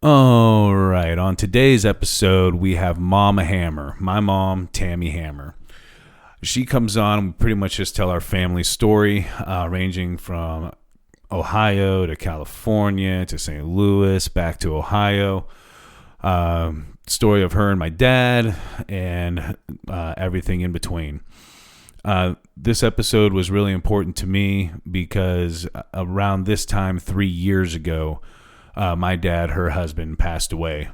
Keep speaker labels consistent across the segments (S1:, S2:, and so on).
S1: All right, on today's episode, we have Momma Hammer, my mom, Tammy Hammer. She comes on and we pretty much just tell our family story, ranging from Ohio to California to St. Louis, back to Ohio. Story of her and my dad and everything in between. This episode was really important to me because around this time 3 years ago, my dad, her husband, passed away.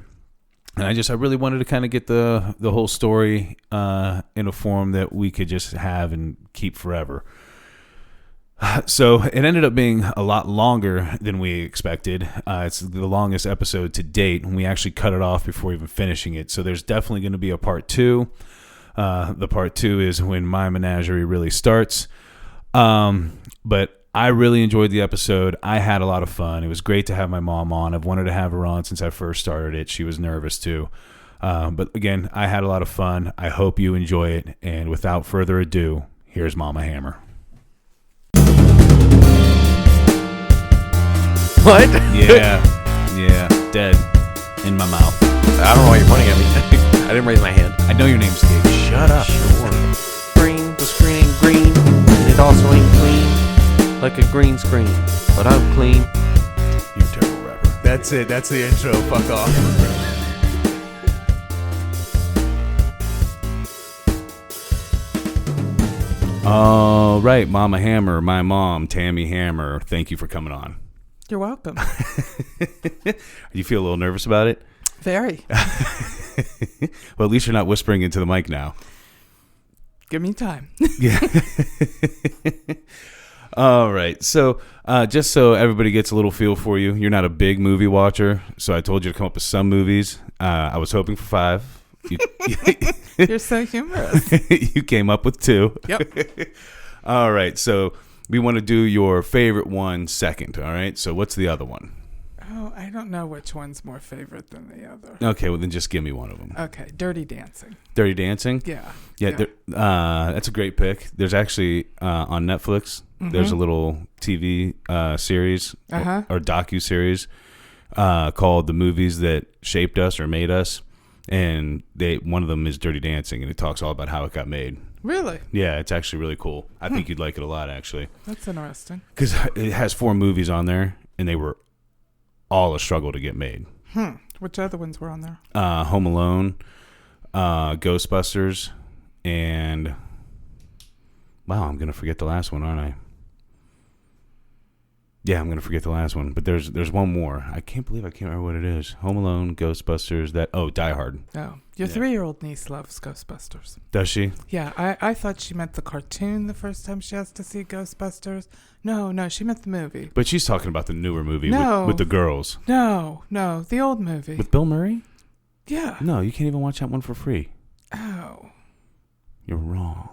S1: And I really wanted to kind of get the whole story in a form that we could just have and keep forever. So it ended up being a lot longer than we expected. It's the longest episode to date, and we actually cut it off before even finishing it. So there's definitely going to be a part two. The part two is when my menagerie really starts. But I really enjoyed the episode. I had a lot of fun. It was great to have my mom on. I've wanted to have her on since I first started it. She was nervous too. But again, I had a lot of fun. I hope you enjoy it. And without further ado, here's Momma Hammer.
S2: What?
S1: Yeah, dead in my mouth.
S2: I don't know why you're pointing at me. I didn't raise my hand.
S1: I know your name's Gabe. Shut up.
S2: Sure. Green, the screen ain't green, and it also ain't clean, like a green screen, but I'm clean.
S1: You terrible rapper.
S3: That's it. That's the intro. Fuck off.
S1: All right, Momma Hammer, my mom, Tammy Hammer. Thank you for coming on.
S4: You're welcome.
S1: You feel a little nervous about it?
S4: Very.
S1: Well, at least you're not whispering into the mic now.
S4: Give me time.
S1: Yeah. All right. So just so everybody gets a little feel for you, you're not a big movie watcher. So I told you to come up with some movies. I was hoping for 5.
S4: You're so humorous.
S1: You came up with 2.
S4: Yep.
S1: All right. So we want to do your favorite one second. All right. So what's the other one?
S4: Oh, I don't know which one's more favorite than the other.
S1: Okay. Well, then just give me one of them.
S4: Okay. Dirty Dancing.
S1: Dirty Dancing?
S4: Yeah.
S1: Yeah. That's a great pick. There's actually on Netflix, there's a little TV series or docu-series called The Movies That Shaped Us or Made Us. And one of them is Dirty Dancing, and it talks all about how it got made.
S4: Really?
S1: Yeah, it's actually really cool. I think you'd like it a lot, actually.
S4: That's interesting.
S1: Because it has 4 movies on there, and they were all a struggle to get made.
S4: Which other ones were on there?
S1: Home Alone, Ghostbusters, and... Wow, I'm going to forget the last one, aren't I? Yeah, I'm going to forget the last one. But there's one more. I can't remember what it is. Home Alone, Ghostbusters, Die Hard.
S4: Oh. Your 3-year-old niece loves Ghostbusters.
S1: Does she?
S4: Yeah, I thought she meant the cartoon the first time she has to see Ghostbusters. No, she meant the movie.
S1: But she's talking about the newer movie
S4: No.
S1: with the girls.
S4: No, the old movie.
S1: With Bill Murray?
S4: Yeah.
S1: No, you can't even watch that one for free.
S4: Oh.
S1: You're wrong.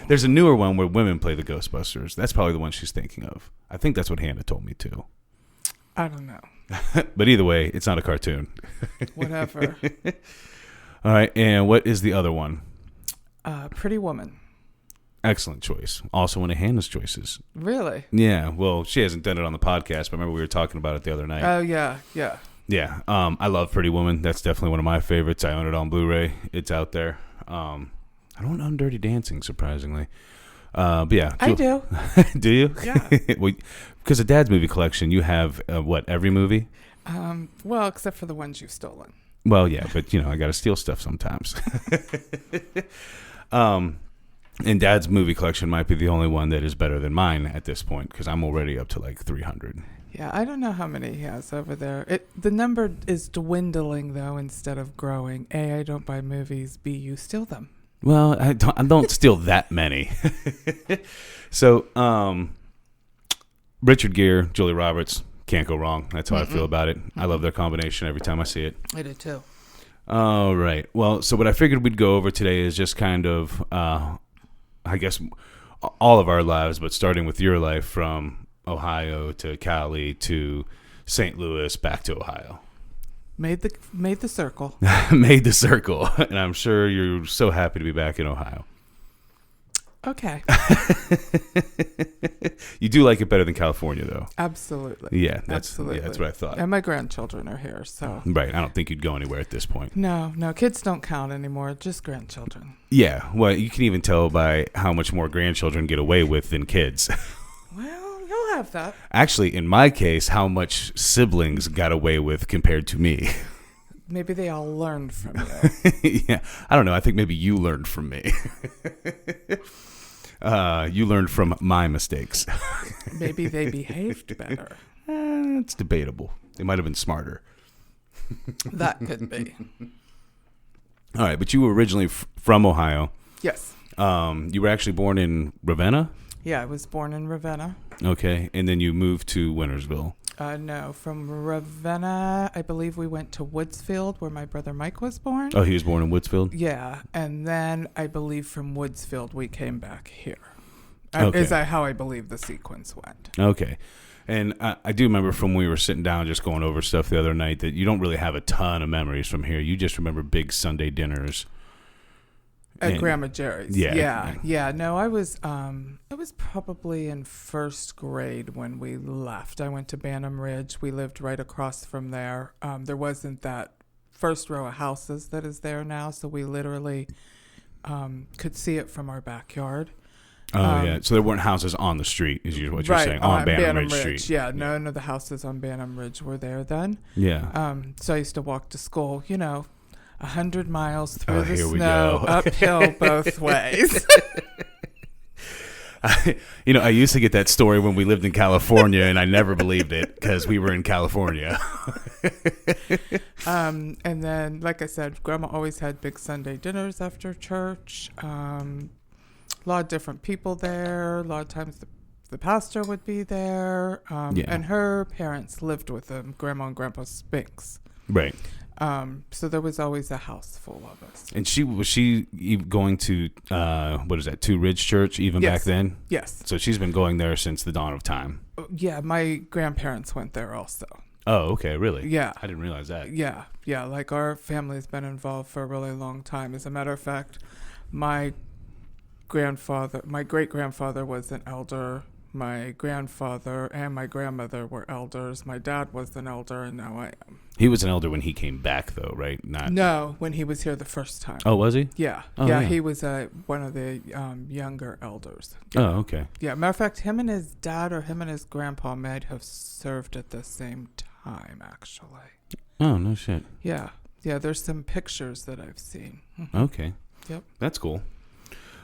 S1: There's a newer one where women play the Ghostbusters. That's probably the one she's thinking of. I think that's what Hannah told me too.
S4: I don't know.
S1: But either way, it's not a cartoon.
S4: Whatever.
S1: All right, and what is the other one?
S4: Pretty Woman.
S1: Excellent choice. Also one of Hannah's choices.
S4: Really?
S1: Yeah, well, she hasn't done it on the podcast, but remember we were talking about it the other night.
S4: Oh, yeah.
S1: Yeah, I love Pretty Woman. That's definitely one of my favorites. I own it on Blu-ray. It's out there. I don't own Dirty Dancing, surprisingly. But yeah.
S4: I do.
S1: Do you?
S4: Yeah.
S1: Because of Dad's movie collection, you have, every movie?
S4: Well, except for the ones you've stolen.
S1: Well, yeah, but, I got to steal stuff sometimes. And Dad's movie collection might be the only one that is better than mine at this point, because I'm already up to like 300.
S4: Yeah, I don't know how many he has over there. The number is dwindling, though, instead of growing. A, I don't buy movies. B, you steal them.
S1: Well, I don't steal that many. So, Richard Gere, Julia Roberts, can't go wrong. That's how I feel about it. I love their combination every time I see it.
S4: I do, too.
S1: All right. Well, so what I figured we'd go over today is just kind of, I guess, all of our lives, but starting with your life from Ohio to Cali to St. Louis back to Ohio.
S4: Made the circle.
S1: Made the circle. And I'm sure you're so happy to be back in Ohio.
S4: Okay.
S1: You do like it better than California, though.
S4: Absolutely.
S1: Yeah, that's
S4: Absolutely.
S1: what I thought.
S4: And my grandchildren are here, so.
S1: Right. I don't think you'd go anywhere at this point.
S4: No, kids don't count anymore, just grandchildren.
S1: Yeah. Well, you can even tell by how much more grandchildren get away with than kids.
S4: Well, you'll have that.
S1: Actually, in my case, how much siblings got away with compared to me.
S4: Maybe they all learned from you.
S1: Yeah. I don't know. I think maybe you learned from me. You learned from my mistakes.
S4: Maybe they behaved better.
S1: It's debatable. They might have been smarter.
S4: That could be.
S1: All right, but you were originally from Ohio.
S4: Yes.
S1: You were actually born in Ravenna?
S4: Yeah, I was born in Ravenna.
S1: Okay, and then you moved to Wintersville.
S4: No, from Ravenna, I believe we went to Woodsfield, where my brother Mike was born.
S1: Oh, he was born in Woodsfield?
S4: Yeah, and then I believe from Woodsfield we came back here.
S1: Okay.
S4: Is that how I believe the sequence went?
S1: Okay. And I do remember from when we were sitting down just going over stuff the other night that you don't really have a ton of memories from here. You just remember big Sunday dinners.
S4: At Grandma Jerry's.
S1: Yeah.
S4: Yeah. No, I was probably in first grade when we left. I went to Bantam Ridge. We lived right across from there. There wasn't that first row of houses that is there now, so we literally could see it from our backyard.
S1: Oh, yeah. So there weren't houses on the street, is what you're saying, on Bantam Ridge Street.
S4: Yeah, none of the houses on Bantam Ridge were there then.
S1: Yeah.
S4: So I used to walk to school, 100 miles through the
S1: here we
S4: snow,
S1: go.
S4: uphill both ways.
S1: I used to get that story when we lived in California, and I never believed it because we were in California.
S4: And then, like I said, Grandma always had big Sunday dinners after church. A lot of different people there. A lot of times the pastor would be there. And her parents lived with them, Grandma and Grandpa Spinks.
S1: Right.
S4: So there was always a house full of us.
S1: And was she going to, Two Ridge Church even back then?
S4: Yes.
S1: So she's been going there since the dawn of time.
S4: Yeah, my grandparents went there also.
S1: Oh, okay, really?
S4: Yeah.
S1: I didn't realize that.
S4: Yeah, like our family's been involved for a really long time. As a matter of fact, my great-grandfather was an elder. My grandfather and my grandmother were elders. My dad was an elder, and now I am.
S1: He was an elder when he came back, though, right?
S4: No, when he was here the first time.
S1: Oh, was he?
S4: Yeah.
S1: Oh,
S4: yeah,
S1: yeah.
S4: he was one of the younger elders.
S1: Oh, okay.
S4: Yeah, matter of fact, him and his dad or him and his grandpa might have served at the same time, actually.
S1: Oh, no shit.
S4: Yeah, there's some pictures that I've seen.
S1: Okay.
S4: Yep.
S1: That's cool.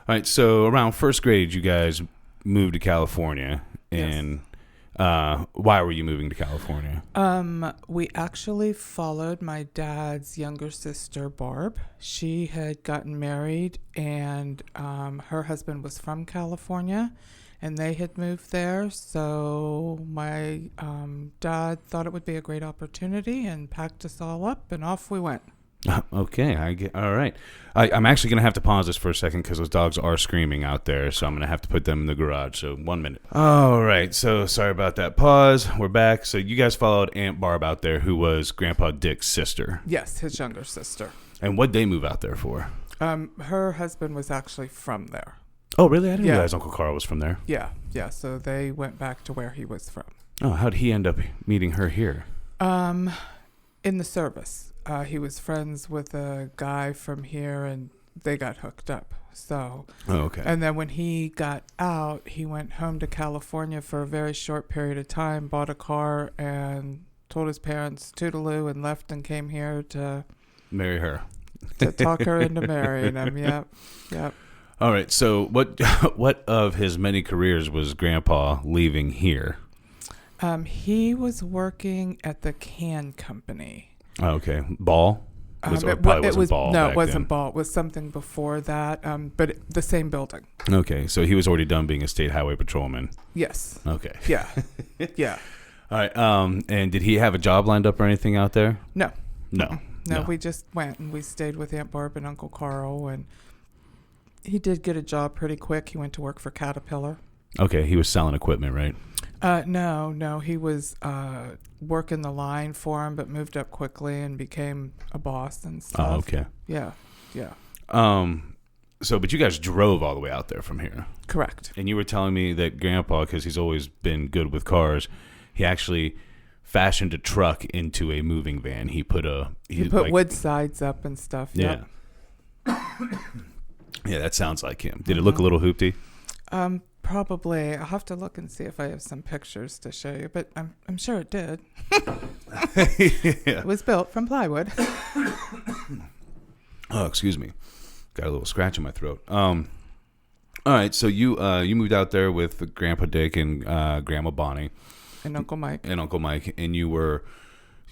S1: All right, so around first grade, you guys moved to California, and why were you moving to California?
S4: We actually followed my dad's younger sister, Barb. She had gotten married, and her husband was from California, and they had moved there. So my dad thought it would be a great opportunity and packed us all up, and off we went.
S1: Okay, all right. I'm actually going to have to pause this for a second because those dogs are screaming out there, so I'm going to have to put them in the garage. So 1 minute. All right, so sorry about that pause. We're back. So you guys followed Aunt Barb out there, who was Grandpa Dick's sister.
S4: Yes, his younger sister.
S1: And what'd they move out there for?
S4: Her husband was actually from there.
S1: Oh, really? I didn't realize Uncle Carl was from there.
S4: Yeah, so they went back to where he was from.
S1: Oh, how'd he end up meeting her here?
S4: In the service. He was friends with a guy from here, and they got hooked up. So,
S1: okay.
S4: And then when he got out, he went home to California for a very short period of time, bought a car, and told his parents toodaloo, and left and came here to
S1: marry her,
S4: to talk her into marrying him. Yep.
S1: All right. So, what of his many careers was Grandpa leaving here?
S4: He was working at the can company.
S1: Oh, okay. Ball?
S4: It wasn't Ball. No, it wasn't Ball. It was something before that, but the same building.
S1: Okay, so he was already done being a state highway patrolman.
S4: Yes.
S1: Okay.
S4: Yeah.
S1: All right. And did he have a job lined up or anything out there?
S4: No.
S1: No.
S4: We just went and we stayed with Aunt Barb and Uncle Carl, and he did get a job pretty quick. He went to work for Caterpillar.
S1: Okay, he was selling equipment, right?
S4: No, he was working the line for him, but moved up quickly and became a boss and stuff.
S1: Oh, okay.
S4: Yeah.
S1: But you guys drove all the way out there from here.
S4: Correct.
S1: And you were telling me that Grandpa, because he's always been good with cars, he actually fashioned a truck into a moving van. He put
S4: wood sides up and stuff.
S1: Yeah. Yeah, that sounds like him. Did it look a little hoopty?
S4: Probably. I'll have to look and see if I have some pictures to show you, but I'm sure it did.
S1: Yeah.
S4: It was built from plywood.
S1: Oh, excuse me. Got a little scratch in my throat. All right, so you moved out there with Grandpa Dick and Grandma Bonnie
S4: And Uncle Mike.
S1: And you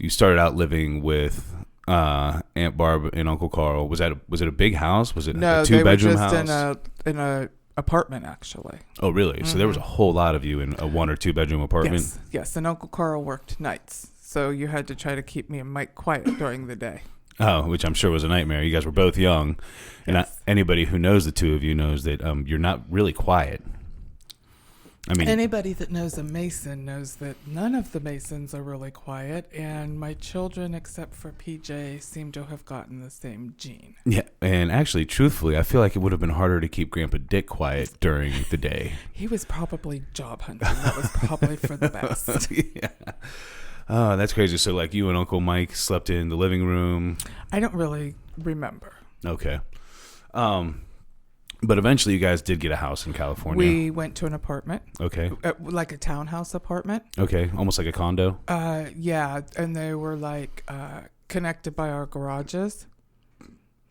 S1: started out living with Aunt Barb and Uncle Carl. Was it a big house? Was it a 2-bedroom house?
S4: No, they were just in a apartment, actually.
S1: Oh, really? Mm-hmm. So there was a whole lot of you in a 1 or 2 bedroom apartment?
S4: Yes, and Uncle Carl worked nights, so you had to try to keep me and Mike quiet during the day.
S1: Oh, which I'm sure was a nightmare. You guys were both young, and anybody who knows the two of you knows that you're not really quiet. I mean,
S4: anybody that knows a Mason knows that none of the Masons are really quiet, and my children, except for PJ, seem to have gotten the same gene.
S1: Yeah, and actually, truthfully, I feel like it would have been harder to keep Grandpa Dick quiet during the day.
S4: He was probably job hunting. That was probably for the best.
S1: Yeah. Oh, that's crazy. So, like, you and Uncle Mike slept in the living room?
S4: I don't really remember.
S1: Okay. But eventually you guys did get a house in California.
S4: We went to an apartment.
S1: Okay.
S4: Like a townhouse apartment.
S1: Okay. Almost like a condo?
S4: Yeah. And they were like connected by our garages.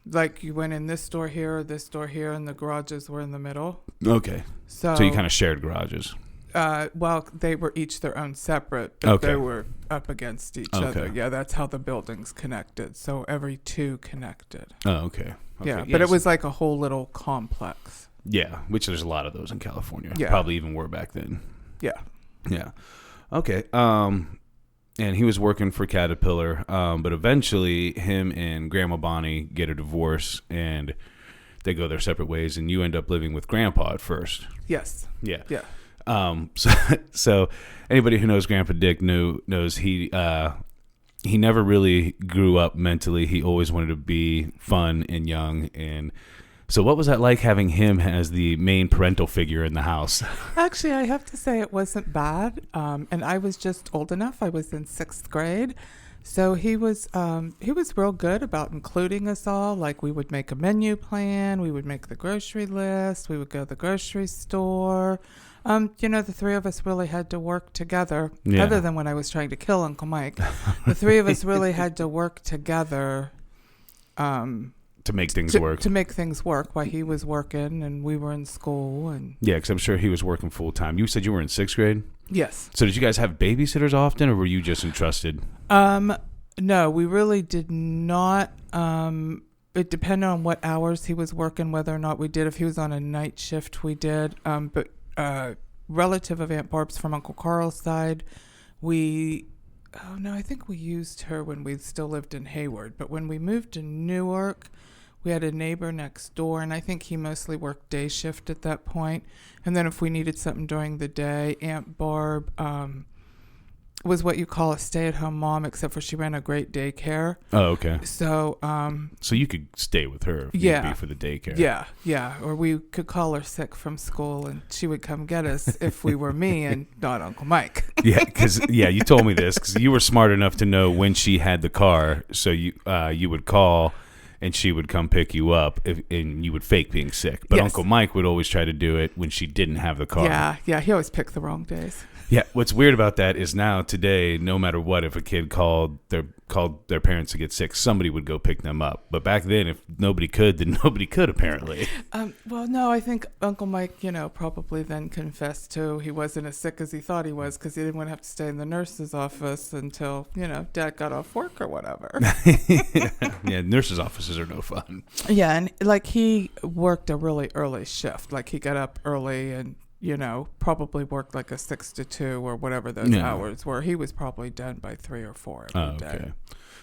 S4: Like you went in this door here, and the garages were in the middle.
S1: Okay.
S4: So
S1: you kind of shared garages.
S4: Well, they were each their own separate, but they were up against each other. Yeah, that's how the buildings connected. So every two connected.
S1: Oh, okay.
S4: Yeah, but it was like a whole little complex.
S1: Yeah, which there's a lot of those in California.
S4: Yeah.
S1: Probably even were back then.
S4: Yeah.
S1: Yeah. Okay. And he was working for Caterpillar, but eventually him and Grandma Bonnie get a divorce and they go their separate ways, and you end up living with Grandpa at first.
S4: Yes.
S1: Yeah.
S4: Yeah.
S1: So anybody who knows Grandpa Dick knows he never really grew up mentally. He always wanted to be fun and young. And so what was that like having him as the main parental figure in the house?
S4: Actually, I have to say it wasn't bad. And I was just old enough. I was in 6th grade. So he was real good about including us all. Like we would make a menu plan. We would make the grocery list. We would go to the grocery store. The three of us really had to work together, other than when I was trying to kill Uncle Mike. The three of us really had to work together
S1: to make things work.
S4: To make things work while he was working and we were in school. And
S1: yeah, because I'm sure he was working full time. You said you were in 6th grade?
S4: Yes.
S1: So did you guys have babysitters often, or were you just entrusted?
S4: No, we really did not. It depended on what hours he was working, whether or not we did. If he was on a night shift, we did. But relative of Aunt Barb's from Uncle Carl's side, I think we used her when we still lived in Hayward. But when we moved to Newark, we had a neighbor next door, and I think he mostly worked day shift at that point. And then if we needed something during the day, Aunt Barb was what you call a stay-at-home mom, except for she ran a great daycare.
S1: Oh, okay.
S4: So
S1: so you could stay with her if need be for the daycare.
S4: Yeah. Or we could call her sick from school, and she would come get us if we were me and not Uncle Mike.
S1: Yeah, because you told me this, because you were smart enough to know when she had the car, so you would call, and she would come pick you up, and you would fake being sick. But
S4: yes.
S1: Uncle Mike would always try to do it when she didn't have the car.
S4: Yeah, he always picked the wrong days.
S1: Yeah, what's weird about that is now today, no matter what, if a kid called their parents to get sick, somebody would go pick them up. But back then, if nobody could, then nobody could, apparently.
S4: Well, no, I think Uncle Mike, probably then confessed to he wasn't as sick as he thought he was, because he didn't want to have to stay in the nurse's office until, Dad got off work or whatever.
S1: Yeah, nurses' offices are no fun.
S4: Yeah, and like he worked a really early shift. Like he got up early and probably worked like a 6 to 2 or whatever those hours were. He was probably done by 3 or 4 every day.
S1: Okay.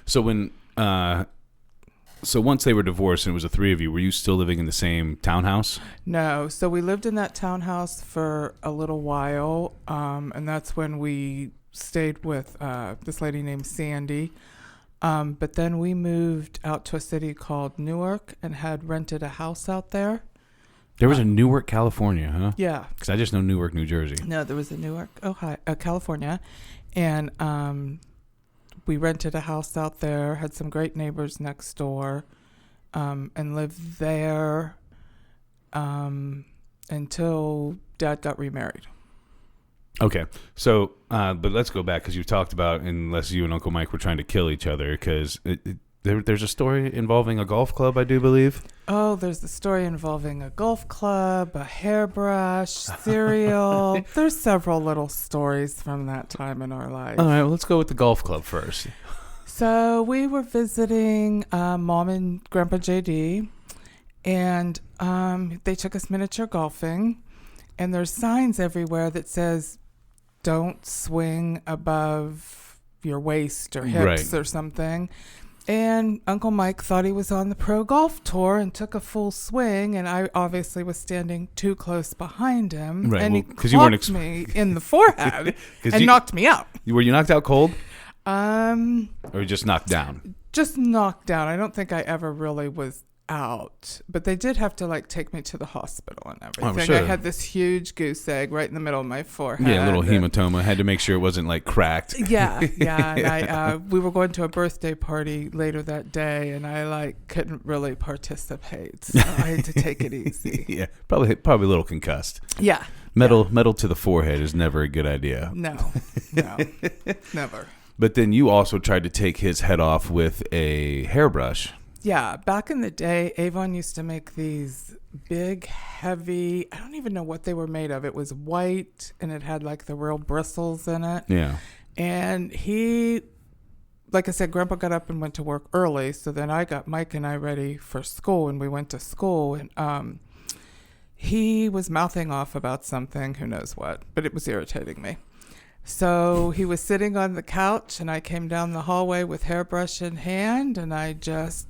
S1: So when, once they were divorced and it was the three of you, were you still living in the same townhouse?
S4: No. So we lived in that townhouse for a little while. And that's when we stayed with this lady named Sandy. But then we moved out to a city called Newark and had rented a house out there.
S1: There was a Newark, California, huh?
S4: Yeah.
S1: Because I just know Newark, New Jersey.
S4: No, there was a Newark, Ohio, California. And we rented a house out there, had some great neighbors next door, and lived there until Dad got remarried.
S1: Okay, so but let's go back because you talked about unless you and Uncle Mike were trying to kill each other because there's a story involving a golf club, I do believe.
S4: Oh, there's the story involving a golf club, a hairbrush, cereal. There's several little stories from that time in our life.
S1: All right, well, let's go with the golf club first.
S4: So we were visiting Mom and Grandpa JD, and they took us miniature golfing, and there's signs everywhere that says, don't swing above your waist or hips or something. And Uncle Mike thought he was on the pro golf tour and took a full swing, and I obviously was standing too close behind him.
S1: Right,
S4: and
S1: well,
S4: he
S1: 'cause you weren't
S4: clocked me in the forehead and
S1: you-
S4: knocked me out.
S1: Were you knocked out cold?
S4: Or
S1: Or just knocked down?
S4: just knocked down. I don't think I ever really was out, but they did have to like take me to the hospital and everything.
S1: sure.
S4: I had this huge goose egg right in the middle of my forehead.
S1: Yeah, a little
S4: and-
S1: hematoma. Had to make sure it wasn't like cracked.
S4: Yeah. And we were going to a birthday party later that day, and I like couldn't really participate, so I had to take it easy.
S1: Yeah, probably a little concussed.
S4: Yeah.
S1: Metal to the forehead is never a good idea.
S4: No, never.
S1: But then you also tried to take his head off with a hairbrush.
S4: Yeah, back in the day, Avon used to make these big, heavy, I don't even know what they were made of. It was white, and it had like the real bristles in it.
S1: Yeah.
S4: And he, like I said, Grandpa got up and went to work early, so then I got Mike and I ready for school, and we went to school, and he was mouthing off about something, who knows what, but it was irritating me. So he was sitting on the couch, and I came down the hallway with hairbrush in hand, and I just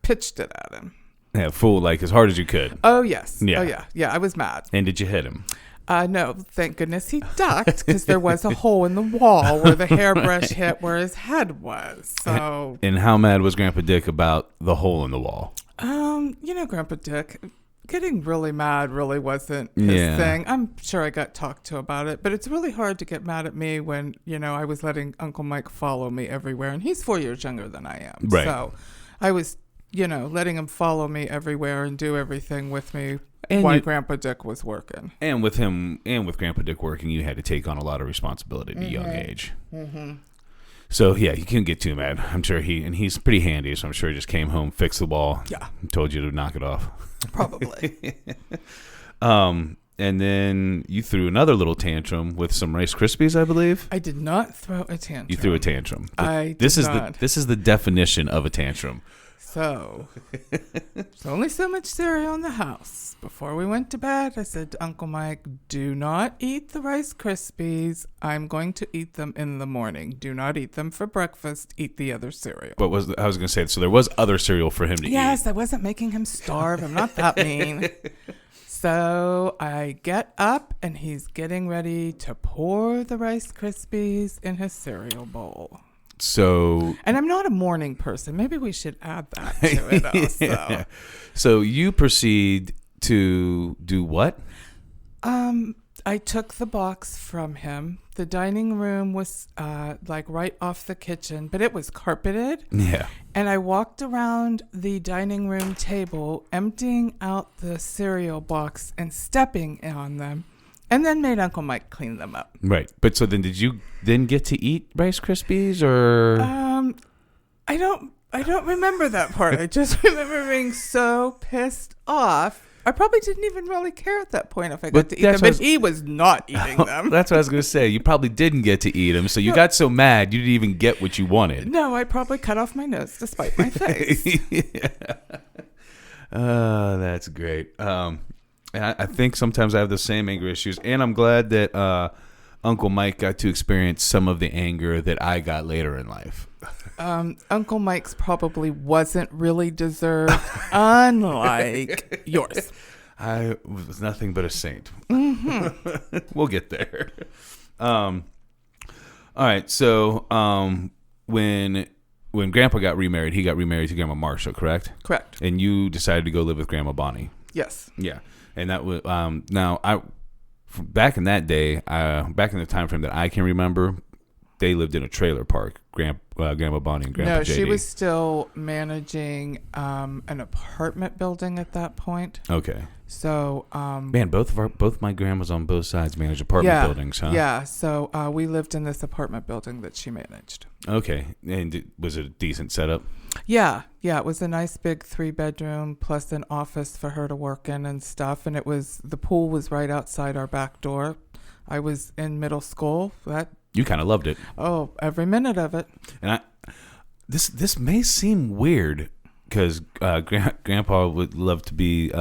S4: pitched it at him.
S1: Yeah, full, like as hard as you could.
S4: Oh, yes.
S1: Yeah.
S4: Oh, yeah. Yeah, I was mad.
S1: And did you hit him?
S4: No, thank goodness he ducked, because there was a hole in the wall where the hairbrush hit where his head was. So,
S1: And how mad was Grandpa Dick about the hole in the wall?
S4: Grandpa Dick, getting really mad really wasn't his thing. I'm sure I got talked to about it, but it's really hard to get mad at me when, I was letting Uncle Mike follow me everywhere, and he's 4 years younger than I am.
S1: Right.
S4: So I was, letting him follow me everywhere and do everything with me
S1: And
S4: while
S1: you-
S4: Grandpa Dick was working.
S1: And with him and with Grandpa Dick working, you had to take on a lot of responsibility at a young age. Mm-hmm. So, yeah, you couldn't get too mad. I'm sure he's pretty handy, so I'm sure he just came home, fixed the wall,
S4: Yeah.
S1: and told you to knock it off.
S4: Probably.
S1: And then you threw another little tantrum with some Rice Krispies, I believe.
S4: I did not throw a tantrum.
S1: You threw a tantrum.
S4: This is not.
S1: This is the definition of a tantrum.
S4: So, there's only so much cereal in the house. Before we went to bed, I said to Uncle Mike, do not eat the Rice Krispies. I'm going to eat them in the morning. Do not eat them for breakfast. Eat the other cereal.
S1: But I was going to say, so there was other cereal for him to eat.
S4: Yes, I wasn't making him starve. I'm not that mean. So I get up, and he's getting ready to pour the Rice Krispies in his cereal bowl.
S1: So,
S4: And I'm not a morning person. Maybe we should add that to it also.
S1: yeah. So you proceed to do what?
S4: I took the box from him. The dining room was like right off the kitchen, but it was carpeted.
S1: Yeah.
S4: And I walked around the dining room table, emptying out the cereal box and stepping on them, and then made Uncle Mike clean them up.
S1: Right. But so then did you then get to eat Rice Krispies or?
S4: I don't remember that part. I just remember being so pissed off. I probably didn't even really care at that point if I got to eat them, but he was not eating them.
S1: That's what I was going to say. You probably didn't get to eat them, so you got so mad you didn't even get what you wanted.
S4: No, I probably cut off my nose to spite my face.
S1: Yeah. That's great. I think sometimes I have the same anger issues, and I'm glad that Uncle Mike got to experience some of the anger that I got later in life.
S4: Uncle Mike's probably wasn't really deserved, unlike yours.
S1: I was nothing but a saint. Mm-hmm. We'll get there. All right, so when Grandpa got remarried, he got remarried to Grandma Marcia, correct?
S4: Correct.
S1: And you decided to go live with Grandma Bonnie.
S4: Yes.
S1: Yeah, and that was back in that day, back in the time frame that I can remember, they lived in a trailer park. Grandma Bonnie and Grandpa JD.
S4: No, she was still managing an apartment building at that point.
S1: Okay.
S4: So,
S1: man, both my grandmas on both sides managed apartment buildings, huh?
S4: Yeah. So we lived in this apartment building that she managed.
S1: Okay, and was it a decent setup?
S4: Yeah. It was a nice big 3-bedroom plus an office for her to work in and stuff. And the pool was right outside our back door. I was in middle school.
S1: You kind of loved it.
S4: Oh, every minute of it.
S1: And this may seem weird because Grandpa would love to be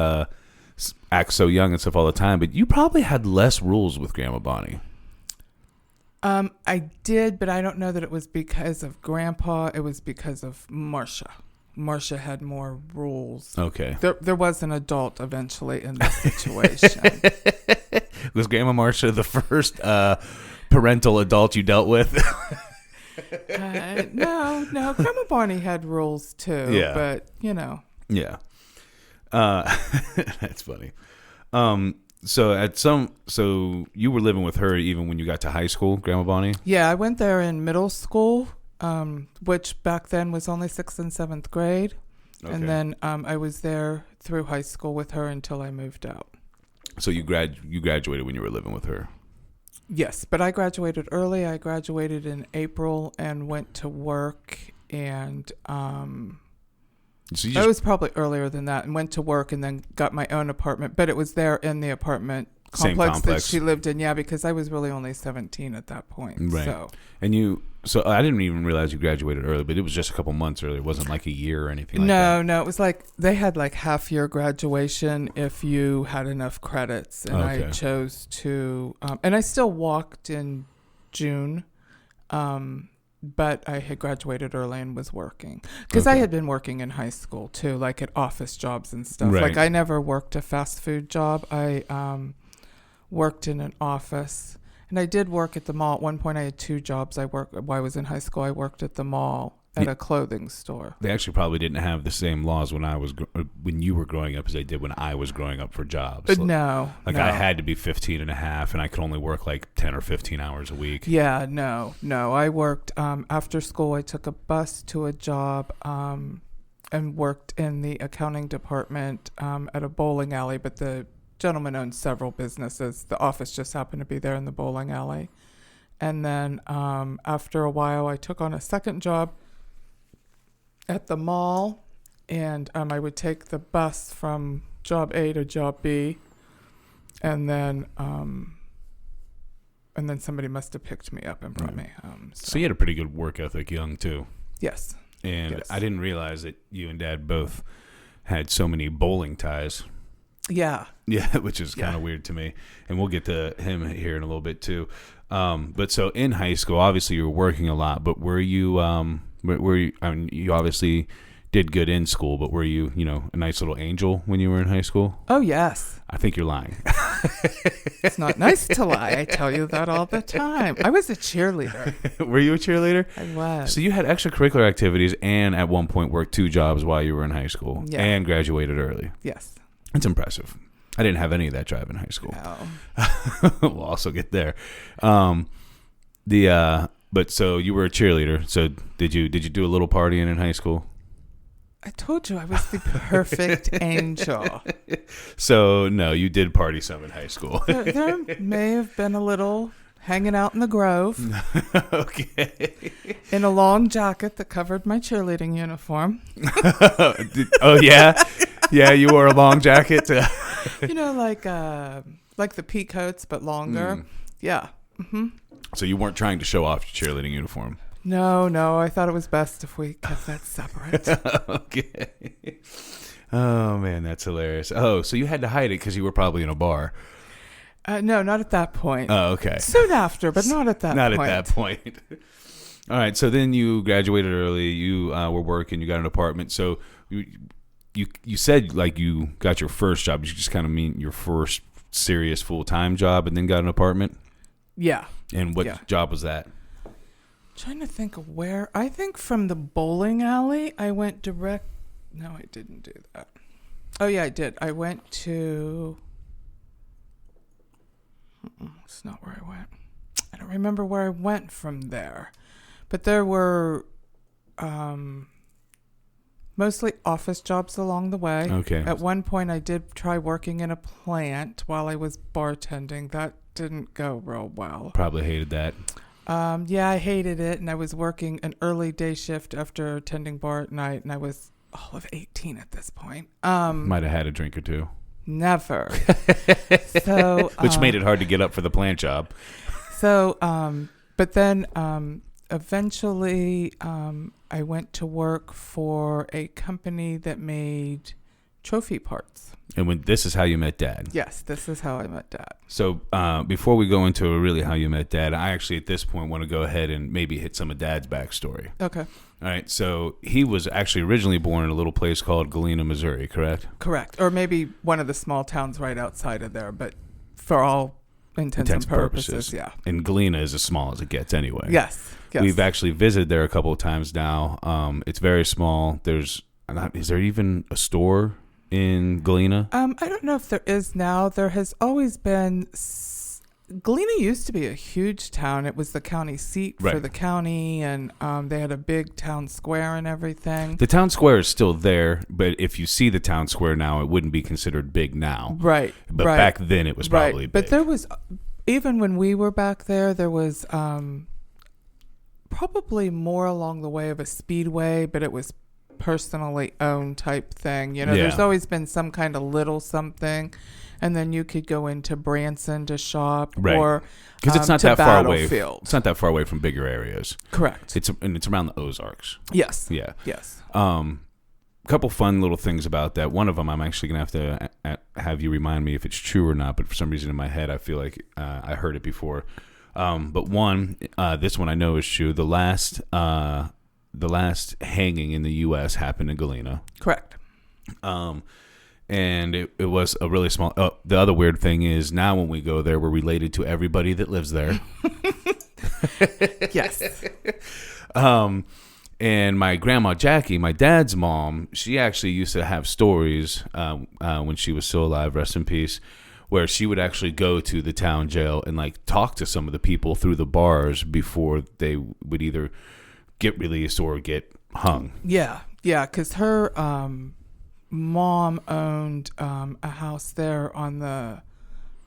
S1: act so young and stuff all the time, but you probably had less rules with Grandma Bonnie.
S4: I did, but I don't know that it was because of Grandpa. It was because of Marcia. Marcia had more rules.
S1: Okay.
S4: There was an adult eventually in this situation.
S1: Was Grandma Marcia the first parental adult you dealt with?
S4: No. Grandma Bonnie had rules too.
S1: Yeah.
S4: But,
S1: Yeah. That's funny. So you were living with her even when you got to high school, Grandma Bonnie?
S4: Yeah, I went there in middle school, which back then was only 6th and 7th grade. Okay. And then I was there through high school with her until I moved out.
S1: So you graduated when you were living with her?
S4: Yes, but I graduated early. I graduated in April and went to work, and it was probably earlier than that, and went to work and then got my own apartment. But it was there in the apartment complex that she lived in. Yeah, because I was really only 17 at that point.
S1: Right. So I didn't even realize you graduated early, but it was just a couple months early. It wasn't like a year or anything like that.
S4: No, it was like they had like half-year graduation if you had enough credits, and I chose to, and I still walked in June, but I had graduated early and was working because I had been working in high school too, like at office jobs and stuff.
S1: Right.
S4: Like I never worked a fast food job. I worked in an office. And I did work at the mall. At one point, I had 2 jobs. While I was in high school, I worked at the mall at a clothing store.
S1: They actually probably didn't have the same laws when you were growing up as they did when I was growing up for jobs.
S4: No.
S1: I had to be 15 and a half, and I could only work like 10 or 15 hours a week.
S4: Yeah, no. I worked after school. I took a bus to a job and worked in the accounting department at a bowling alley, but the gentleman owned several businesses. The office just happened to be there in the bowling alley. And then after a while, I took on a second job at the mall, and I would take the bus from job A to job B, and then somebody must have picked me up and brought me home.
S1: So you had a pretty good work ethic young, too.
S4: Yes.
S1: And
S4: yes.
S1: I didn't realize that you and Dad both had so many bowling ties.
S4: Yeah.
S1: Yeah, which is kind of weird to me. And we'll get to him here in a little bit too. But so in high school, obviously you were working a lot, but were you, I mean, you obviously did good in school, but were you, a nice little angel when you were in high school?
S4: Oh, yes.
S1: I think you're lying.
S4: It's not nice to lie. I tell you that all the time. I was a cheerleader.
S1: Were you a cheerleader?
S4: I was.
S1: So you had extracurricular activities and at one point worked 2 jobs while you were in high school and graduated early.
S4: Yes.
S1: It's impressive. I didn't have any of that drive in high school.
S4: No.
S1: We'll also get there. But so you were a cheerleader. So did you do a little partying in high school?
S4: I told you I was the perfect angel.
S1: So no, you did party some in high school.
S4: There may have been a little hanging out in the Grove.
S1: Okay.
S4: In a long jacket that covered my cheerleading uniform.
S1: Oh yeah. Yeah, you wore a long jacket.
S4: Like the pea coats, but longer. Yeah. Mm-hmm.
S1: So you weren't trying to show off your cheerleading uniform?
S4: No. I thought it was best if we kept that separate.
S1: Okay. Oh, man, that's hilarious. Oh, so you had to hide it because you were probably in a bar.
S4: No, not at that point.
S1: Oh, okay.
S4: Soon after, but not at that point.
S1: Not at that point. All right, so then you graduated early. You were working. You got an apartment. So you said like you got your first job. You just kind of mean your first serious full-time job and then got an apartment?
S4: Yeah.
S1: And what job was that?
S4: Trying to think of where. I think from the bowling alley, I went direct. No, I didn't do that. Oh, yeah, I did. I went to. It's not where I went. I don't remember where I went from there. But there were mostly office jobs along the way.
S1: Okay.
S4: At one point, I did try working in a plant while I was bartending. That didn't go real well.
S1: Probably hated that.
S4: Yeah, I hated it, and I was working an early day shift after attending bar at night, and I was all of 18 at this point.
S1: Might have had a drink or two.
S4: Never. So,
S1: Which made it hard to get up for the plant job.
S4: So, but then eventually I went to work for a company that made trophy parts.
S1: And this is how you met Dad.
S4: Yes, this is how I met Dad.
S1: So before we go into really how you met Dad, I actually at this point want to go ahead and maybe hit some of Dad's backstory.
S4: Okay.
S1: All right. So he was actually originally born in a little place called Galena, Missouri, correct?
S4: Correct. Or maybe one of the small towns right outside of there, but for all intents and purposes, yeah.
S1: And Galena is as small as it gets anyway.
S4: Yes.
S1: We've actually visited there a couple of times now. It's very small. Is there even a store in Galena?
S4: I don't know if there is now. There has always been. Galena used to be a huge town. It was the county seat for the county, and they had a big town square and everything.
S1: The town square is still there, but if you see the town square now, it wouldn't be considered big now.
S4: Right.
S1: But back then, it was probably big.
S4: But there was, even when we were back there was probably more along the way of a speedway, but it was personally owned type thing. There's always been some kind of little something, and then you could go into Branson to shop, or
S1: because it's not that far away.
S4: Battlefield.
S1: It's not that far away from bigger areas.
S4: Correct.
S1: It's around the Ozarks.
S4: Yes.
S1: Yeah.
S4: Yes.
S1: A couple fun little things about that. One of them, I'm actually gonna have to have you remind me if it's true or not. But for some reason in my head, I feel like I heard it before. But one, this one I know is true. The last hanging in the U.S. happened in Galena.
S4: Correct.
S1: And it was a really small. The other weird thing is now when we go there, we're related to everybody that lives there.
S4: Yes.
S1: And my grandma Jackie, my dad's mom, she actually used to have stories when she was still alive, rest in peace, where she would actually go to the town jail and like talk to some of the people through the bars before they would either get released or get hung.
S4: Yeah, because her mom owned a house there on the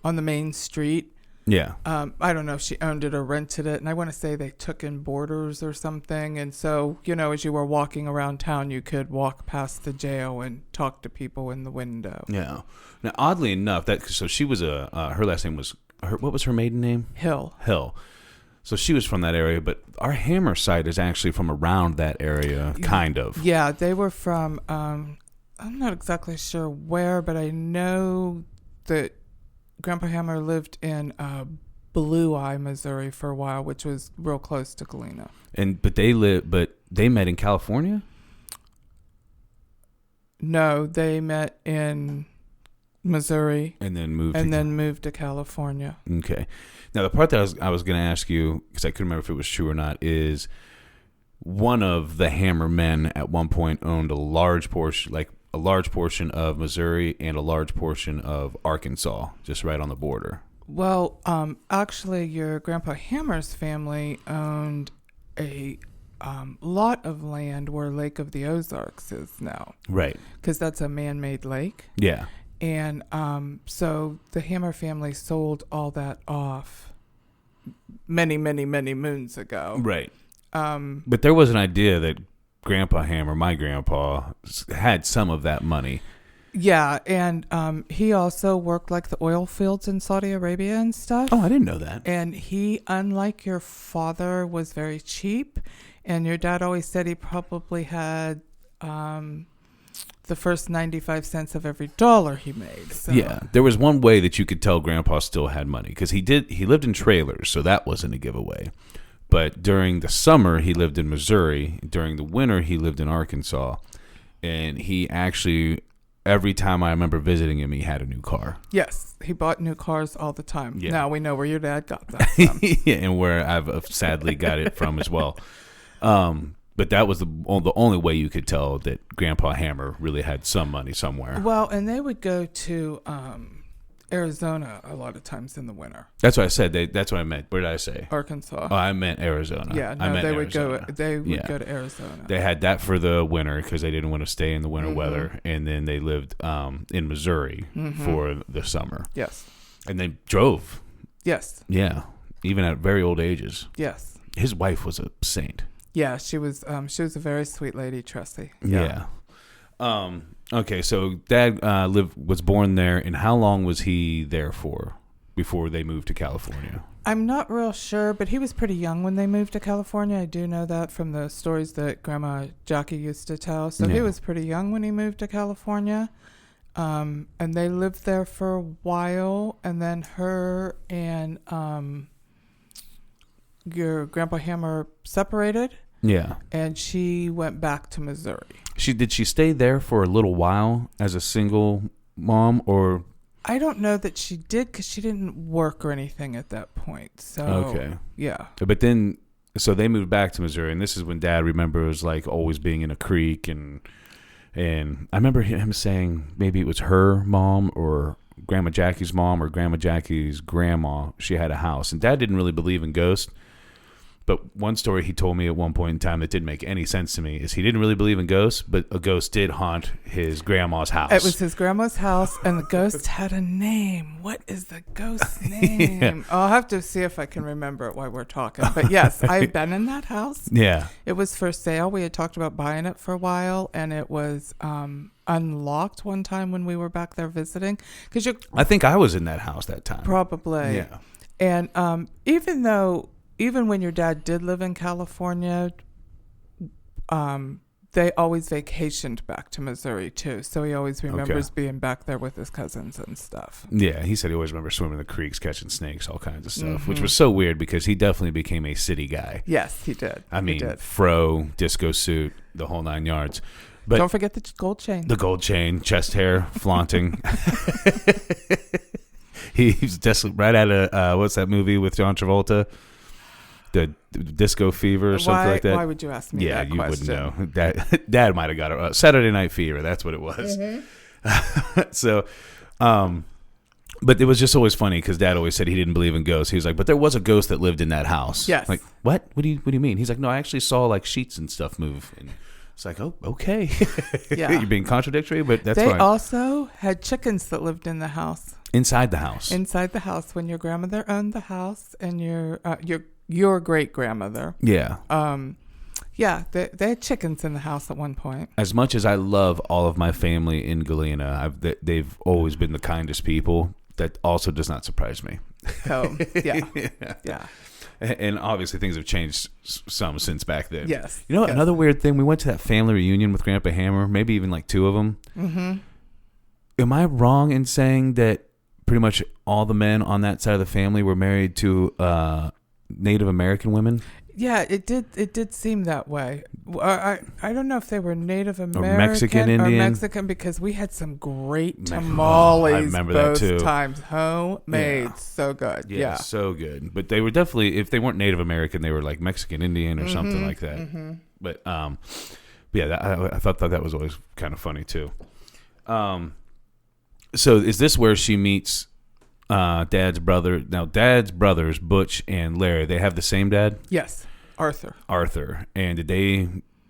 S4: main street.
S1: Yeah.
S4: I don't know if she owned it or rented it, and I want to say they took in boarders or something. And so, as you were walking around town, you could walk past the jail and talk to people in the window.
S1: Yeah. Now, oddly enough, so she was her last name was what was her maiden name?
S4: Hill.
S1: So she was from that area, but our Hammer side is actually from around that area, kind of.
S4: Yeah, they were from, I'm not exactly sure where, but I know that Grandpa Hammer lived in Blue Eye, Missouri for a while, which was real close to Galena.
S1: But they met in California?
S4: No, they met in Missouri
S1: and then moved
S4: to California.
S1: Okay. Now the part that I was going to ask you, because I couldn't remember if it was true or not, is one of the Hammer men at one point owned a large portion of Missouri and a large portion of Arkansas, just right on the border.
S4: Well, actually, your Grandpa Hammer's family owned a lot of land where Lake of the Ozarks is now.
S1: Right.
S4: Because that's a man-made lake.
S1: Yeah.
S4: And so the Hammer family sold all that off many, many, many moons ago.
S1: Right. But there was an idea that Grandpa Hammer, my grandpa, had some of that money.
S4: Yeah, and he also worked like the oil fields in Saudi Arabia and stuff.
S1: Oh, I didn't know that.
S4: And he, unlike your father, was very cheap. And your dad always said he probably had the first 95 cents of every dollar he made. So.
S1: Yeah, there was one way that you could tell Grandpa still had money, because he lived in trailers, so that wasn't a giveaway. But during the summer, he lived in Missouri. During the winter, he lived in Arkansas. And he actually, every time I remember visiting him, he had a new car.
S4: Yes, he bought new cars all the time.
S1: Yeah.
S4: Now we know where your dad got that from.
S1: Yeah, and where I've sadly got it from as well. But that was the only way you could tell that Grandpa Hammer really had some money somewhere.
S4: Well, and they would go to Arizona a lot of times in the winter.
S1: That's what I said. That's what I meant. Where did I say?
S4: Arkansas.
S1: Oh, I meant Arizona.
S4: Yeah,
S1: I
S4: no,
S1: meant
S4: they would
S1: Arizona.
S4: go. They would go to Arizona.
S1: They had that for the winter because they didn't want to stay in the winter weather, and then they lived in Missouri for the summer.
S4: Yes.
S1: And they drove.
S4: Yes.
S1: Yeah, even at very old ages.
S4: Yes.
S1: His wife was a saint.
S4: Yeah, she was a very sweet lady, Tressie.
S1: Yeah. Okay, so Dad was born there, and how long was he there for before they moved to California?
S4: I'm not real sure, but he was pretty young when they moved to California. I do know that from the stories that Grandma Jackie used to tell. So he was pretty young when he moved to California. And they lived there for a while, and then her and your Grandpa Hammer separated.
S1: Yeah.
S4: And she went back to Missouri.
S1: Did she stay there for a little while as a single mom, or?
S4: I don't know that she did because she didn't work or anything at that point. So
S1: Okay.
S4: Yeah.
S1: But then, so they moved back to Missouri, and this is when Dad remembers like always being in a creek, and I remember him saying maybe it was her mom or Grandma Jackie's mom or Grandma Jackie's grandma. She had a house, and Dad didn't really believe in ghosts. But one story he told me at one point in time that didn't make any sense to me is he didn't really believe in ghosts, but a ghost did haunt his grandma's house.
S4: It was his grandma's house, and the ghost had a name. What is the ghost's name?
S1: Yeah.
S4: I'll have to see if I can remember it while we're talking. But yes, I've been in that house.
S1: Yeah.
S4: It was for sale. We had talked about buying it for a while, and it was unlocked one time when we were back there visiting.
S1: I think I was in that house that time.
S4: Probably.
S1: Yeah.
S4: And even when your dad did live in California, they always vacationed back to Missouri too. So he always remembers being back there with his cousins and stuff.
S1: Yeah, he said he always remembers swimming in the creeks, catching snakes, all kinds of stuff, which was so weird because he definitely became a city guy.
S4: Yes, he did.
S1: I mean, fro, disco suit, the whole 9 yards. But
S4: don't forget the gold chain.
S1: The gold chain, chest hair, flaunting. He's definitely right out of, what's that movie with John Travolta? The Disco Fever or something like that.
S4: Why would you ask me that question?
S1: Yeah, you wouldn't know. Dad might have got it. Saturday Night Fever, that's what it was. So, but it was just always funny because Dad always said he didn't believe in ghosts. He was like, but there was a ghost that lived in that house.
S4: Yes.
S1: Like, what? What do you mean? He's like, no, I actually saw like sheets and stuff move. And it's like, oh, okay.
S4: Yeah.
S1: You're being contradictory, but that's
S4: they
S1: fine.
S4: They also had chickens that lived in the house.
S1: Inside the house.
S4: Inside the house when your grandmother owned the house and your great grandmother.
S1: Yeah.
S4: Yeah, they had chickens in the house at one point.
S1: As much as I love all of my family in Galena, they've always been the kindest people. That also does not surprise me.
S4: Oh, yeah. Yeah.
S1: And obviously things have changed some since back then.
S4: Yes.
S1: You know, another weird thing, we went to that family reunion with Grandpa Hammer, maybe even like 2 of them. Mm-hmm. Am I wrong in saying that pretty much all the men on that side of the family were married to Native American women?
S4: Yeah, it did seem that way. I don't know if they were Native American
S1: or Mexican Indian.
S4: Or Mexican, because we had some great tamales.
S1: I remember
S4: both
S1: that too.
S4: Times homemade, so good. Yeah,
S1: so good. But they were definitely, if they weren't Native American, they were like Mexican Indian or something like that. Mm-hmm. But yeah, I thought that was always kind of funny too. So is this where she meets Dad's brother? Now, Dad's brothers, Butch and Larry, they have the same dad?
S4: Yes, Arthur. And did they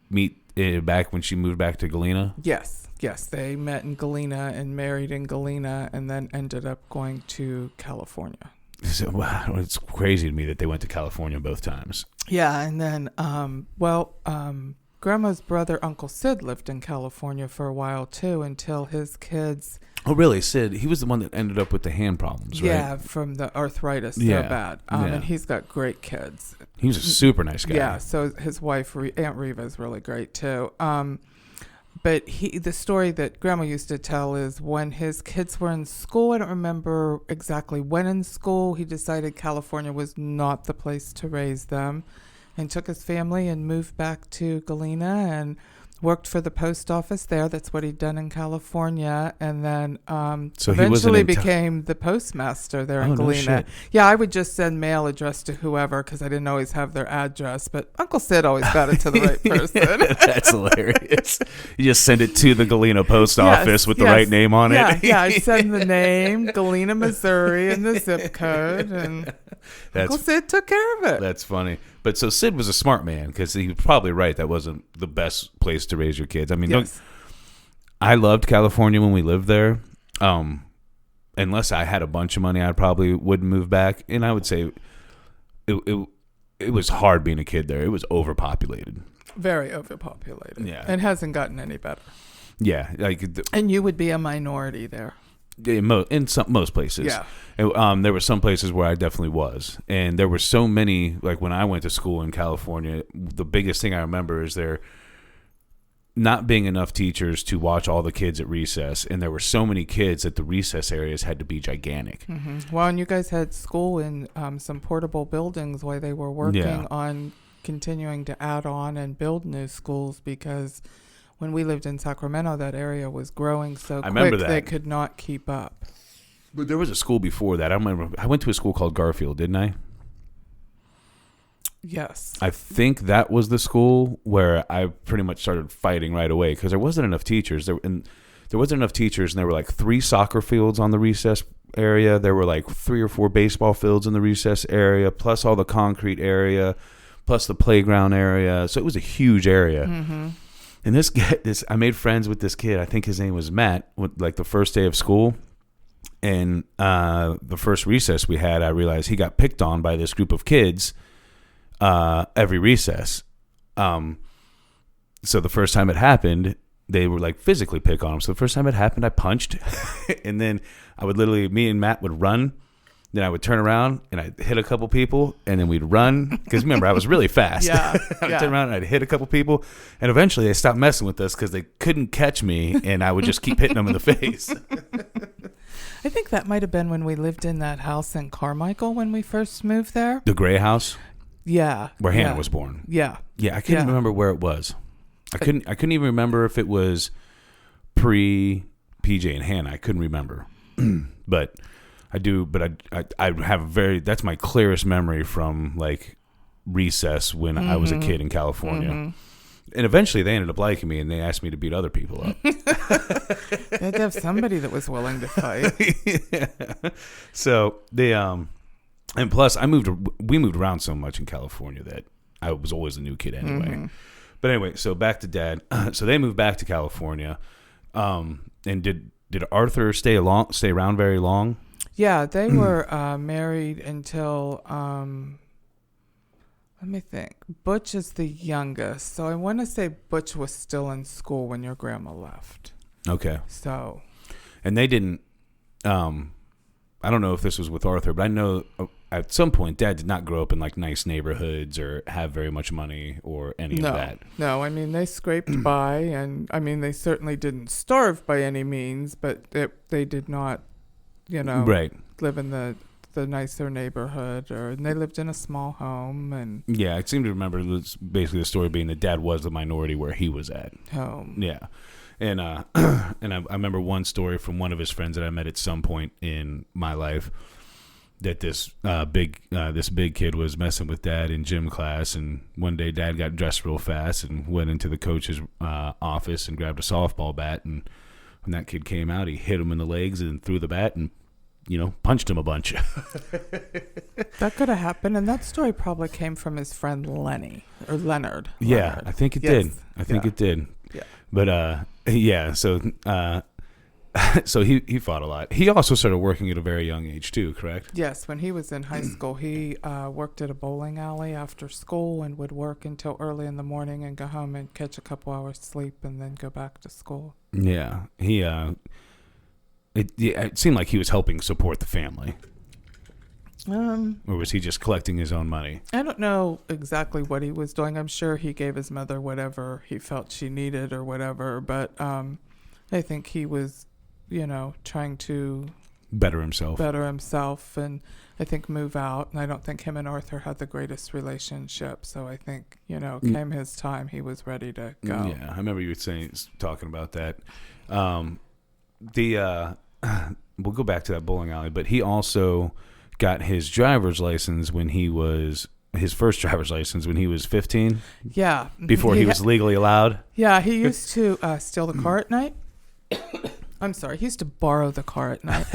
S4: meet back when she moved back to Galena? Yes. They met in Galena and married in Galena and then ended up going to California.
S1: So, wow, it's crazy to me that they went to California both times.
S4: Yeah, and then, Grandma's brother, Uncle Sid, lived in California for a while too until his kids...
S1: Oh, really? Sid, he was the one that ended up with the hand problems, right?
S4: Yeah, from the arthritis. They're bad. And he's got great kids.
S1: He was a super nice guy.
S4: Yeah, so his wife, Aunt Reva, is really great too. But the story that Grandma used to tell is when his kids were in school, I don't remember exactly when in school, he decided California was not the place to raise them and took his family and moved back to Galena. And worked for the post office there. That's what he'd done in California. And then
S1: So he wasn't
S4: eventually
S1: in
S4: became the postmaster there in
S1: Oh, no
S4: Galena.
S1: shit.
S4: Yeah, I would just send mail addressed to whoever because I didn't always have their address. But Uncle Sid always got it to the right person.
S1: That's hilarious. You just send it to the Galena post
S4: Yes,
S1: office with the
S4: yes.
S1: right name on it.
S4: Yeah, I'd send the name, Galena, Missouri, and the zip code. And Uncle Sid took care of it.
S1: That's funny. But so Sid was a smart man because he was probably right. That wasn't the best place to raise your kids. I mean,
S4: Yes.
S1: I loved California when we lived there. Unless I had a bunch of money, I probably wouldn't move back. And I would say it was hard being a kid there. It was overpopulated.
S4: Very overpopulated.
S1: Yeah.
S4: It hasn't gotten any better.
S1: Yeah, like
S4: And you would be a minority there.
S1: in most places.
S4: Yeah.
S1: And, there were some places where I definitely was, and there were so many. Like when I went to school in California, the biggest thing I remember is there not being enough teachers to watch all the kids at recess, and there were so many kids that the recess areas had to be gigantic.
S4: Mm-hmm. Well, and you guys had school in some portable buildings while they were working on continuing to add on and build new schools because when we lived in Sacramento, that area was growing so quick
S1: remember that.
S4: they could not keep up.
S1: But there was a school before that. I remember I went to a school called Garfield, didn't I?
S4: Yes.
S1: I think that was the school where I pretty much started fighting right away because there wasn't enough teachers. There wasn't enough teachers, and there were like 3 soccer fields on the recess area. There were like 3 or 4 baseball fields in the recess area, plus all the concrete area, plus the playground area. So it was a huge area.
S4: Mm-hmm.
S1: And I made friends with this kid. I think his name was Matt. Like the first day of school, and the first recess we had, I realized he got picked on by this group of kids every recess. So the first time it happened, they were like physically pick on him. So the first time it happened, I punched, and then me and Matt would run. Then I would turn around and I'd hit a couple people, and then we'd run. Because remember, I was really fast.
S4: Yeah,
S1: I would turn around and I'd hit a couple people, and eventually they stopped messing with us because they couldn't catch me, and I would just keep hitting them in the face.
S4: I think that might have been when we lived in that house in Carmichael when we first moved there.
S1: The gray house
S4: Yeah.
S1: where Hannah was born.
S4: Yeah.
S1: Yeah, I couldn't remember where it was. I couldn't even remember if it was pre PJ and Hannah. I couldn't remember. But I do, but I have that's my clearest memory from like recess when I was a kid in California. Mm-hmm. And eventually they ended up liking me, and they asked me to beat other people up.
S4: They had to have somebody that was willing to fight.
S1: Yeah. So they and plus we moved around so much in California that I was always a new kid anyway. Mm-hmm. But anyway, so back to Dad. So they moved back to California. And did Arthur stay around very long?
S4: Yeah, they were married until let me think. Butch is the youngest, so I want to say Butch was still in school when your grandma left.
S1: Okay.
S4: So,
S1: and they didn't. I don't know if this was with Arthur, but I know at some point Dad did not grow up in like nice neighborhoods or have very much money or any of that.
S4: No, I mean they scraped by, and I mean they certainly didn't starve by any means, but they did not,
S1: right,
S4: live in the nicer neighborhood, and they lived in a small home. And
S1: yeah, I seem to remember basically the story being that Dad was the minority where he was at
S4: home.
S1: Yeah. And and I remember one story from one of his friends that I met at some point in my life that this big kid was messing with Dad in gym class, and one day Dad got dressed real fast and went into the coach's office and grabbed a softball bat, and when that kid came out, he hit him in the legs and threw the bat and punched him a bunch.
S4: That could have happened, and that story probably came from his friend Leonard.
S1: Yeah, I think it did. I think it did.
S4: Yeah.
S1: But yeah, so so he fought a lot. He also started working at a very young age too, correct?
S4: Yes, when he was in high school, he worked at a bowling alley after school and would work until early in the morning and go home and catch a couple hours sleep and then go back to school.
S1: Yeah, it seemed like he was helping support the family. Or was he just collecting his own money?
S4: I don't know exactly what he was doing. I'm sure he gave his mother whatever he felt she needed or whatever, but I think he was, trying to
S1: better himself.
S4: And I think move out. And I don't think him and Arthur had the greatest relationship. So I think, came his time, he was ready to go.
S1: Yeah, I remember you were talking about that. We'll go back to that bowling alley, but he also got his driver's license his first driver's license when he was 15.
S4: Yeah.
S1: Before he was legally allowed.
S4: Yeah, he used to steal the car at night. I'm sorry, he used to borrow the car at night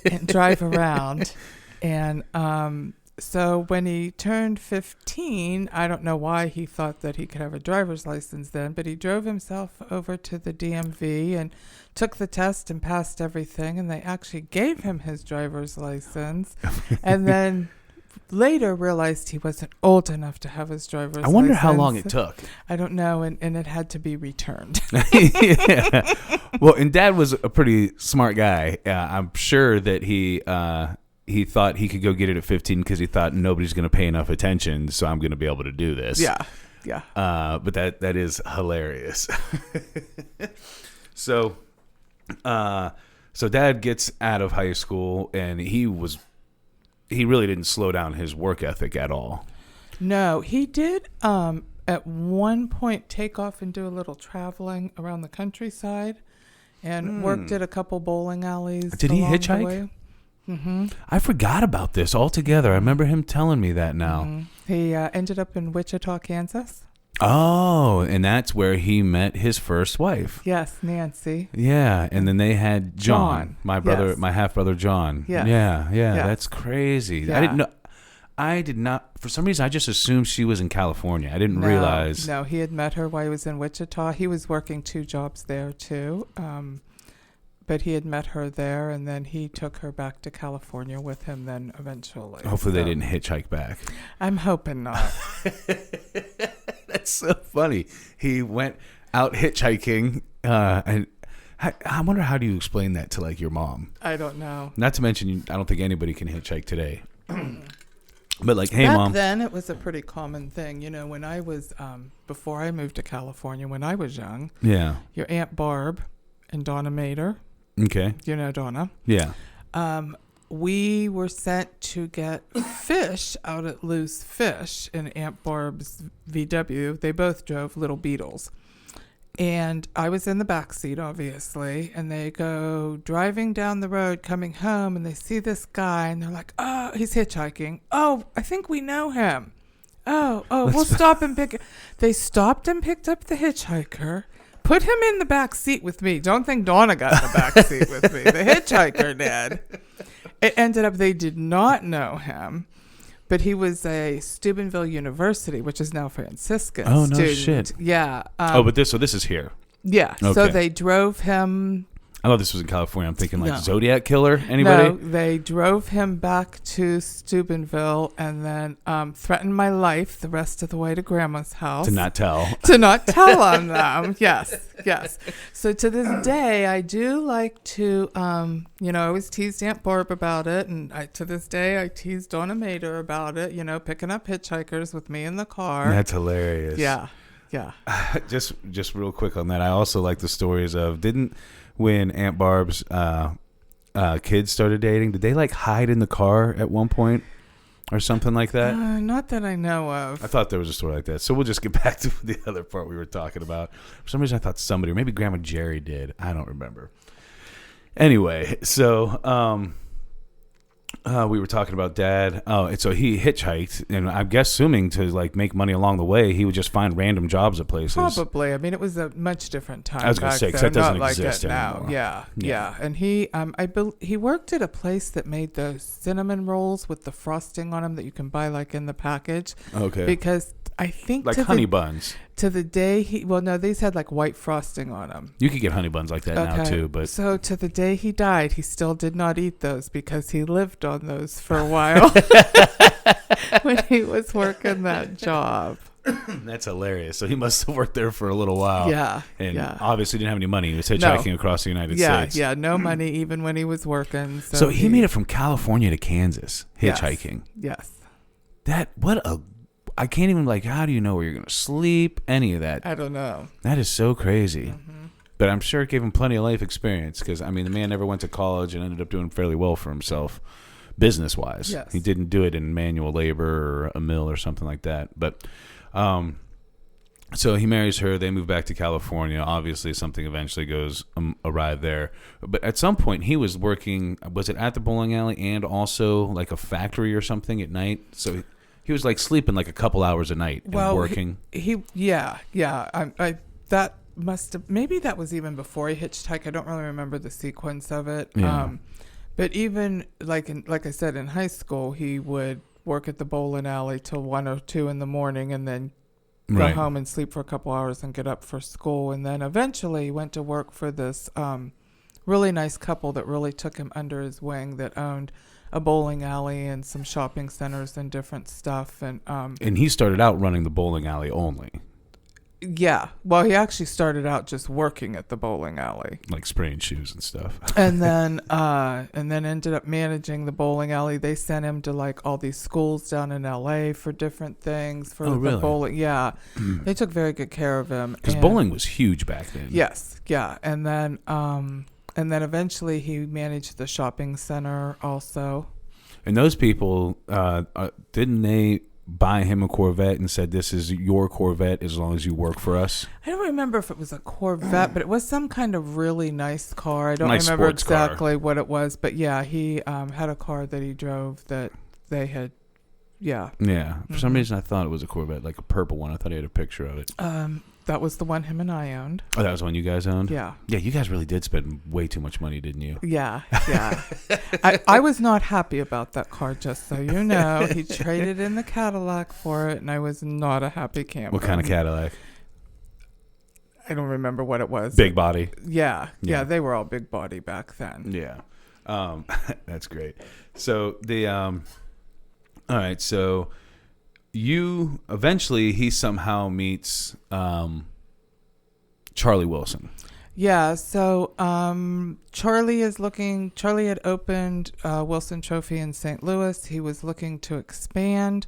S4: and drive around. And so when he turned 15, I don't know why he thought that he could have a driver's license then, but he drove himself over to the DMV and took the test and passed everything. And they actually gave him his driver's license. And then later realized he wasn't old enough to have his driver's license.
S1: I wonder how long it took.
S4: I don't know, and it had to be returned.
S1: Yeah. Well, and Dad was a pretty smart guy. I'm sure that he thought he could go get it at 15 because he thought nobody's going to pay enough attention, so I'm going to be able to do this.
S4: Yeah.
S1: But that is hilarious. So Dad gets out of high school, and he really didn't slow down his work ethic at all. No,
S4: he did at one point take off and do a little traveling around the countryside and worked at a couple bowling alleys.
S1: Did he hitchhike?
S4: Mm-hmm.
S1: I forgot about this altogether. I remember him telling me that now.
S4: Mm-hmm. He ended up in Wichita, Kansas.
S1: Oh, and that's where he met his first wife.
S4: Yes, Nancy.
S1: Yeah, and then they had John. My brother,
S4: yes.
S1: My half brother John.
S4: Yes.
S1: Yeah, that's crazy.
S4: Yeah.
S1: I did not, for some reason I just assumed she was in California. I didn't realize.
S4: No, he had met her while he was in Wichita. He was working 2 jobs there too. But he had met her there, and then he took her back to California with him then eventually.
S1: Hopefully they didn't hitchhike back.
S4: I'm hoping not.
S1: That's so funny. He went out hitchhiking, and I wonder, how do you explain that to your mom?
S4: I don't know.
S1: Not to mention, I don't think anybody can hitchhike today. But hey,
S4: back
S1: Mom.
S4: Then it was a pretty common thing. When I was, before I moved to California, when I was young.
S1: Yeah.
S4: Your Aunt Barb and Donna Mater.
S1: Okay.
S4: You know Donna.
S1: Yeah.
S4: We were sent to get fish out at Loose Fish in Aunt Barb's VW. They both drove little Beetles. And I was in the back seat, obviously, and they go driving down the road coming home, and they see this guy, and they're like, oh, he's hitchhiking. Oh, I think we know him. Oh, we'll stop and pick. They stopped and picked up the hitchhiker, put him in the back seat with me. Don't think Donna got in the back seat with me. The hitchhiker did. It ended up they did not know him. But he was a Steubenville University, which is now Franciscan student.
S1: No shit.
S4: Yeah.
S1: But this is here.
S4: Yeah.
S1: Okay.
S4: So they drove him.
S1: I thought this was in California. I'm thinking Zodiac Killer. Anybody?
S4: No, they drove him back to Steubenville and then threatened my life the rest of the way to Grandma's house.
S1: To not tell.
S4: To not tell on them. Yes. So to this day, I do like to, I always teased Aunt Barb about it. And to this day, I teased Donna Mater about it, picking up hitchhikers with me in the car.
S1: That's hilarious.
S4: Yeah.
S1: Just real quick on that. I also like the stories of, when Aunt Barb's kids started dating, did they hide in the car at one point or something like that?
S4: Not that I know of.
S1: I thought there was a story like that. So we'll just get back to the other part we were talking about. For some reason I thought somebody, or maybe Grandma Jerry did. I don't remember. Anyway, so we were talking about Dad. Oh, and so he hitchhiked, and I'm assuming to make money along the way, he would just find random jobs at places.
S4: Probably. I mean, it was a much different time.
S1: I was going to say, because that doesn't exist anymore.
S4: Yeah. And he, he worked at a place that made those cinnamon rolls with the frosting on them that you can buy in the package.
S1: Okay.
S4: Because I think
S1: honey buns.
S4: To the day these had white frosting on them.
S1: You could get honey buns like that now too, but
S4: so to the day he died, he still did not eat those because he lived on those for a while when he was working that job.
S1: That's hilarious. So he must have worked there for a little while.
S4: Yeah.
S1: And obviously didn't have any money. He was hitchhiking across the United States.
S4: Yeah, no money even when he was working.
S1: So he made it from California to Kansas hitchhiking.
S4: Yes.
S1: I can't even how do you know where you're going to sleep? Any of that.
S4: I don't know.
S1: That is so crazy.
S4: Mm-hmm.
S1: But I'm sure it gave him plenty of life experience because, I mean, the man never went to college and ended up doing fairly well for himself business-wise.
S4: Yes.
S1: He didn't do it in manual labor or a mill or something like that. But so he marries her. They move back to California. Obviously, something eventually goes awry there. But at some point, he was working, was it at the bowling alley and also like a factory or something at night? So he was like sleeping like a couple hours a night and working.
S4: Yeah. That must have, maybe that was even before he hitchhiked. I don't really remember the sequence of it.
S1: Yeah.
S4: But even like I said, in high school, he would work at the bowling alley till 1 or 2 in the morning, and then go home and sleep for a couple hours and get up for school. And then eventually went to work for this really nice couple that really took him under his wing, that owned a bowling alley and some shopping centers and different stuff. And
S1: he started out running the bowling alley only.
S4: Yeah. Well, he actually started out just working at the bowling alley,
S1: like spraying shoes and stuff.
S4: and then ended up managing the bowling alley. They sent him to like all these schools down in LA for different things for the bowling. Yeah. They took very good care of him
S1: because bowling was huge back then.
S4: Yes. Yeah. And then eventually he managed the shopping center also. And
S1: those people, didn't they buy him a Corvette and said, this is your Corvette as long as you work for us?
S4: I don't remember if it was a Corvette, but it was some kind of really nice car. I don't
S1: nice
S4: remember exactly what it was, but yeah, he had a car that he drove that they had. Yeah.
S1: For some reason I thought it was a Corvette, like a purple one. I thought he had a picture of it.
S4: That was the one him and I owned.
S1: Oh, that was the one you guys owned?
S4: Yeah.
S1: Yeah, you guys really did spend way too much money, didn't you?
S4: Yeah. I was not happy about that car, just so you know. He traded in the Cadillac for it, and I was not a happy camper.
S1: What kind of Cadillac?
S4: I don't remember what it was.
S1: Big body?
S4: Yeah, they were all big body back then.
S1: Yeah. That's great. So, all right, so he somehow meets Charlie Wilson.
S4: Yeah, so Charlie had opened Wilson Trophy in St. Louis. He was looking to expand.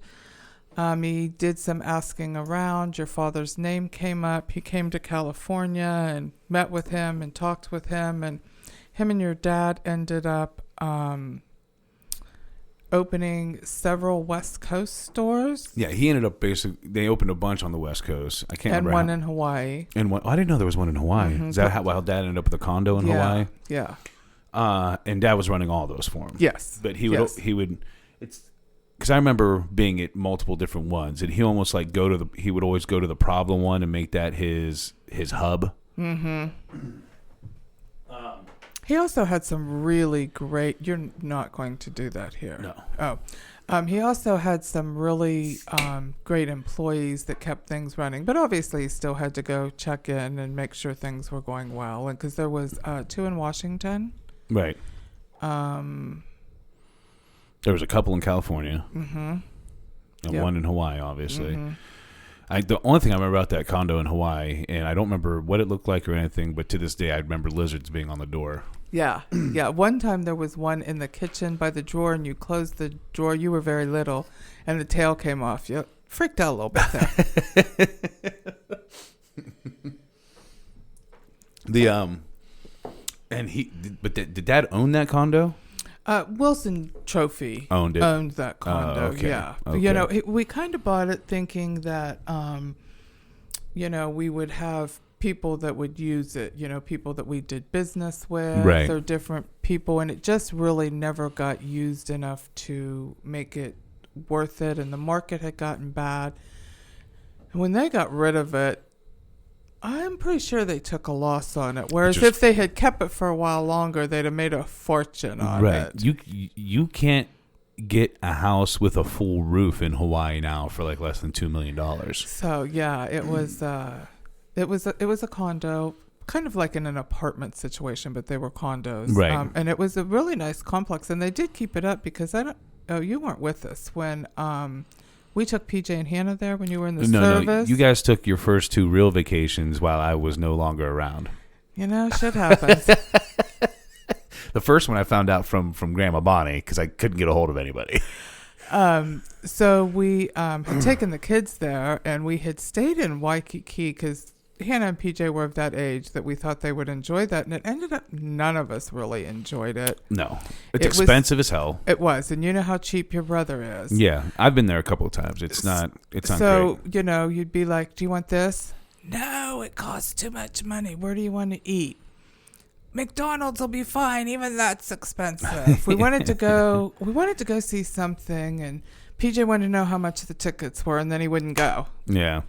S4: He did some asking around. Your father's name came up. He came to California and met with him and talked with him. And him and your dad ended up opening several West Coast stores.
S1: Yeah, he ended up they opened a bunch on the West Coast. I can't remember.
S4: And one in Hawaii.
S1: I didn't know there was one in Hawaii.
S4: Mm-hmm.
S1: Is that how Dad ended up with a condo in Hawaii?
S4: Yeah.
S1: And Dad was running all those for him.
S4: Yes.
S1: But he would, it's because I remember being at multiple different ones, and he almost like he would always go to the problem one and make that his hub.
S4: Mm-hmm. He also had some really great. You're not going to do that here.
S1: No.
S4: Oh, he also had some really great employees that kept things running. But obviously, he still had to go check in and make sure things were going well. And because there was 2 in Washington,
S1: right? There was a couple in California, and one in Hawaii, obviously. Mm-hmm. The only thing I remember about that condo in Hawaii, and I don't remember what it looked like or anything, but to this day, I remember lizards being on the door.
S4: Yeah. One time there was one in the kitchen by the drawer, and you closed the drawer. You were very little, and the tail came off. You freaked out a little bit there.
S1: Did Dad own that condo?
S4: Wilson Trophy
S1: owned
S4: that condo.
S1: Okay.
S4: Yeah.
S1: Okay.
S4: We kind of bought it thinking that, we would have people that would use it, people that we did business with,
S1: right,
S4: or different people. And it just really never got used enough to make it worth it. And the market had gotten bad. And when they got rid of it, I'm pretty sure they took a loss on it. Whereas if they had kept it for a while longer, they'd have made a fortune on it.
S1: You can't get a house with a full roof in Hawaii now for like less than $2 million.
S4: So yeah, it was a condo, kind of like in an apartment situation, but they were condos.
S1: Right.
S4: And it was a really nice complex, and they did keep it up because you weren't with us when we took PJ and Hannah there when you were in the service.
S1: No, you guys took your first 2 real vacations while I was no longer around.
S4: Shit happens.
S1: The first one I found out from Grandma Bonnie because I couldn't get a hold of anybody.
S4: So we had taken the kids there, and we had stayed in Waikiki because Hannah and PJ were of that age that we thought they would enjoy that, and it ended up none of us really enjoyed it.
S1: No. It's expensive as hell.
S4: It was, and you know how cheap your brother is.
S1: Yeah, I've been there a couple of times. It's not
S4: So,
S1: great.
S4: you know, you'd be like, do you want this? No, it costs too much money. Where do you want to eat? McDonald's will be fine. Even that's expensive. We wanted to go see something, and PJ wanted to know how much the tickets were, and then he wouldn't go.
S1: Yeah.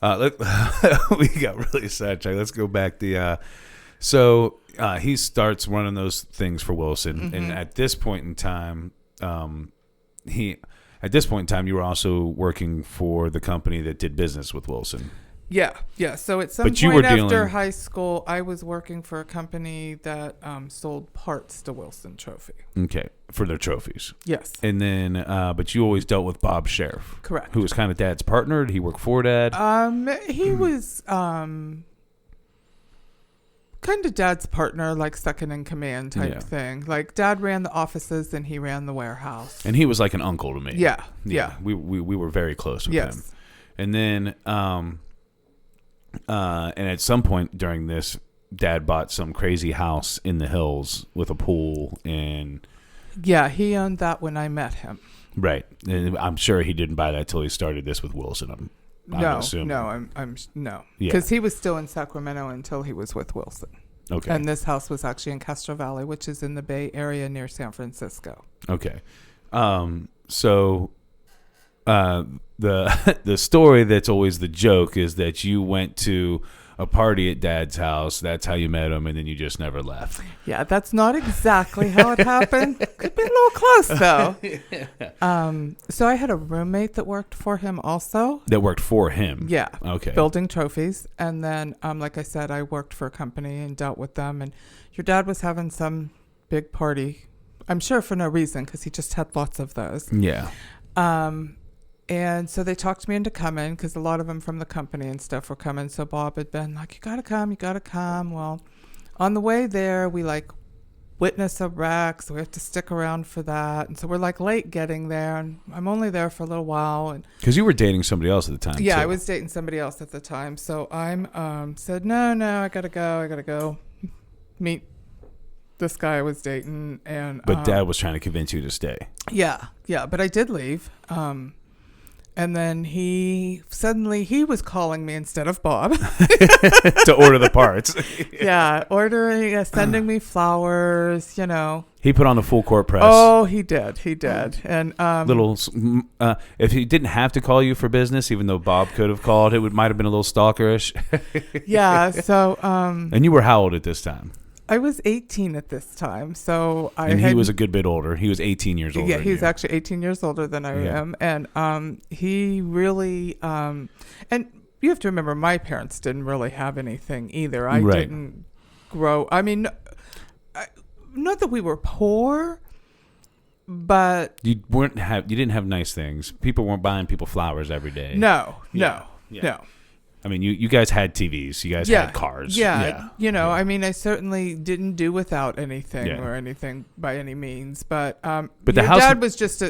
S1: We got really sidetracked. Let's go back. So he starts running those things for Wilson, and at this point in time, you were also working for the company that did business with Wilson.
S4: Yeah. So at some point after high school, I was working for a company that sold parts to Wilson Trophy.
S1: Okay, for their trophies.
S4: Yes.
S1: And then, but you always dealt with Bob Sheriff.
S4: Correct.
S1: Who was kind of Dad's partner. Did he work for Dad?
S4: He was kind of Dad's partner, like second in command type thing. Like Dad ran the offices and he ran the warehouse.
S1: And he was like an uncle to me.
S4: Yeah.
S1: We were very close with him. And then, and at some point during this, Dad bought some crazy house in the hills with a pool and.
S4: Yeah, he owned that when I met him.
S1: Right, and I'm sure he didn't buy that till he started this with Wilson. I'm assuming.
S4: No, because he was still in Sacramento until he was with Wilson.
S1: Okay,
S4: and this house was actually in Castro Valley, which is in the Bay Area near San Francisco.
S1: Okay, so the story that's always the joke is that you went to a party at Dad's house. That's how you met him, and then you just never left.
S4: Yeah, that's not exactly how it happened. Could be a little close though. So I had a roommate that worked for him also.
S1: That worked for him.
S4: Yeah.
S1: Okay.
S4: Building trophies, and then like I said, I worked for a company and dealt with them. And your dad was having some big party. I'm sure for no reason because he just had lots of those.
S1: Yeah.
S4: And so they talked me into coming because a lot of them from the company and stuff were coming. So Bob had been like, you got to come. Well, on the way there, we like witness a wreck. So we have to stick around for that. And so we're like late getting there. And I'm only there for a little while.
S1: Because you were dating somebody else at the time.
S4: Yeah,
S1: too.
S4: I was dating somebody else at the time. So I'm said, no, I got to go meet this guy I was dating.
S1: But Dad was trying to convince you to stay.
S4: Yeah. But I did leave. And then he was calling me instead of Bob
S1: to order the parts.
S4: Yeah, ordering, sending me flowers, you know.
S1: He put on the full court press.
S4: Oh, he did. And
S1: if he didn't have to call you for business, even though Bob could have called, might have been a little stalkerish.
S4: Yeah. So.
S1: And you were how old at this time?
S4: I was 18 at this time, so
S1: he was a good bit older. He was 18 years older.
S4: Yeah, he was actually 18 years older than I am, and he really and you have to remember, my parents didn't really have anything either. I didn't grow. I mean, not that we were poor, but
S1: you didn't have nice things. People weren't buying people flowers every day.
S4: No.
S1: I mean, you guys had TVs. You guys had cars.
S4: Yeah. You know, I mean, I certainly didn't do without anything or anything by any means. But
S1: the
S4: your
S1: house
S4: dad was just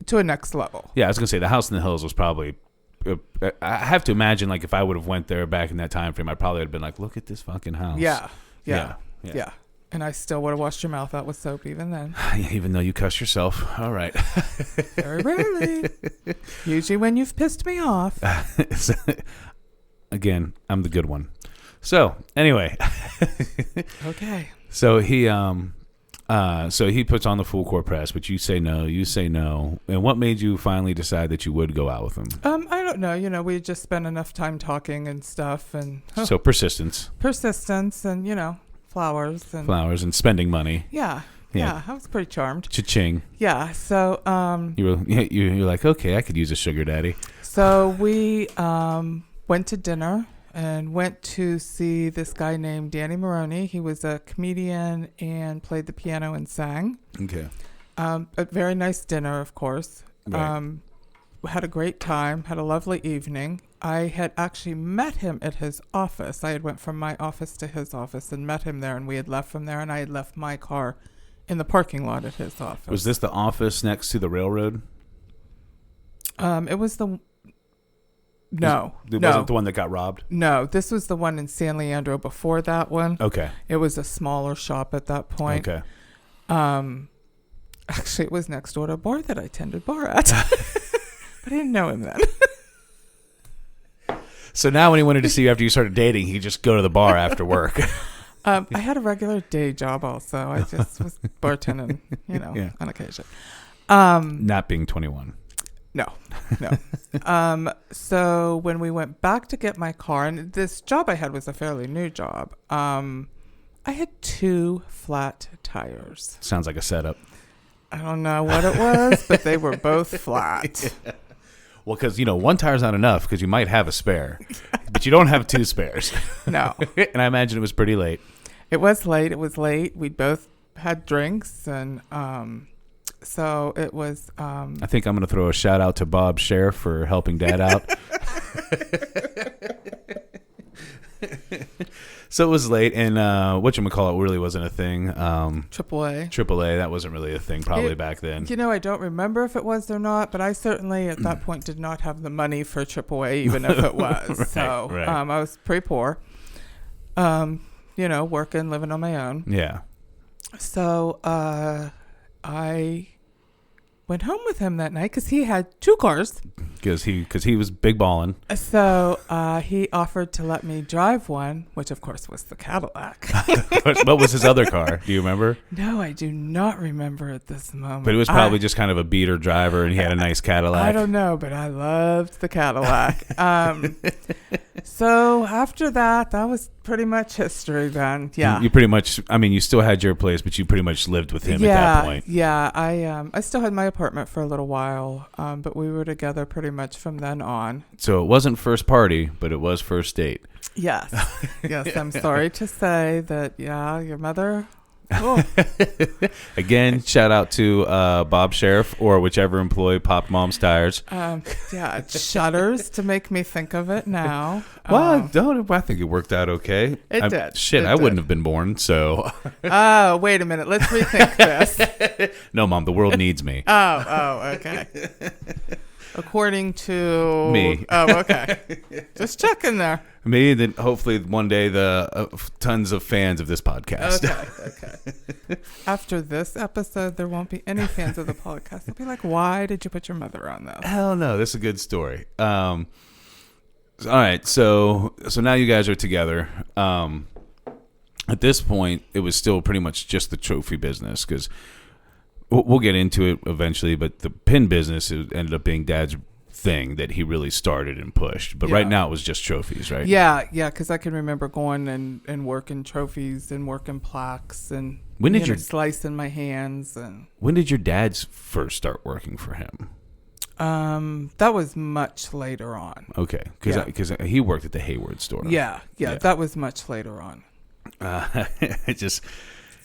S4: to a next level.
S1: Yeah, I was going to say the house in the hills was probably... I have to imagine, like, if I would have went there back in that time frame, I probably would have been like, look at this fucking house.
S4: Yeah. And I still would have washed your mouth out with soap even then.
S1: Even though you cuss yourself. All right.
S4: Very rarely. Usually when you've pissed me off.
S1: Again, I'm the good one. So anyway,
S4: okay.
S1: So he puts on the full court press, but you say no. And what made you finally decide that you would go out with him?
S4: I don't know. You know, we just spent enough time talking and stuff, and
S1: so persistence,
S4: and flowers
S1: and spending money.
S4: Yeah. I was pretty charmed.
S1: Cha-ching.
S4: Yeah. So
S1: you're like, okay, I could use a sugar daddy.
S4: So we went to dinner and went to see this guy named Danny Maroney. He was a comedian and played the piano and sang.
S1: Okay.
S4: A very nice dinner, of course.
S1: Right.
S4: Had a great time, had a lovely evening. I had actually met him at his office. I had went from my office to his office and met him there, and we had left from there, and I had left my car in the parking lot at his office.
S1: Was this the office next to the railroad?
S4: It was No.
S1: It
S4: no.
S1: wasn't the one that got robbed?
S4: No, this was the one in San Leandro before that one.
S1: Okay.
S4: It was a smaller shop at that point.
S1: Okay.
S4: Actually, it was next door to a bar that I tended bar at. I didn't know him then.
S1: So now when he wanted to see you after you started dating, he'd just go to the bar after work.
S4: I had a regular day job also. I just was bartending, on occasion.
S1: Not being 21.
S4: No. So when we went back to get my car, and this job I had was a fairly new job, I had 2 flat tires.
S1: Sounds like a setup.
S4: I don't know what it was, but they were both flat.
S1: Yeah. Well, because, one tire's not enough because you might have a spare, but you don't have 2 spares.
S4: No.
S1: And I imagine it was pretty late.
S4: It was late. We both had drinks, and so it was...
S1: I think I'm going to throw a shout out to Bob Sheriff for helping Dad out. So it was late, and whatchamacallit really wasn't a thing. AAA, that wasn't really a thing probably back then.
S4: I don't remember if it was or not, but I certainly at that point did not have the money for AAA, even if it was.
S1: Right.
S4: I was pretty poor, working, living on my own.
S1: Yeah.
S4: So I went home with him that night because he had 2 cars.
S1: Because he was big ballin'.
S4: So he offered to let me drive one, which of course was the Cadillac.
S1: What was his other car? Do you remember?
S4: No, I do not remember at this moment.
S1: But it was probably just kind of a beater driver, and he had a nice Cadillac.
S4: I don't know, but I loved the Cadillac. So after that was pretty much history then. Yeah.
S1: You pretty much, you still had your place, but you pretty much lived with him at that point.
S4: Yeah. I still had my apartment for a little while, but we were together pretty much from then on.
S1: So it wasn't first party, but it was first date.
S4: Yes. Yes, I'm sorry to say that, your mother... Oh.
S1: Again, shout out to Bob Sheriff or whichever employee popped Mom's tires.
S4: It shudders to make me think of it now.
S1: Well, I think it worked out okay.
S4: It did.
S1: Shit, I wouldn't have been born, so.
S4: Oh, wait a minute. Let's rethink this.
S1: No, Mom, the world needs me.
S4: Oh, okay. According to
S1: me.
S4: Oh, okay. Just checking there.
S1: Me, then hopefully one day the tons of fans of this podcast.
S4: Okay. After this episode, there won't be any fans of the podcast. They'll be like, "Why did you put your mother on this?"
S1: Hell no, this is a good story. All right, so now you guys are together. At this point, it was still pretty much just the trophy business because. We'll get into it eventually, but the pin business ended up being Dad's thing that he really started and pushed. But right now it was just trophies, right?
S4: Yeah, because I can remember going and working trophies and working plaques and slicing my hands. And
S1: when did your dad's first start working for him?
S4: That was much later on.
S1: Okay, because he worked at the Hayward store.
S4: Yeah, that was much later on.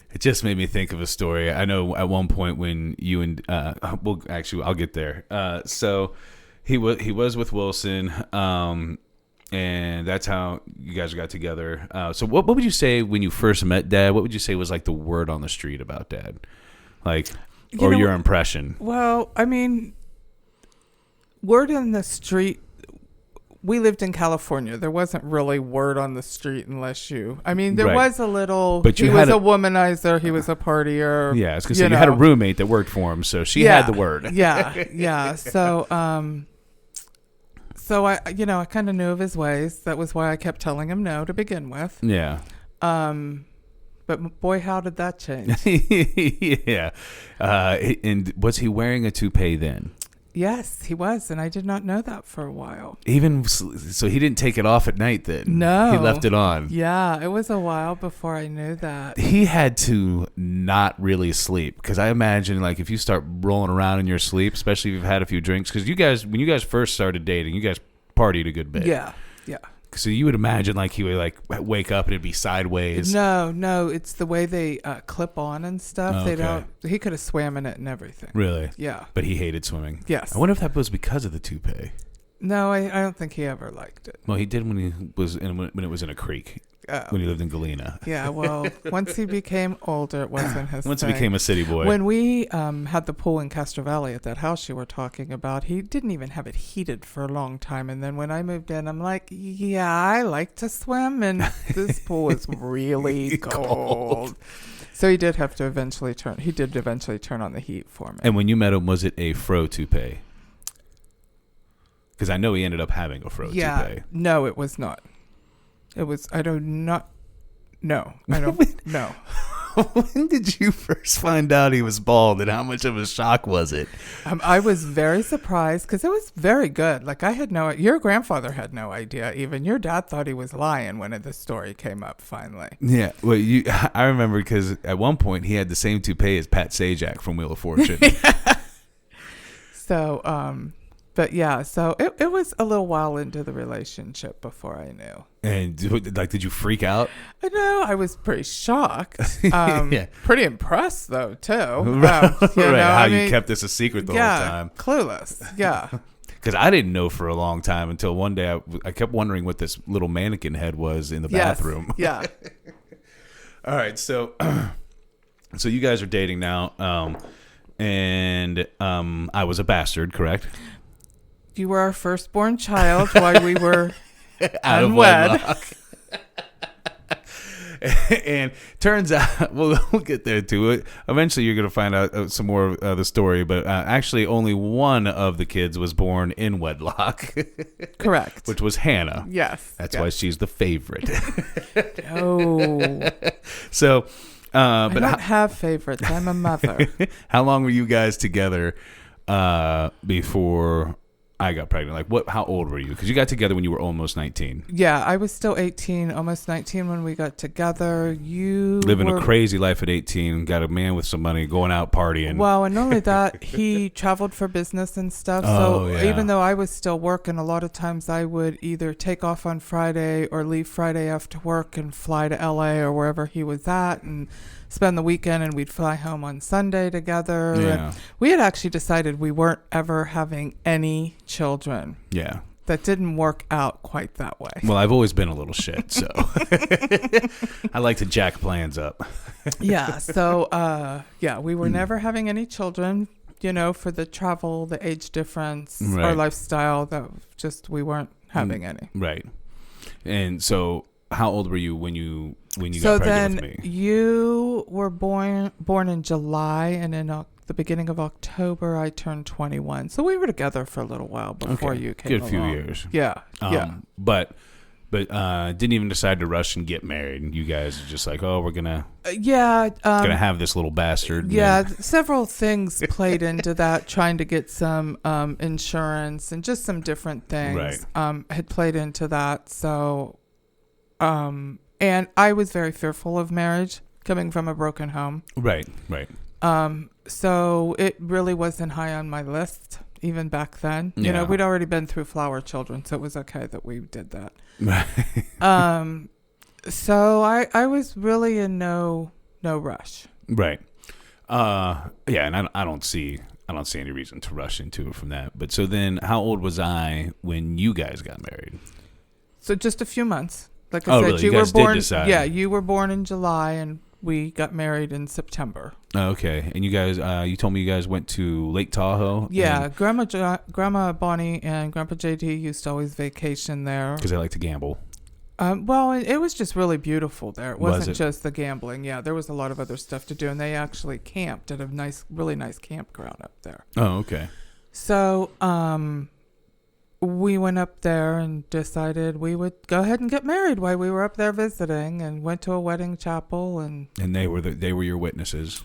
S1: It just made me think of a story. I know at one point when you and I'll get there. So he was with Wilson, and that's how you guys got together. So what would you say when you first met Dad? What would you say was like the word on the street about Dad, your impression?
S4: Well, word on the street. We lived in California. There wasn't really word on the street unless you... there was a little... But he was a womanizer. He was a partier.
S1: Yeah, I was going to say, you had a roommate that worked for him, so she had the word.
S4: Yeah. So I kind of knew of his ways. That was why I kept telling him no to begin with.
S1: Yeah.
S4: But boy, how did that change?
S1: Yeah. And was he wearing a toupee then?
S4: Yes, he was, and I did not know that for a while.
S1: Even so, he didn't take it off at night then?
S4: No.
S1: He left it on?
S4: Yeah, it was a while before I knew that.
S1: He had to not really sleep, because I imagine, if you start rolling around in your sleep, especially if you've had a few drinks, because when you guys first started dating, you guys partied a good bit.
S4: Yeah.
S1: So you would imagine he would wake up and it'd be sideways.
S4: No, it's the way they clip on and stuff.
S1: Oh,
S4: they
S1: okay.
S4: don't. He could have swam in it and everything.
S1: Really?
S4: Yeah.
S1: But he hated swimming.
S4: Yes.
S1: I wonder if that was because of the toupee.
S4: No, I don't think he ever liked it.
S1: Well, he did when it was in a creek. When he lived in Galena.
S4: Yeah, well, once he became older, it wasn't his
S1: Once
S4: thing.
S1: he became a city boy.
S4: When we had the pool in Castro Valley at that house you were talking about, he didn't even have it heated for a long time. And then when I moved in, I'm like, yeah, I like to swim, and this pool is really cold. So he did eventually turn on the heat for me.
S1: And when you met him, was it a fro toupee? Because I know he ended up having a fro toupee.
S4: No, it was not. It was, I don't know.
S1: When did you first find out he was bald, and how much of a shock was it?
S4: I was very surprised because it was very good. Like your grandfather had no idea. Even your dad thought he was lying when the story came up finally.
S1: Yeah, well, I remember because at one point he had the same toupee as Pat Sajak from Wheel of Fortune.
S4: So, but yeah, so it was a little while into the relationship before I knew.
S1: And did you freak out?
S4: I know, I was pretty shocked.
S1: Yeah.
S4: Pretty impressed though too.
S1: How you kept this a secret the whole time.
S4: Clueless. Yeah.
S1: Because I didn't know for a long time until one day I kept wondering what this little mannequin head was in the bathroom.
S4: Yeah.
S1: All right, so you guys are dating now, and I was a bastard, correct?
S4: You were our firstborn child while we were
S1: out of wedlock. And turns out, we'll get there to it. Eventually, you're going to find out some more of the story. But actually, only one of the kids was born in wedlock.
S4: Correct.
S1: Which was Hannah.
S4: Yes.
S1: That's why she's the favorite.
S4: No.
S1: So,
S4: I don't have favorites. I'm a mother.
S1: How long were you guys together before I got pregnant? Like, how old were you? Because you got together when you were almost 19.
S4: Yeah, I was still 18, almost 19 when we got together. You
S1: living a crazy life at 18, got a man with some money, going out partying.
S4: Well, and not only that, he traveled for business and stuff. Even though I was still working, a lot of times I would either take off on Friday or leave Friday after work and fly to LA or wherever he was at and spend the weekend, and we'd fly home on Sunday together.
S1: Yeah.
S4: And we had actually decided we weren't ever having any children.
S1: Yeah.
S4: That didn't work out quite that way.
S1: Well, I've always been a little shit, so I like to jack plans up.
S4: Yeah. So, we were never having any children, for the travel, the age difference, our lifestyle, we weren't having any.
S1: Right. And so how old were you when you got pregnant with me?
S4: So then you were born in July, and in the beginning of October I turned 21. So we were together for a little while before you came along.
S1: Good few years.
S4: Yeah.
S1: But didn't even decide to rush and get married. You guys are just like, oh, we're gonna gonna have this little bastard.
S4: Yeah, several things played into that. Trying to get some insurance and just some different things had played into that. So. And I was very fearful of marriage, coming from a broken home.
S1: Right.
S4: So it really wasn't high on my list, even back then.
S1: Yeah.
S4: We'd already been through flower children, so it was okay that we did that.
S1: Right.
S4: So I was really in no rush.
S1: Right. And I don't see any reason to rush into it from that. But so then, how old was I when you guys got married?
S4: So just a few months. Like I said,
S1: really?
S4: you
S1: guys
S4: were born.
S1: Did decide.
S4: Yeah, you were born in July, and we got married in September.
S1: Oh, okay. And you guys, you told me you guys went to Lake Tahoe.
S4: Yeah, Grandma Bonnie and Grandpa JD used to always vacation there
S1: because they like to gamble.
S4: Well, it was just really beautiful there. It wasn't
S1: Was it?
S4: just the gambling. Yeah, there was a lot of other stuff to do, and they actually camped at a really nice campground up there.
S1: Oh, okay. So,
S4: we went up there and decided we would go ahead and get married while we were up there visiting, and went to a wedding chapel. And
S1: they were your witnesses.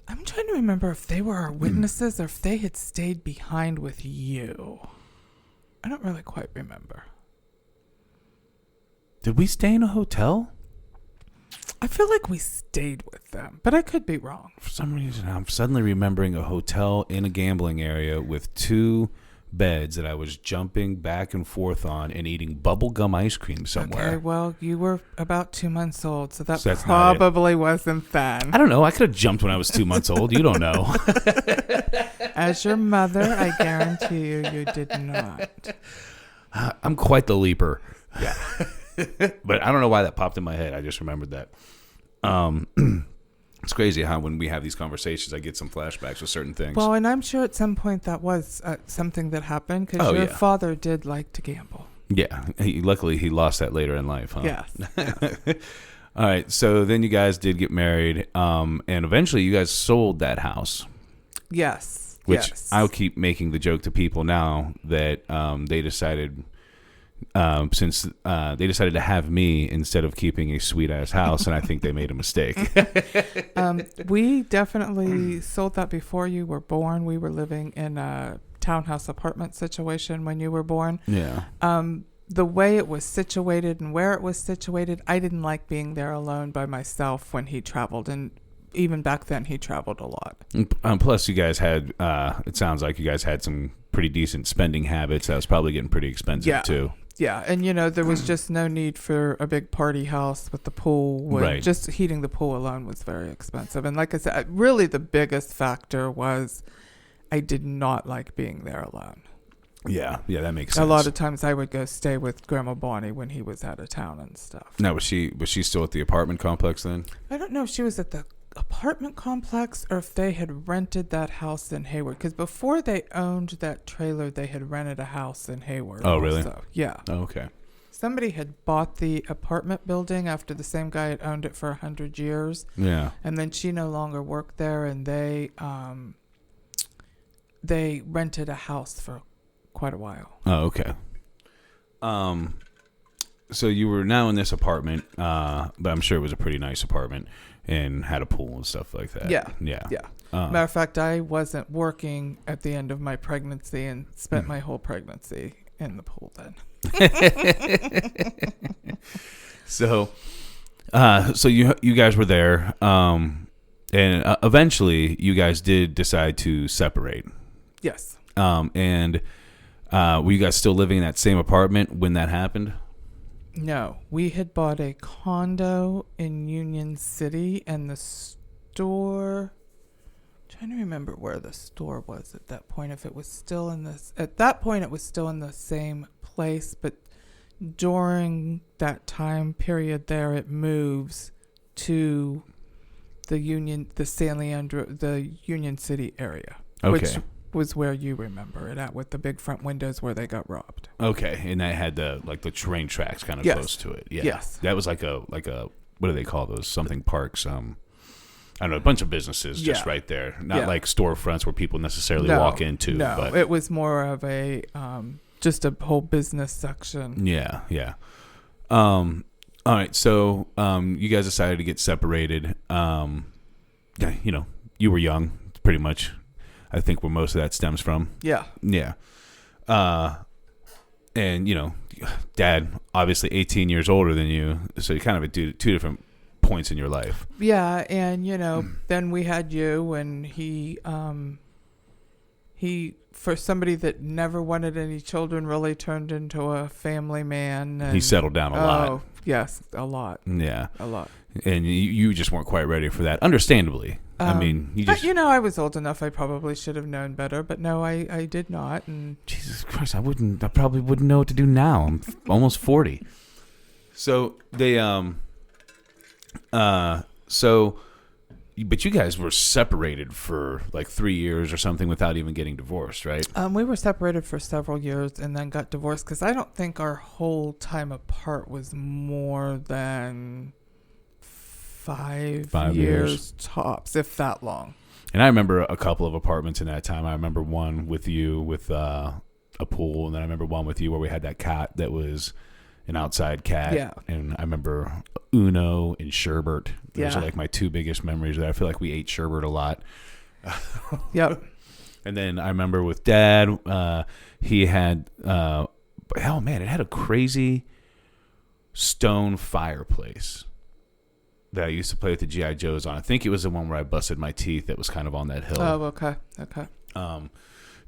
S4: I'm trying to remember if they were our witnesses or if they had stayed behind with you. I don't really quite remember.
S1: Did we stay in a hotel?
S4: I feel like we stayed with them, but I could be wrong.
S1: For some reason, I'm suddenly remembering a hotel in a gambling area with 2 beds that I was jumping back and forth on and eating bubblegum ice cream somewhere.
S4: Okay, well, you were about 2 months old, so that's
S1: probably
S4: wasn't then.
S1: I don't know. I could have jumped when I was 2 months old. You don't know.
S4: As your mother, I guarantee you did not.
S1: I'm quite the leaper. Yeah. But I don't know why that popped in my head. I just remembered that. It's crazy how when we have these conversations, I get some flashbacks with certain things.
S4: Well, and I'm sure at some point that was something that happened because your father did like to gamble.
S1: Yeah. Luckily, he lost that later in life, huh?
S4: Yes.
S1: All right. So then you guys did get married, and eventually you guys sold that house.
S4: Yes.
S1: Which I'll keep making the joke to people now that they decided... since they decided to have me instead of keeping a sweet ass house, and I think they made a mistake.
S4: We definitely sold that before you were born. We were living in a townhouse apartment situation when you were born.
S1: Yeah.
S4: The way it was situated and where it was situated, I didn't like being there alone by myself when he traveled, and even back then he traveled a lot.
S1: Plus, you guys had it sounds like you guys had some pretty decent spending habits. That was probably getting pretty expensive too.
S4: Yeah, and there was just no need for a big party house with the pool.
S1: Right.
S4: Just heating the pool alone was very expensive. And like I said, really the biggest factor was I did not like being there alone.
S1: Yeah, that makes sense.
S4: A lot of times I would go stay with Grandma Bonnie when he was out of town and stuff.
S1: Now, was she still at the apartment complex then?
S4: I don't know if she was at the apartment complex or if they had rented that house in Hayward, because before they owned that trailer they had rented a house in Hayward.
S1: Oh, really?
S4: Yeah.
S1: Oh, okay.
S4: Somebody had bought the apartment building after the same guy had owned it for 100 years.
S1: Yeah.
S4: And then she no longer worked there, and they rented a house for quite a while.
S1: Oh, okay. So you were now in this apartment, but I'm sure it was a pretty nice apartment and had a pool and stuff like that.
S4: Yeah.
S1: Yeah.
S4: Matter of fact, I wasn't working at the end of my pregnancy and spent my whole pregnancy in the pool then.
S1: So you guys were there, and eventually you guys did decide to separate.
S4: Yes.
S1: And were you guys still living in that same apartment when that happened?
S4: No, we had bought a condo in Union City, and the store... I'm trying to remember where the store was at that point. If it was still in this... At that point, it was still in the same place, but during that time period there, it moves to the Union City area.
S1: Okay.
S4: Which was where you remember it at, with the big front windows where they got robbed.
S1: Okay, and that had the train tracks kind of close to it. Yeah.
S4: Yes.
S1: That was like a what do they call those? Something parks. I don't know, a bunch of businesses just right there. Not like storefronts where people necessarily walk into.
S4: No,
S1: but
S4: it was more of a just a whole business section.
S1: Yeah. All right, so you guys decided to get separated. You were young, pretty much. I think where most of that stems from.
S4: Yeah.
S1: And Dad obviously 18 years older than you, so you kind of at two different points in your life.
S4: Yeah, and then we had you, and he for somebody that never wanted any children really turned into a family man. And,
S1: he settled down a lot.
S4: Oh, yes, a lot.
S1: Yeah.
S4: A lot.
S1: And you just weren't quite ready for that, understandably. I mean, you just...
S4: I was old enough. I probably should have known better, but no, I did not. And
S1: Jesus Christ, I probably wouldn't know what to do now. I'm almost 40. So they, but you guys were separated for like 3 years or something without even getting divorced, right?
S4: We were separated for several years and then got divorced because I don't think our whole time apart was more than 5 years tops, if that long.
S1: And I remember a couple of apartments in that time. I remember one with you with a pool, and then I remember one with you where we had that cat that was an outside cat.
S4: Yeah.
S1: And I remember Uno and Sherbert. Those
S4: Yeah.
S1: are like my two biggest memories of that. I feel like we ate Sherbert a lot.
S4: Yep.
S1: And then I remember with Dad, he had, it had a crazy stone fireplace that I used to play with the G.I. Joes on. I think it was the one where I busted my teeth that was kind of on that hill.
S4: Oh, okay.
S1: Do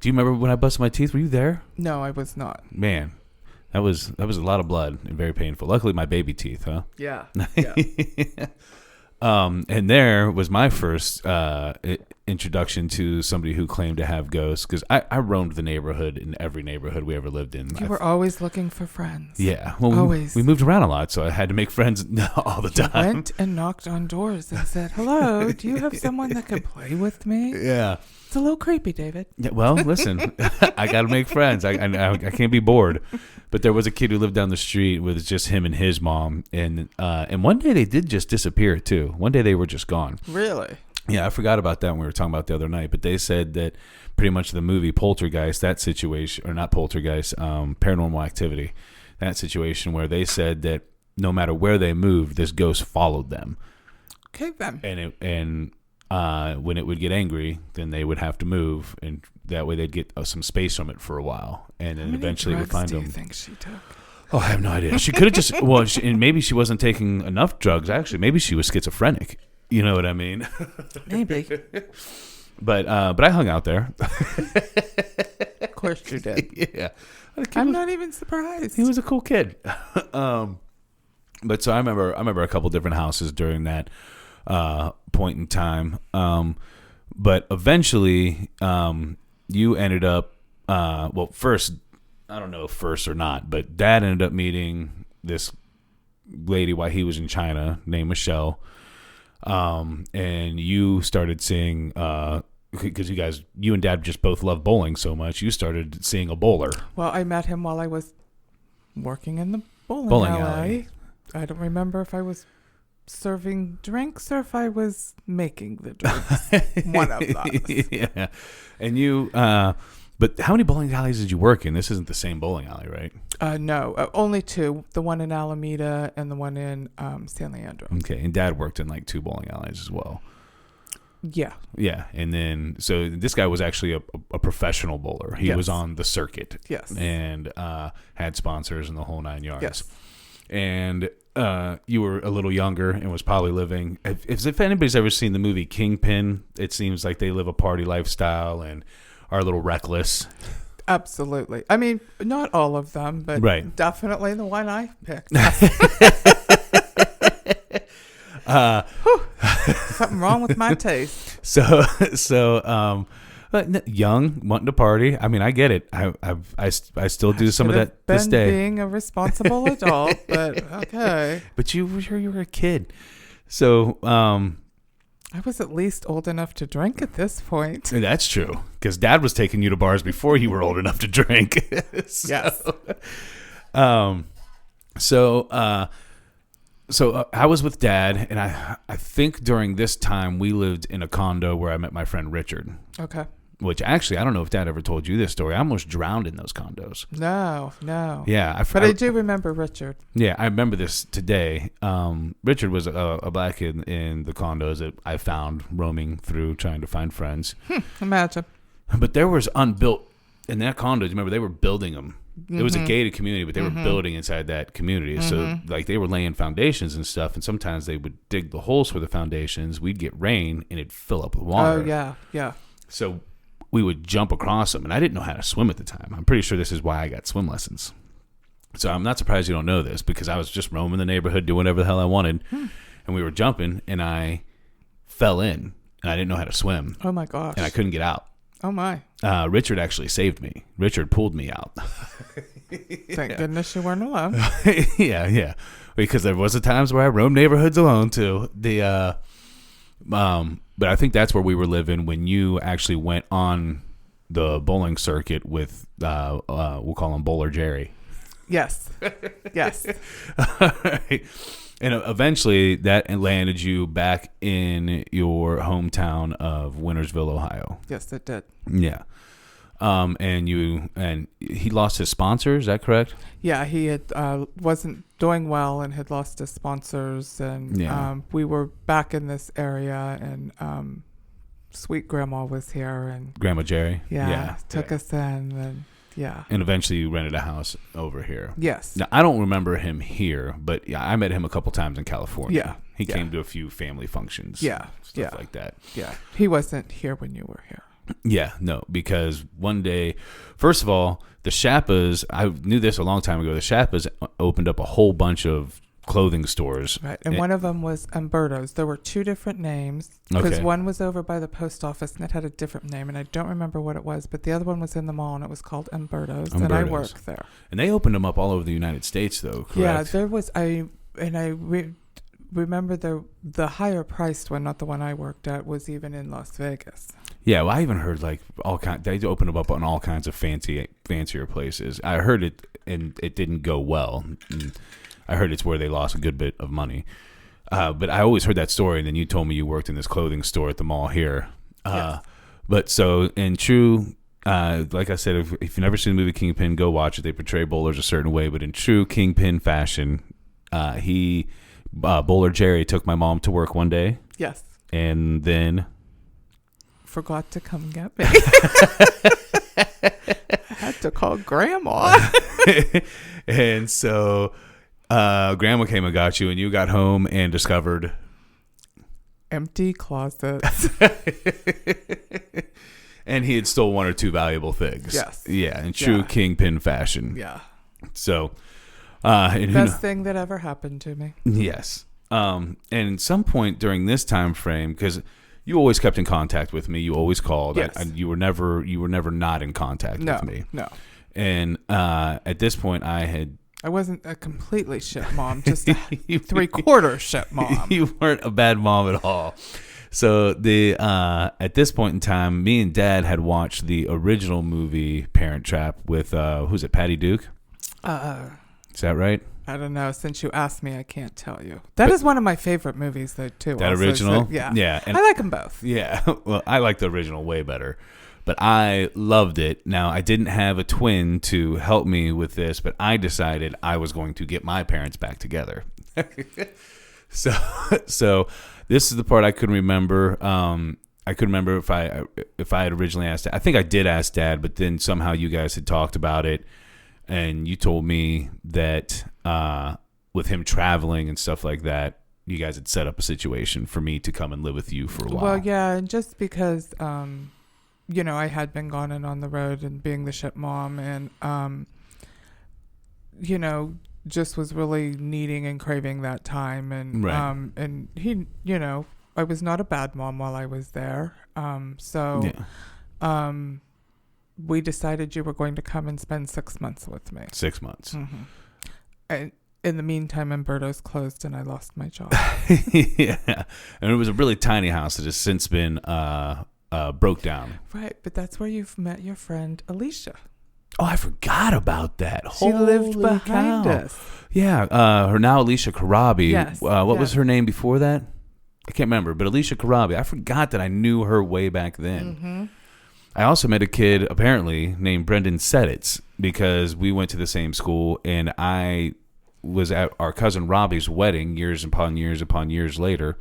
S1: you remember when I busted my teeth? Were you there?
S4: No, I was not.
S1: Man, that was a lot of blood and very painful. Luckily, my baby teeth, huh?
S4: Yeah.
S1: And there was my first introduction to somebody who claimed to have ghosts, because I roamed the neighborhood in every neighborhood we ever lived in.
S4: You were always looking for friends.
S1: Yeah. Well,
S4: always.
S1: We moved around a lot, so I had to make friends all the time.
S4: Went and knocked on doors and said, "Hello, do you have someone that can play with me?"
S1: Yeah.
S4: It's a little creepy, David.
S1: Yeah, well, listen, I got to make friends. I can't be bored. But there was a kid who lived down the street with just him and his mom, and one day they did just disappear too. One day they were just gone.
S4: Really?
S1: Yeah, I forgot about that when we were talking about the other night. But they said that pretty much the movie Poltergeist, that situation, or not Poltergeist, Paranormal Activity, that situation where they said that no matter where they moved, this ghost followed them.
S4: Okay, then.
S1: And when it would get angry, then they would have to move, and that way they'd get some space from it for a while, and then eventually would find them.
S4: How many drugs do you think she took?
S1: Oh, I have no idea. She could have just and maybe she wasn't taking enough drugs. Actually, maybe she was schizophrenic. You know what I mean?
S4: Maybe.
S1: But I hung out there.
S4: Of course you did.
S1: Yeah,
S4: I'm not even surprised.
S1: He was a cool kid. But so I remember a couple different houses during that point in time. But eventually, you ended up. First, I don't know if first or not, but Dad ended up meeting this lady while he was in China named Michelle. And you started seeing, because you and Dad just both love bowling so much, you started seeing a bowler.
S4: Well, I met him while I was working in the bowling alley. I don't remember if I was serving drinks or if I was making the drinks. One of those.
S1: Yeah. And you, but how many bowling alleys did you work in? This isn't the same bowling alley, right?
S4: No, only two. The one in Alameda and the one in San Leandro.
S1: Okay. And Dad worked in like 2 bowling alleys as well.
S4: Yeah.
S1: Yeah. And then, so this guy was actually a professional bowler. He was on the circuit.
S4: Yes.
S1: And had sponsors and the whole 9 yards.
S4: Yes.
S1: And you were a little younger and was probably living, if anybody's ever seen the movie Kingpin, it seems like they live a party lifestyle and are a little reckless.
S4: Absolutely. I mean, not all of them, but definitely the one I picked. Something wrong with my taste.
S1: But young, wanting to party. I mean, I get it. I still do some of that this day.
S4: Being a responsible adult, but okay.
S1: But you were a kid, so
S4: I was at least old enough to drink at this point.
S1: That's true, because Dad was taking you to bars before you were old enough to drink.
S4: Yes.
S1: So I was with Dad, and I think during this time we lived in a condo where I met my friend Richard.
S4: Okay.
S1: Which actually, I don't know if Dad ever told you this story. I almost drowned in those condos.
S4: No.
S1: Yeah.
S4: But I do remember Richard.
S1: Yeah, I remember this today. Richard was a black kid in the condos that I found roaming through trying to find friends.
S4: Imagine.
S1: But there was unbuilt in that condo. Remember, they were building them. It was a gated community, but they were building inside that community. So, like, they were laying foundations and stuff, and sometimes they would dig the holes for the foundations. We'd get rain, and it'd fill up with water.
S4: Oh, yeah.
S1: So we would jump across them, and I didn't know how to swim at the time. I'm pretty sure this is why I got swim lessons. So I'm not surprised you don't know this, because I was just roaming the neighborhood, doing whatever the hell I wanted, and we were jumping, and I fell in, and I didn't know how to swim.
S4: Oh, my gosh.
S1: And I couldn't get out.
S4: Oh, my.
S1: Richard actually saved me. Richard pulled me out.
S4: Thank goodness you weren't alone.
S1: Yeah. Because there was times where I roamed neighborhoods alone, too. But I think that's where we were living when you actually went on the bowling circuit with, we'll call him Bowler Jerry.
S4: Yes.
S1: All right. And eventually that landed you back in your hometown of Wintersville, Ohio.
S4: Yes, it did.
S1: Yeah. And he lost his sponsor, is that correct?
S4: Yeah, he had wasn't doing well and had lost his sponsors, and we were back in this area, and sweet grandma was here, and
S1: Grandma Jerry.
S4: Took us in, and
S1: and eventually you rented a house over here.
S4: Yes.
S1: Now I don't remember him here, but I met him a couple times in California. He came to a few family functions. Stuff like that.
S4: Yeah, he wasn't here when you were here.
S1: Yeah, no, because one day, first of all, the Shappas, I knew this a long time ago, the Shappas opened up a whole bunch of clothing stores.
S4: Right, and one of them was Umberto's. There were two different names because
S1: Okay.
S4: one was over by the post office and it had a different name, and I don't remember what it was. But the other one was in the mall and it was called Umberto's, and I
S1: Umberto's.
S4: worked there.
S1: And they opened them up all over the United States, though, correct?
S4: Yeah, there was remember the higher priced one, not the one I worked at, was even in Las Vegas.
S1: Yeah, well, I even heard like they opened them up on all kinds of fancier places. I heard it, and it didn't go well. And I heard it's where they lost a good bit of money. But I always heard that story, and then you told me you worked in this clothing store at the mall here.
S4: Yes.
S1: But so in true, like I said, if you've never seen the movie Kingpin, go watch it. They portray bowlers a certain way, but in true Kingpin fashion, Bowler Jerry took my mom to work one day,
S4: Yes.
S1: and then
S4: Forgot to come get me. I had to call Grandma.
S1: and so Grandma came and got you, and you got home and discovered
S4: Empty closets.
S1: and he had stole one or two valuable things.
S4: Yes.
S1: Yeah, in true Kingpin fashion.
S4: Yeah.
S1: So, and
S4: Best thing that ever happened to me.
S1: yes. And at some point during this time frame, because you always kept in contact with me, you always called.
S4: Yes.
S1: You were never not in contact with me.
S4: No.
S1: And at this point, I
S4: wasn't a completely shit mom, just a 3/4 shit mom.
S1: You weren't a bad mom at all. So at this point in time, me and Dad had watched the original movie Parent Trap with who's it, Patty Duke? Is that right?
S4: I don't know. Since you asked me, I can't tell you. That is one of my favorite movies, though, too.
S1: That
S4: also,
S1: original?
S4: so, yeah.
S1: Yeah. And
S4: I like them both.
S1: yeah. Well, I like the original way better. But I loved it. Now, I didn't have a twin to help me with this, but I decided I was going to get my parents back together. So this is the part I couldn't remember. I couldn't remember if I had originally asked. I think I did ask Dad, but then somehow you guys had talked about it, and you told me that with him traveling and stuff like that, you guys had set up a situation for me to come and live with you for a while.
S4: Well, yeah, and just because, I had been gone and on the road and being the ship mom, and just was really needing and craving that time, and
S1: Right.
S4: And he, I was not a bad mom while I was there, we decided you were going to come and spend 6 months with me.
S1: 6 months.
S4: Mm-hmm. And in the meantime, Umberto's closed and I lost my job.
S1: Yeah, and it was a really tiny house that has since been broke down.
S4: Right, but that's where you've met your friend Alicia.
S1: Oh, I forgot about that.
S4: She lived
S1: Holy
S4: behind
S1: cow.
S4: us.
S1: Yeah, her now Alicia Karabi.
S4: Yes,
S1: What was
S4: yes.
S1: her name before that? I can't remember, but Alicia Karabi. I forgot that I knew her way back then.
S4: Mm-hmm.
S1: I also met a kid, apparently, named Brendan Seditz, because we went to the same school, and I was at our cousin Robbie's wedding years upon years later.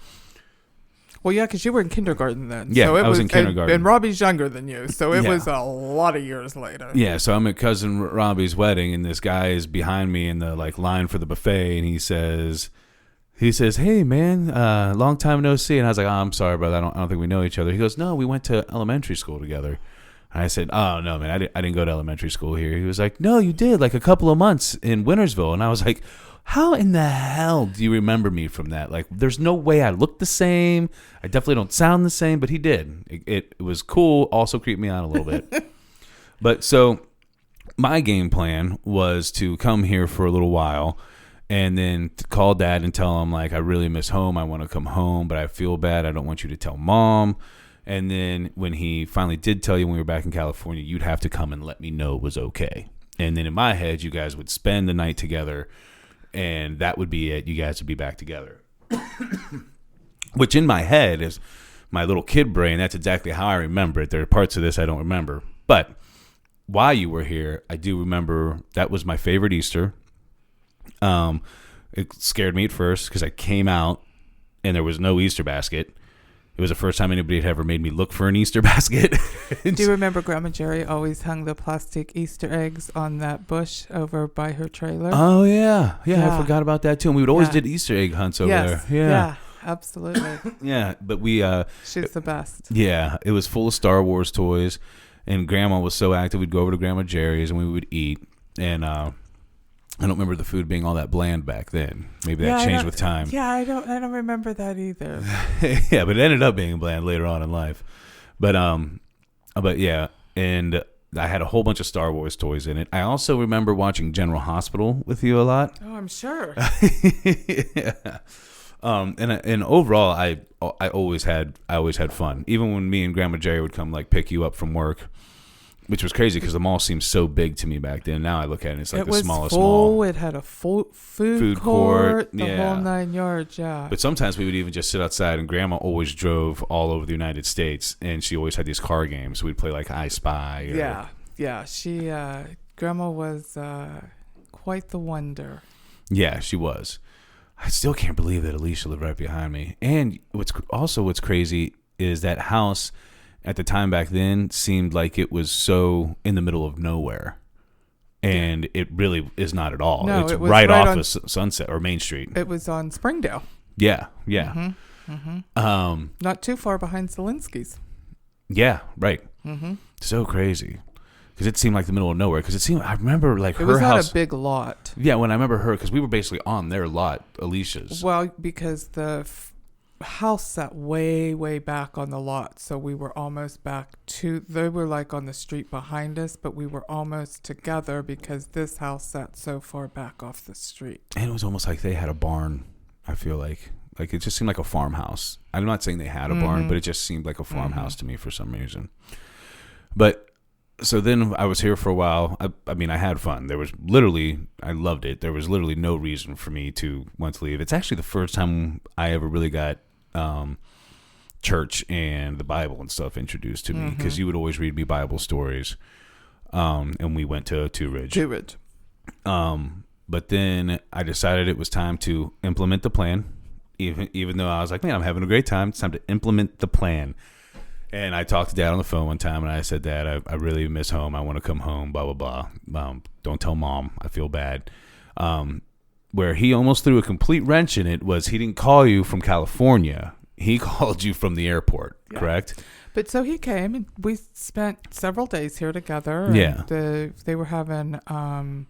S4: Well, yeah, because you were in kindergarten then.
S1: Yeah,
S4: so it
S1: I was in kindergarten.
S4: And Robbie's younger than you, so it
S1: Yeah.
S4: was a lot of years later.
S1: Yeah, so I'm at cousin Robbie's wedding, and this guy is behind me in the line for the buffet, and he says, "Hey man, long time no see." And I was like, "Oh, I'm sorry, brother. I don't think we know each other." He goes, "No, we went to elementary school together." And I said, "Oh no, man, I didn't go to elementary school here." He was like, "No, you did, like a couple of months in Wintersville." And I was like, "How in the hell do you remember me from that? Like, there's no way I look the same. I definitely don't sound the same." But he did. It was cool. Also creeped me out a little bit. But so my game plan was to come here for a little while, and then to call Dad and tell him, like, I really miss home. I want to come home, but I feel bad. I don't want you to tell Mom. And then when he finally did tell you when we were back in California, you'd have to come and let me know it was okay. And then in my head, you guys would spend the night together, and that would be it. You guys would be back together. Which in my head is my little kid brain. That's exactly how I remember it. There are parts of this I don't remember. But while you were here, I do remember that was my favorite Easter. It scared me at first because I came out and there was no Easter basket. It was the first time anybody had ever made me look for an Easter basket.
S4: Do you remember Grandma Jerry always hung the plastic Easter eggs on that bush over by her trailer?
S1: Oh, yeah. I
S4: Yeah.
S1: forgot about that, too. And we would always
S4: Yeah.
S1: did Easter egg hunts over
S4: Yes.
S1: there. Yeah.
S4: Absolutely.
S1: Yeah, but we...
S4: She's the best.
S1: Yeah, it was full of Star Wars toys, and Grandma was so active. We'd go over to Grandma Jerry's, and we would eat. And I don't remember the food being all that bland back then. Maybe that
S4: Yeah,
S1: changed with time.
S4: Yeah, I don't remember that either.
S1: Yeah, but it ended up being bland later on in life. But yeah, and I had a whole bunch of Star Wars toys in it. I also remember watching General Hospital with you a lot.
S4: Oh, I'm sure.
S1: Yeah. And overall, I always had fun. Even when me and Grandma Jerry would come like pick you up from work, which was crazy because the mall seemed so big to me back then. Now I look at it, and it's like the smallest mall.
S4: It had a full food court, the
S1: yeah.
S4: whole 9 yards. Yeah.
S1: But sometimes we would even just sit outside, and Grandma always drove all over the United States, and she always had these car games. We'd play like I Spy.
S4: Yeah. She Grandma was quite the wonder.
S1: Yeah, she was. I still can't believe that Alicia lived right behind me. And what's crazy is that house at the time back then seemed like it was so in the middle of nowhere. And it really is not at all.
S4: No,
S1: it's
S4: it was
S1: right off
S4: on
S1: of Sunset or Main Street.
S4: It was on Springdale.
S1: Yeah.
S4: Not too far behind Zelinsky's.
S1: Yeah, right. So crazy. Because it seemed like the middle of nowhere. Because I remember like her house.
S4: It was not a big lot.
S1: Yeah, when I remember her, because we were basically on their lot, Alicia's.
S4: Well, because the house sat way, way back on the lot. So we were almost back to, they were like on the street behind us, but we were almost together because this house sat so far back off the street.
S1: And it was almost like they had a barn, I feel like. Like it just seemed like a farmhouse. I'm not saying they had a barn, but it just seemed like a farmhouse to me for some reason. But so then I was here for a while. I mean, I had fun. There was literally, I loved it. There was literally no reason for me to want to leave. It's actually the first time I ever really got church and the Bible and stuff introduced to me, because you would always read me Bible stories. And we went to Two Ridge. But then I decided it was time to implement the plan. Even though I was like, man, I'm having a great time. It's time to implement the plan. And I talked to Dad on the phone one time, and I said, Dad, I really miss home. I want to come home, blah, blah, blah. Don't tell Mom. I feel bad. Where he almost threw a complete wrench in it was he didn't call you from California. He called you from the airport, correct?
S4: But so he came, and we spent several days here together.
S1: Yeah.
S4: And they were having one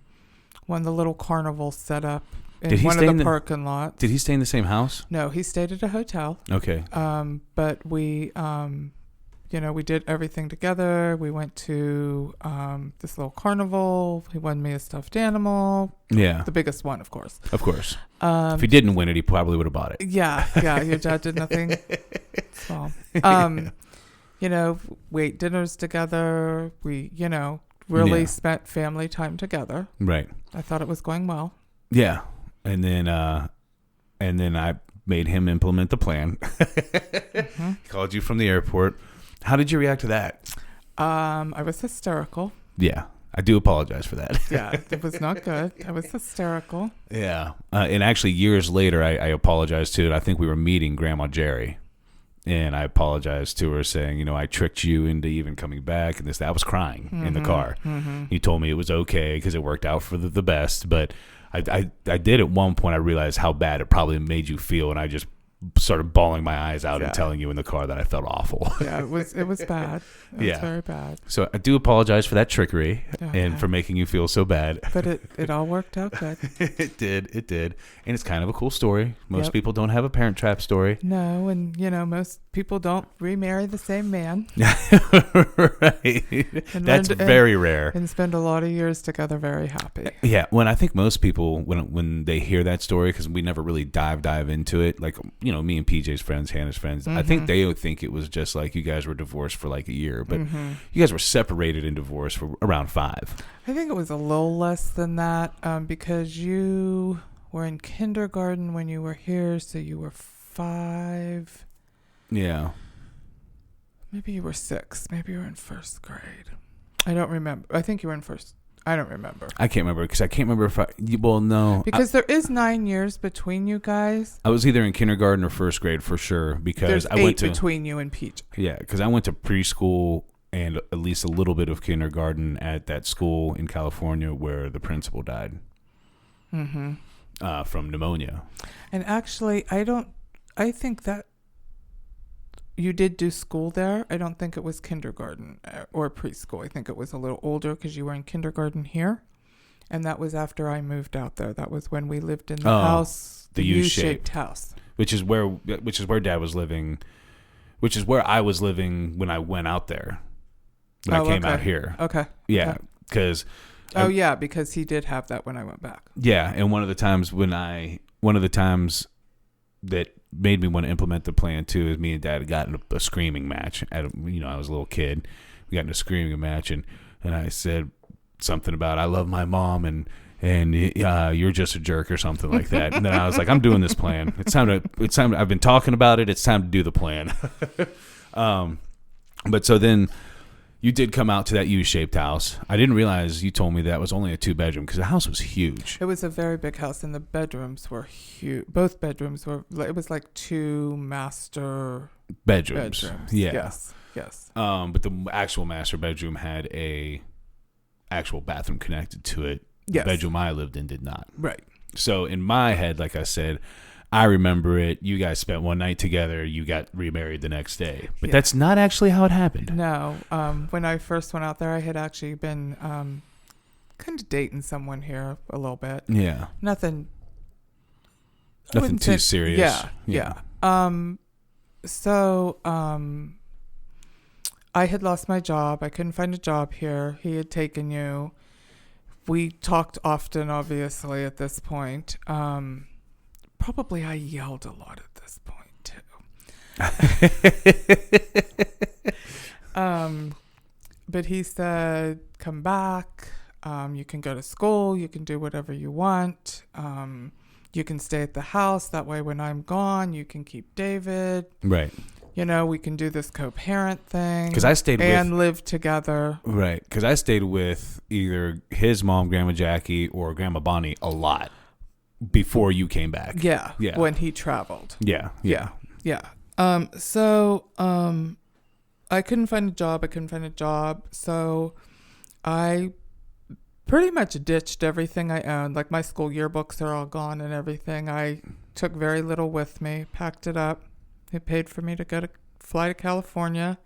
S4: of the little carnivals set up in
S1: Did he
S4: one
S1: stay
S4: of
S1: in
S4: the
S1: the-
S4: parking lots.
S1: Did he stay in the same house?
S4: No, he stayed at a hotel.
S1: Okay.
S4: But we, we did everything together. We went to this little carnival. He won me a stuffed animal.
S1: Yeah.
S4: The biggest one, of course.
S1: Of course. If he didn't win it, he probably would have bought it.
S4: Yeah. Your dad did nothing small. We ate dinners together. We, really spent family time together.
S1: Right.
S4: I thought it was going well.
S1: Yeah. And then I made him implement the plan. Called you from the airport. How did you react to that?
S4: I was hysterical.
S1: Yeah. I do apologize for that.
S4: Yeah, it was not good. I was hysterical.
S1: Yeah. And actually years later, I apologized to it. I think we were meeting Grandma Jerry. And I apologized to her saying, I tricked you into even coming back. And I was crying in the car. You told me it was okay because it worked out for the best. But I did at one point, I realized how bad it probably made you feel. And I just started bawling my eyes out and telling you in the car that I felt awful.
S4: Yeah, it was bad. It was very bad.
S1: So I do apologize for that trickery and for making you feel so bad.
S4: But it all worked out good.
S1: It did. And it's kind of a cool story. Most people don't have a Parent Trap story.
S4: No, and most people don't remarry the same man.
S1: Right. That's very rare.
S4: And spend a lot of years together very happy.
S1: Yeah, when I think most people, when they hear that story, because we never really dive into it, like, me and PJ's friends, Hannah's friends, I think they would think it was just like you guys were divorced for like a year, but you guys were separated and divorced for around 5.
S4: I think it was a little less than that, because you were in kindergarten when you were here, so you were 5.
S1: Yeah.
S4: Maybe you were 6. Maybe you were in first grade. I don't remember. I think you were in first. I don't remember.
S1: I can't remember because I can't remember if no.
S4: Because there is 9 years between you guys.
S1: I was either in kindergarten or first grade for sure because
S4: There's
S1: I went
S4: 8 between you and Peach.
S1: Yeah, because I went to preschool and at least a little bit of kindergarten at that school in California where the principal died from pneumonia. And
S4: actually, I think that you did do school there. I don't think it was kindergarten or preschool. I think it was a little older because you were in kindergarten here. And that was after I moved out there. That was when we lived in the
S1: Oh,
S4: house,
S1: the U-shaped
S4: house.
S1: which is where Dad was living, which is where I was living when I went out there. When I came out here.
S4: Okay.
S1: Yeah,
S4: Okay.
S1: because
S4: Because he did have that when I went back.
S1: yeah, and one of the times that made me want to implement the plan too is me and Dad got in a screaming match. I was a little kid. We got in a screaming match, and I said something about I love my mom and you're just a jerk or something like that. And then I was like, I'm doing this plan. It's time. I've been talking about it. It's time to do the plan. But so then you did come out to that U-shaped house. I didn't realize you told me that was only a 2-bedroom because the house was huge.
S4: It was a very big house, and the bedrooms were huge. Both bedrooms were. It was like 2 master
S1: Bedrooms. Yeah.
S4: Yes.
S1: But the actual master bedroom had a actual bathroom connected to it.
S4: Yes.
S1: The bedroom I lived in did not.
S4: Right.
S1: So in my head, like I said, I remember it. You guys spent one night together. You got remarried the next day. But that's not actually how it happened.
S4: No. When I first went out there, I had actually been kind of dating someone here a little bit.
S1: Yeah.
S4: Nothing
S1: too serious.
S4: Yeah. So I had lost my job. I couldn't find a job here. He had taken you. We talked often, obviously, at this point. Probably I yelled a lot at this point, too. But he said, come back. You can go to school. You can do whatever you want. You can stay at the house. That way, when I'm gone, you can keep David.
S1: Right.
S4: We can do this co-parent thing.
S1: Because I stayed
S4: and live together.
S1: Right. Because I stayed with either his mom, Grandma Jackie, or Grandma Bonnie a lot before you came back.
S4: Yeah.
S1: Yeah.
S4: When he traveled.
S1: Yeah.
S4: So I couldn't find a job. So I pretty much ditched everything I owned. Like my school yearbooks are all gone and everything. I took very little with me, packed it up. They paid for me to fly to California.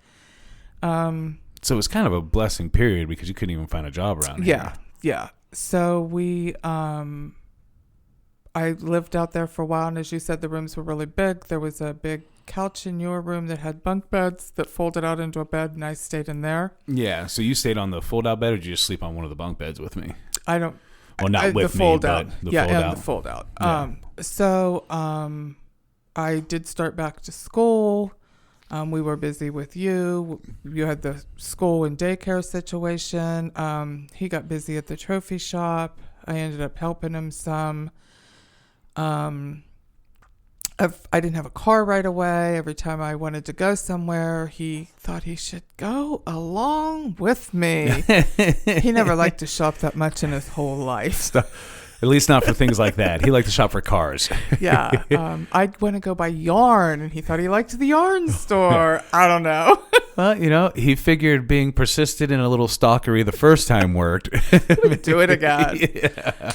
S1: So it was kind of a blessing period because you couldn't even find a job around here.
S4: Yeah. So I lived out there for a while, and as you said, the rooms were really big. There was a big couch in your room that had bunk beds that folded out into a bed, and I stayed in there.
S1: Yeah. So you stayed on the fold-out bed, or did you just sleep on one of the bunk beds with me?
S4: I don't.
S1: Well, not with
S4: the
S1: me,
S4: fold
S1: but
S4: out.
S1: the
S4: Yeah,
S1: fold-out.
S4: and the fold out.
S1: Yeah.
S4: I did start back to school. We were busy with you. You had the school and daycare situation. He got busy at the trophy shop. I ended up helping him some. I didn't have a car right away. Every time I wanted to go somewhere, he thought he should go along with me. He never liked to shop that much in his whole life.
S1: At least not for things like that. He liked to shop for cars.
S4: Yeah. I'd want to go buy yarn, and he thought he liked the yarn store. I don't know.
S1: Well, he figured being persistent and a little stalkery the first time worked.
S4: Do it again.
S1: Yeah.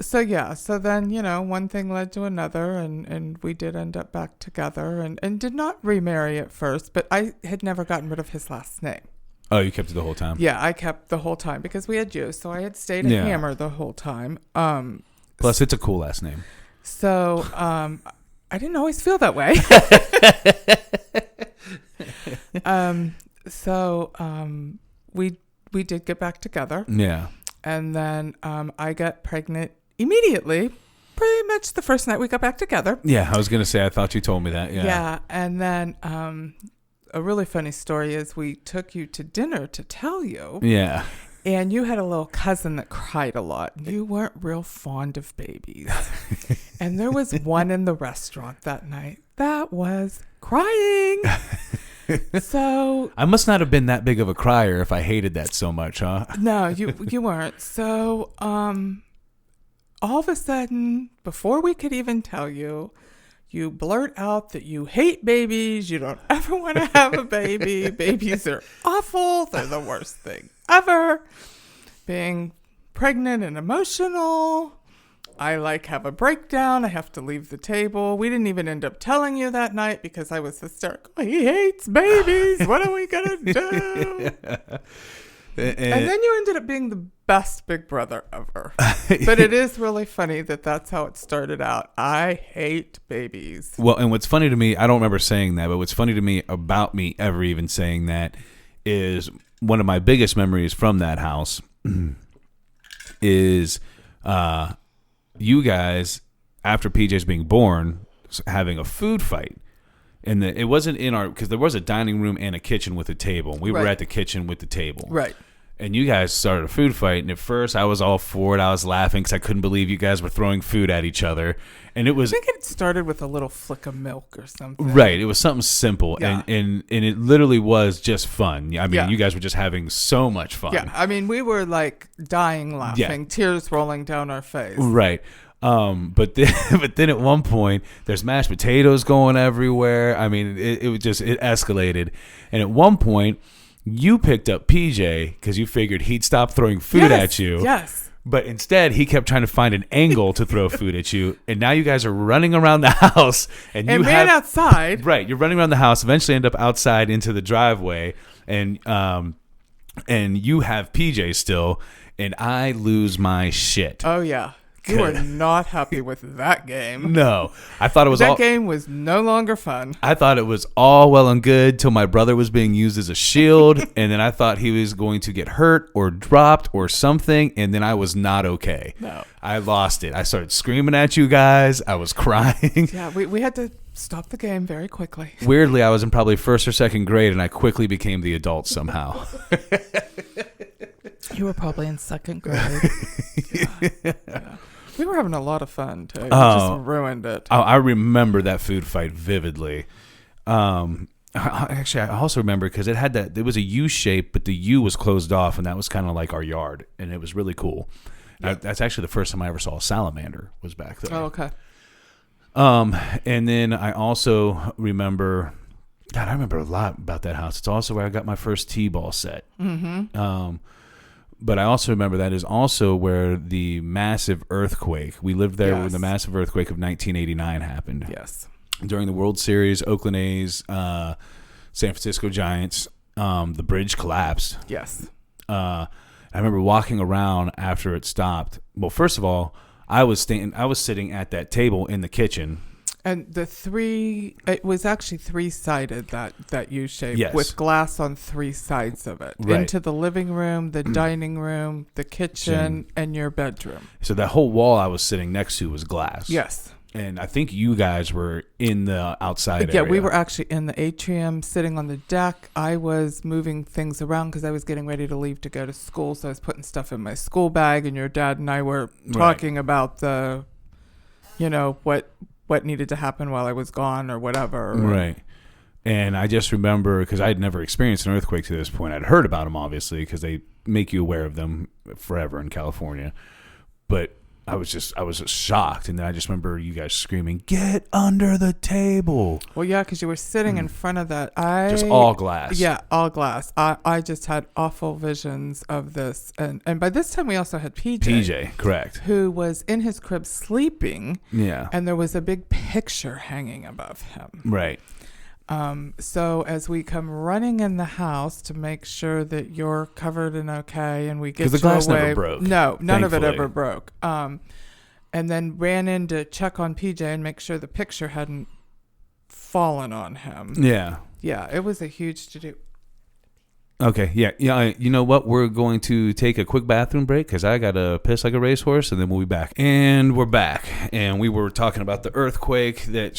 S4: So then, one thing led to another, and we did end up back together and did not remarry at first, but I had never gotten rid of his last name.
S1: Oh, you kept it the whole time?
S4: Yeah, I kept the whole time because we had you, so I had stayed at Hammer the whole time.
S1: Plus, it's a cool last name.
S4: So I didn't always feel that way. We did get back together.
S1: Yeah.
S4: And then I got pregnant immediately, pretty much the first night we got back together.
S1: Yeah, I was going to say, I thought you told me that. Yeah.
S4: Yeah, and then a really funny story is we took you to dinner to tell you.
S1: Yeah.
S4: And you had a little cousin that cried a lot. You weren't real fond of babies. And there was one in the restaurant that night that was crying. So
S1: I must not have been that big of a crier if I hated that so much, huh?
S4: No, you weren't. So all of a sudden, before we could even tell you, you blurt out that you hate babies. You don't ever want to have a baby. Babies are awful. They're the worst thing ever. Being pregnant and emotional. I have a breakdown. I have to leave the table. We didn't even end up telling you that night because I was hysterical. He hates babies. What are we going to do? And then you ended up being the best big brother ever. But it is really funny that's how it started out. I hate babies.
S1: Well, and what's funny to me, I don't remember saying that, but what's funny to me about me ever even saying that is one of my biggest memories from that house is you guys, after PJ's being born, having a food fight. And it wasn't in because there was a dining room and a kitchen with a table. We were at the kitchen with the table.
S4: Right.
S1: And you guys started a food fight. And at first I was all for it. I was laughing because I couldn't believe you guys were throwing food at each other. And it was...
S4: I think it started with a little flick of milk or something.
S1: Right. It was something simple.
S4: Yeah.
S1: And it literally was just fun. I mean,
S4: Yeah.
S1: you guys were just having so much fun.
S4: Yeah. I mean, we were like dying laughing, tears rolling down our face.
S1: Right. But then at one point there's mashed potatoes going everywhere. I mean, it escalated. And at one point you picked up PJ because you figured he'd stop throwing food at you.
S4: Yes.
S1: But instead he kept trying to find an angle to throw food at you. And now you guys are running around the house and you
S4: ran outside.
S1: Right. You're running around the house, eventually end up outside into the driveway and you have PJ still, and I lose my shit.
S4: Oh yeah. You were not happy with that game.
S1: No, I thought it was
S4: that game was no longer fun.
S1: I thought it was all well and good till my brother was being used as a shield, and then I thought he was going to get hurt or dropped or something, and then I was not okay.
S4: No,
S1: I lost it. I started screaming at you guys. I was crying.
S4: Yeah, we had to stop the game very quickly.
S1: Weirdly, I was in probably first or second grade, and I quickly became the adult somehow.
S4: You were probably in second grade. Yeah. We were having a lot of fun, too. We just ruined it.
S1: I remember that food fight vividly. Actually, I also remember because it had it was a U shape, but the U was closed off, and that was kind of like our yard, and it was really cool. Yeah. That's actually the first time I ever saw a salamander was back there.
S4: Oh, okay.
S1: And then I also remember, God, I remember a lot about that house. It's also where I got my first T-ball set.
S4: Mm-hmm.
S1: But I also remember that is also where the massive earthquake, we lived there when the massive earthquake of 1989 happened.
S4: Yes.
S1: During the World Series, Oakland A's, San Francisco Giants, the bridge collapsed.
S4: Yes.
S1: I remember walking around after it stopped. Well, first of all, I was sitting at that table in the kitchen.
S4: And it was actually three-sided, that U-shape,
S1: yes,
S4: with glass on three sides of it.
S1: Right.
S4: Into the living room, the dining room, the kitchen, and your bedroom.
S1: So that whole wall I was sitting next to was glass.
S4: Yes.
S1: And I think you guys were in the outside area.
S4: Yeah, we were actually in the atrium, sitting on the deck. I was moving things around because I was getting ready to leave to go to school, so I was putting stuff in my school bag, and your dad and I were talking about what needed to happen while I was gone or whatever.
S1: Right. And I just remember, because I had never experienced an earthquake to this point. I'd heard about them, obviously, because they make you aware of them forever in California. But I was just shocked. And then I just remember you guys screaming, "Get under the table."
S4: Well, yeah, because you were sitting in front of that.
S1: Just all glass.
S4: Yeah, all glass. I just had awful visions of this. And by this time, we also had PJ.
S1: PJ, correct.
S4: Who was in his crib sleeping.
S1: Yeah.
S4: And there was a big picture hanging above him.
S1: Right.
S4: So as we come running in the house to make sure that you're covered and okay, and we get
S1: the glass never broke.
S4: No, none of it
S1: thankfully.
S4: ever broke. And then ran in to check on PJ and make sure the picture hadn't fallen on him.
S1: Yeah.
S4: Yeah, it was a huge to-do.
S1: Okay, yeah. You know what? We're going to take a quick bathroom break because I got to piss like a racehorse, and then we'll be back. And we're back. And we were talking about the earthquake that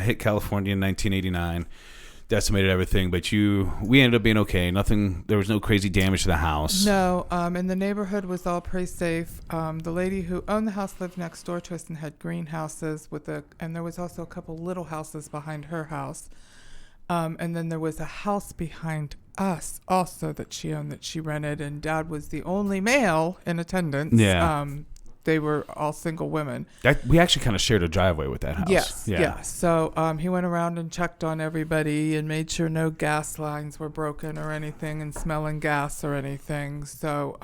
S1: hit California in 1989, decimated everything. But we ended up being okay. Nothing. There was no crazy damage to the house.
S4: No, and the neighborhood was all pretty safe. The lady who owned the house lived next door to us and had greenhouses and there was also a couple little houses behind her house. And then there was a house behind us also that she owned that she rented, and Dad was the only male in attendance.
S1: Yeah.
S4: They were all single women.
S1: We actually kind of shared a driveway with that house.
S4: Yes.
S1: Yeah.
S4: Yeah. So he went around and checked on everybody and made sure no gas lines were broken or anything and smelling gas or anything. So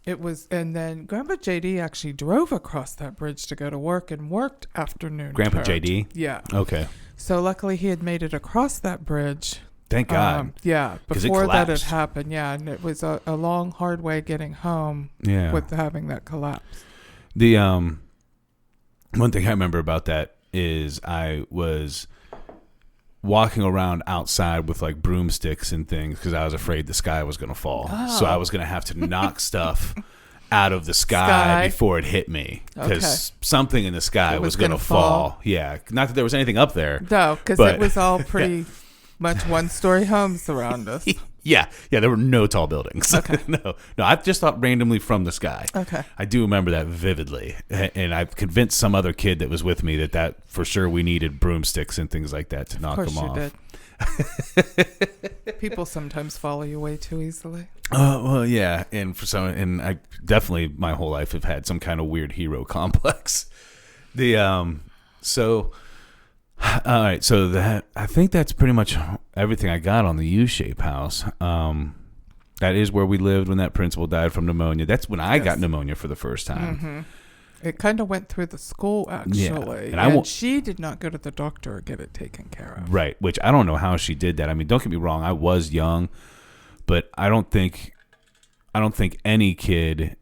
S4: it was, and then Grandpa JD actually drove across that bridge to go to work and worked afternoon.
S1: Grandpa JD?
S4: Yeah.
S1: Okay.
S4: So luckily he had made it across that bridge
S1: Thank God.
S4: Yeah,
S1: 'Cause it
S4: before that had
S1: collapsed.
S4: happened, yeah, and it was a long, hard way getting home
S1: Yeah.
S4: with having that collapse.
S1: The one thing I remember about that is I was walking around outside with like broomsticks and things because I was afraid the sky was going to fall. So I was going to have to knock stuff out of the sky before it hit me because something in the sky was going to fall. Yeah, not that there was anything up there.
S4: No, because it was all pretty much one-story homes around us.
S1: Yeah, there were no tall buildings.
S4: Okay.
S1: No, I just thought randomly from the sky.
S4: Okay.
S1: I do remember that vividly, and I've convinced some other kid that was with me that for sure we needed broomsticks and things like that to knock them off.
S4: Of course you did. People sometimes follow you way too easily.
S1: Well, yeah, and I definitely my whole life have had some kind of weird hero complex. All right, so that I think that's pretty much everything I got on the U-shape house. That is where we lived when that principal died from pneumonia. That's when I got pneumonia for the first time.
S4: Mm-hmm. It kind of went through the school, actually.
S1: Yeah.
S4: And she did not go to the doctor or get it taken care of.
S1: Right, which I don't know how she did that. I mean, don't get me wrong, I was young, but I don't think any kid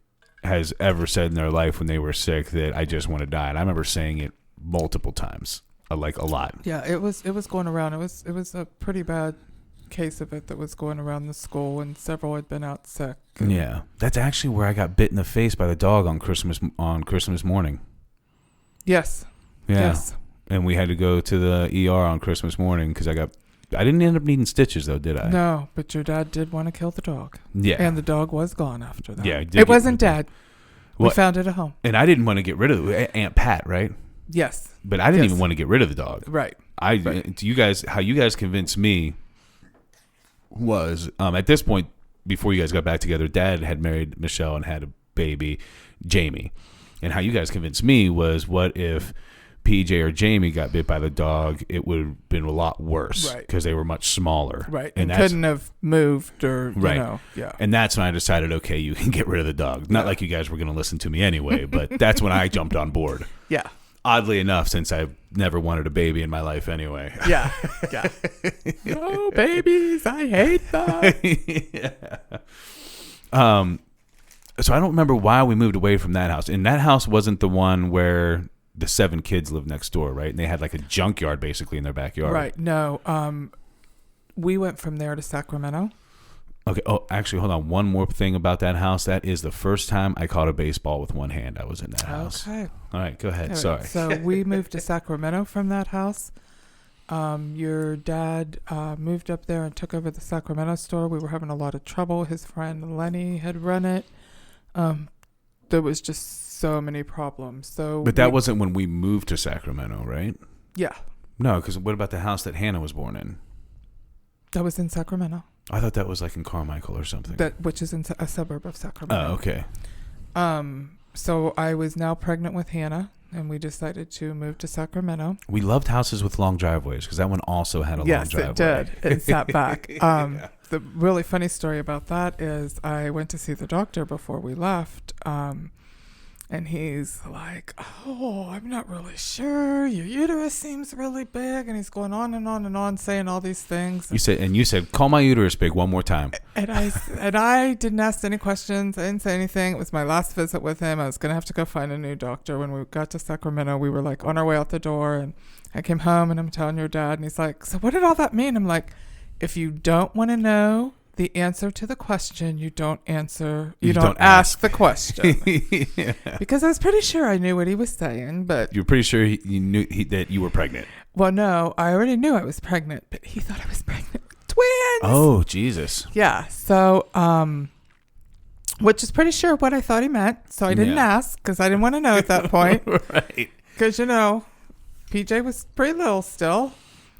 S1: has ever said in their life when they were sick that I just want to die. And I remember saying it multiple times. Like a lot.
S4: Yeah, it was going around. It was a pretty bad case of it that was going around the school, and several had been out sick.
S1: Yeah, that's actually where I got bit in the face by the dog on Christmas morning.
S4: Yes.
S1: Yeah.
S4: Yes.
S1: And we had to go to the ER on Christmas morning because I didn't end up needing stitches though, did I?
S4: No, but your dad did want to kill the dog.
S1: Yeah.
S4: And the dog was gone after that.
S1: Yeah,
S4: it wasn't dead. We found it at home.
S1: And I didn't want to get rid of Aunt Pat, right?
S4: Yes.
S1: But I didn't even want to get rid of the dog.
S4: Right.
S1: How you guys convinced me was at this point before you guys got back together, Dad had married Michelle and had a baby, Jamie. And how you guys convinced me was, what if PJ or Jamie got bit by the dog? It would have been a lot worse because they were much smaller.
S4: Right. And couldn't have moved or, yeah.
S1: And that's when I decided, okay, you can get rid of the dog. Not like you guys were going to listen to me anyway, but that's when I jumped on board.
S4: Yeah.
S1: Oddly enough, since I've never wanted a baby in my life anyway.
S4: Yeah. Yeah. No babies. I hate them.
S1: Yeah. So I don't remember why we moved away from that house. And that house wasn't the one where the 7 kids lived next door, right? And they had like a junkyard basically in their backyard.
S4: Right. No. We went from there to Sacramento.
S1: Okay. Oh, actually, hold on. One more thing about that house. That is the first time I caught a baseball with one hand. I was in that house.
S4: Okay.
S1: All right. Go ahead.
S4: Right.
S1: Sorry.
S4: So we moved to Sacramento from that house. Your dad moved up there and took over the Sacramento store. We were having a lot of trouble. His friend Lenny had run it. There was just so many problems. But
S1: that wasn't when we moved to Sacramento, right?
S4: Yeah.
S1: No, because what about the house that Hannah was born in?
S4: That was in Sacramento.
S1: I thought that was like in Carmichael or something.
S4: Which is in a suburb of Sacramento.
S1: Oh, okay.
S4: So I was now pregnant with Hannah, and we decided to move to Sacramento.
S1: We loved houses with long driveways because that one also had a long driveway.
S4: Yes, it did. It sat back. The really funny story about that is I went to see the doctor before we left, and he's like, "Oh, I'm not really sure. Your uterus seems really big," and he's going on and on and on, saying all these things.
S1: You said, "Call my uterus big" one more time.
S4: And I didn't ask any questions. I didn't say anything. It was my last visit with him. I was gonna have to go find a new doctor. When we got to Sacramento, we were like on our way out the door, and I came home and I'm telling your dad, and he's like, "So what did all that mean?" I'm like, "If you don't want to know the answer to the question, you don't answer. You don't ask the question."
S1: Yeah.
S4: Because I was pretty sure I knew what he was saying, but
S1: you're pretty sure you knew that you were pregnant.
S4: Well, no, I already knew I was pregnant, but he thought I was pregnant with twins.
S1: Oh, Jesus.
S4: Yeah. So, which is pretty sure what I thought he meant. So I didn't ask because I didn't want to know at that point.
S1: Right.
S4: Because PJ was pretty little still.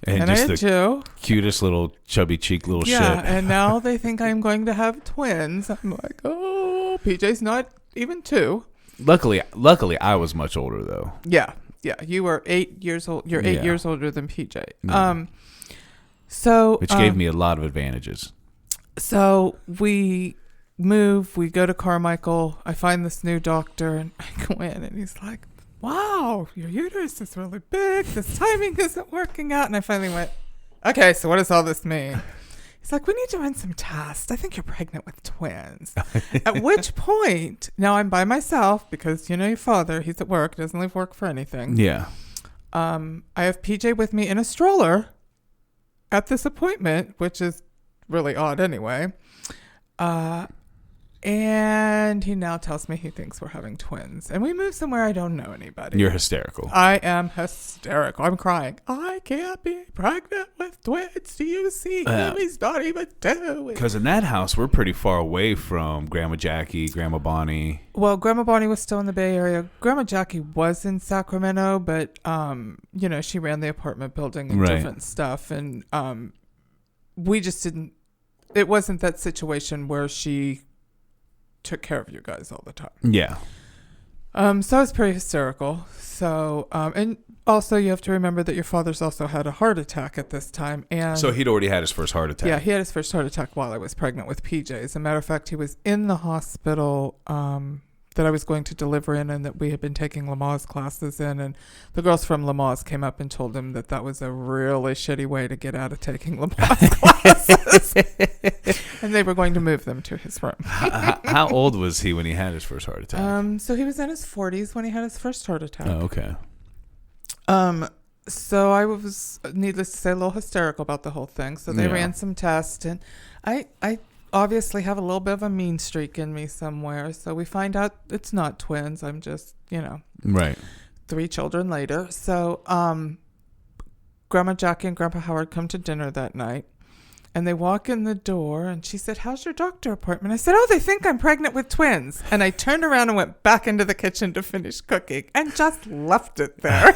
S4: And
S1: just
S4: I had
S1: the cutest little chubby cheek little shit.
S4: Yeah, and now they think I'm going to have twins. I'm like, oh, PJ's not even 2.
S1: Luckily, I was much older though.
S4: Yeah. You were 8 years old. You're 8 years older than PJ.
S1: Yeah. Which gave me a lot of advantages.
S4: So we move. We go to Carmichael. I find this new doctor, and I go in, and he's like, "Wow, your uterus is really big. This timing isn't working out." And I finally went, "Okay, so what does all this mean?" He's like, we need to run some tests. I think you're pregnant with twins. At which point, now I'm by myself because, your father, he's at work, doesn't leave work for anything.
S1: Yeah.
S4: I have PJ with me in a stroller at this appointment, which is really odd anyway. And he now tells me he thinks we're having twins. And we moved somewhere I don't know anybody.
S1: You're hysterical.
S4: I am hysterical. I'm crying. I can't be pregnant with twins. Do you see him? He's not even 2.
S1: Because in that house, we're pretty far away from Grandma Jackie, Grandma Bonnie.
S4: Well, Grandma Bonnie was still in the Bay Area. Grandma Jackie was in Sacramento, but, she ran the apartment building and different stuff. And we just didn't, it wasn't that situation where she took care of you guys all the time.
S1: Yeah.
S4: So I was pretty hysterical. So, and also you have to remember that your father's also had a heart attack at this time. And
S1: So he'd already had his first heart attack.
S4: yeah, he had his first heart attack while I was pregnant with PJ. As a matter of fact, he was in the hospital that I was going to deliver in and that we had been taking Lamaze classes in. And the girls from Lamaze came up and told him that was a really shitty way to get out of taking Lamaze classes. And they were going to move them to his room.
S1: How old was he when he had his first heart attack?
S4: So he was in his 40s when he had his first heart attack.
S1: Oh, okay.
S4: So I was, needless to say, a little hysterical about the whole thing. So they ran some tests, and I obviously have a little bit of a mean streak in me somewhere. So we find out it's not twins. I'm just,
S1: Right.
S4: 3 children later. So Grandma Jackie and Grandpa Howard come to dinner that night. And they walk in the door, and she said, how's your doctor appointment? I said, oh, they think I'm pregnant with twins. And I turned around and went back into the kitchen to finish cooking and just left it there.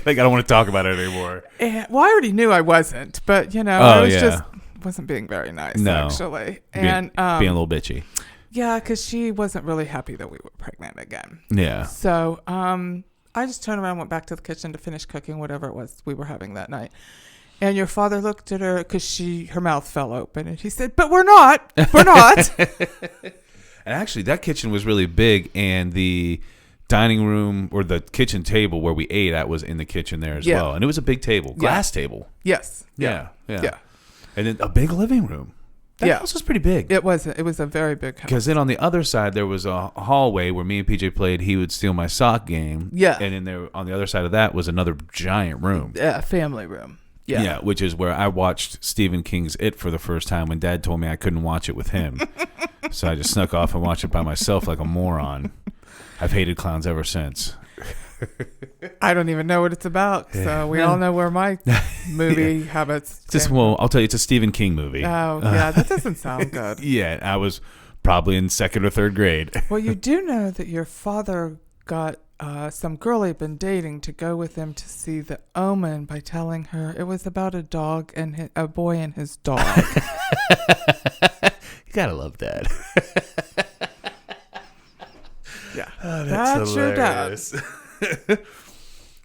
S1: I don't want to talk about it anymore.
S4: And, I already knew I wasn't, but, I was wasn't being very nice, actually. And
S1: being a little bitchy.
S4: Yeah, because she wasn't really happy that we were pregnant again.
S1: Yeah.
S4: So I just turned around and went back to the kitchen to finish cooking whatever it was we were having that night. And your father looked at her because her mouth fell open, and he said, but we're not. We're not.
S1: And actually, that kitchen was really big, and the dining room or the kitchen table where we ate at was in the kitchen there as well. And it was a big table, glass table.
S4: Yes.
S1: Yeah. And then a big living room. That house was pretty big.
S4: It was a very big house.
S1: Because then on the other side, there was a hallway where me and PJ played He Would Steal My Sock game.
S4: Yeah.
S1: And then there, on the other side of that was another giant room.
S4: Yeah, family room. Yeah,
S1: which is where I watched Stephen King's It for the first time when Dad told me I couldn't watch it with him. So I just snuck off and watched it by myself like a moron. I've hated clowns ever since.
S4: I don't even know what it's about, so we all know where my movie habits
S1: I'll tell you, it's a Stephen King movie.
S4: Oh, yeah, that doesn't sound good.
S1: Yeah, I was probably in 2nd or 3rd grade.
S4: Well, you do know that your father got some girl he'd been dating to go with him to see The Omen by telling her it was about a dog and a boy and his dog.
S1: You gotta love Dad.
S4: Yeah,
S1: that's
S4: your dad.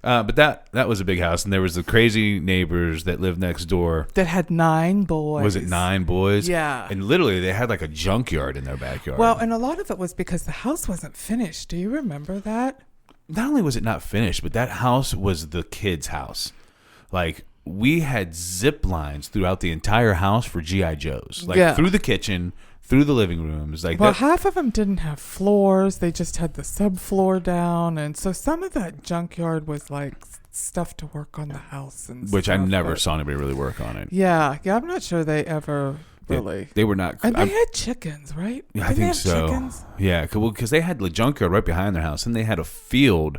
S1: But that was a big house, and there was the crazy neighbors that lived next door.
S4: That had 9 boys.
S1: Was it 9 boys?
S4: Yeah.
S1: And literally, they had like a junkyard in their backyard.
S4: Well, and a lot of it was because the house wasn't finished. Do you remember that?
S1: Not only was it not finished, but that house was the kids' house. Like, we had zip lines throughout the entire house for G.I. Joes. Like, through the kitchen, through the living rooms. Like,
S4: half of them didn't have floors. They just had the subfloor down. And so some of that junkyard was like stuff to work on the house.
S1: Which I never saw anybody really work on it.
S4: Yeah. I'm not sure they ever really.
S1: They were not.
S4: And they had chickens, right?
S1: Yeah, I think so.
S4: Chickens?
S1: Yeah, because they had the junkyard right behind their house, and they had a field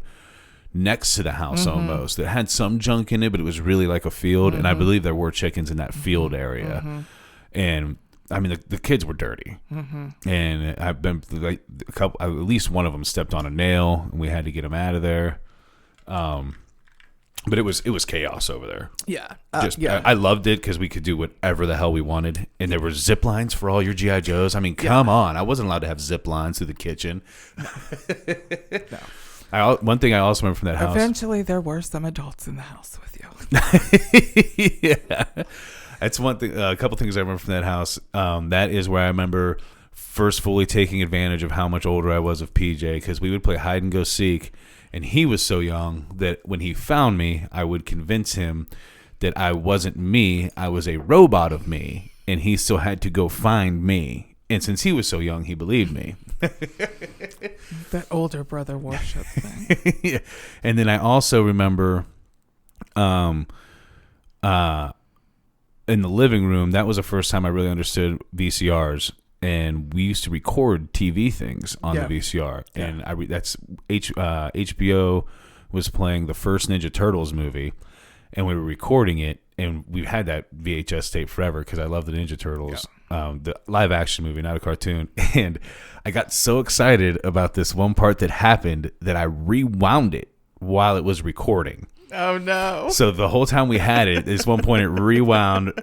S1: next to the house almost that had some junk in it, but it was really like a field. And I believe there were chickens in that field area. And I mean, the kids were dirty. And I've been like at least one of them stepped on a nail, and we had to get him out of there. But it was chaos over there.
S4: Yeah.
S1: I loved it because we could do whatever the hell we wanted. And there were zip lines for all your G.I. Joes. I mean, come on. I wasn't allowed to have zip lines through the kitchen. No. One thing I also remember from that house.
S4: Eventually, there were some adults in the house with
S1: you. Yeah. That's one thing. A couple things I remember from that house. That is where I remember first fully taking advantage of how much older I was of PJ, because we would play hide and go seek. And he was so young that when he found me, I would convince him that I wasn't me, I was a robot of me, and he still had to go find me. And since he was so young, he believed me.
S4: That older brother worship thing.
S1: Yeah. And then I also remember in the living room, that was the first time I really understood VCRs. And we used to record TV things on the VCR.
S4: Yeah.
S1: And HBO was playing the first Ninja Turtles movie. And we were recording it. And we had that VHS tape forever because I love the Ninja Turtles. The live action movie, not a cartoon. And I got so excited about this one part that happened that I rewound it while it was recording.
S4: Oh, no.
S1: So the whole time we had it, at this one point it rewound,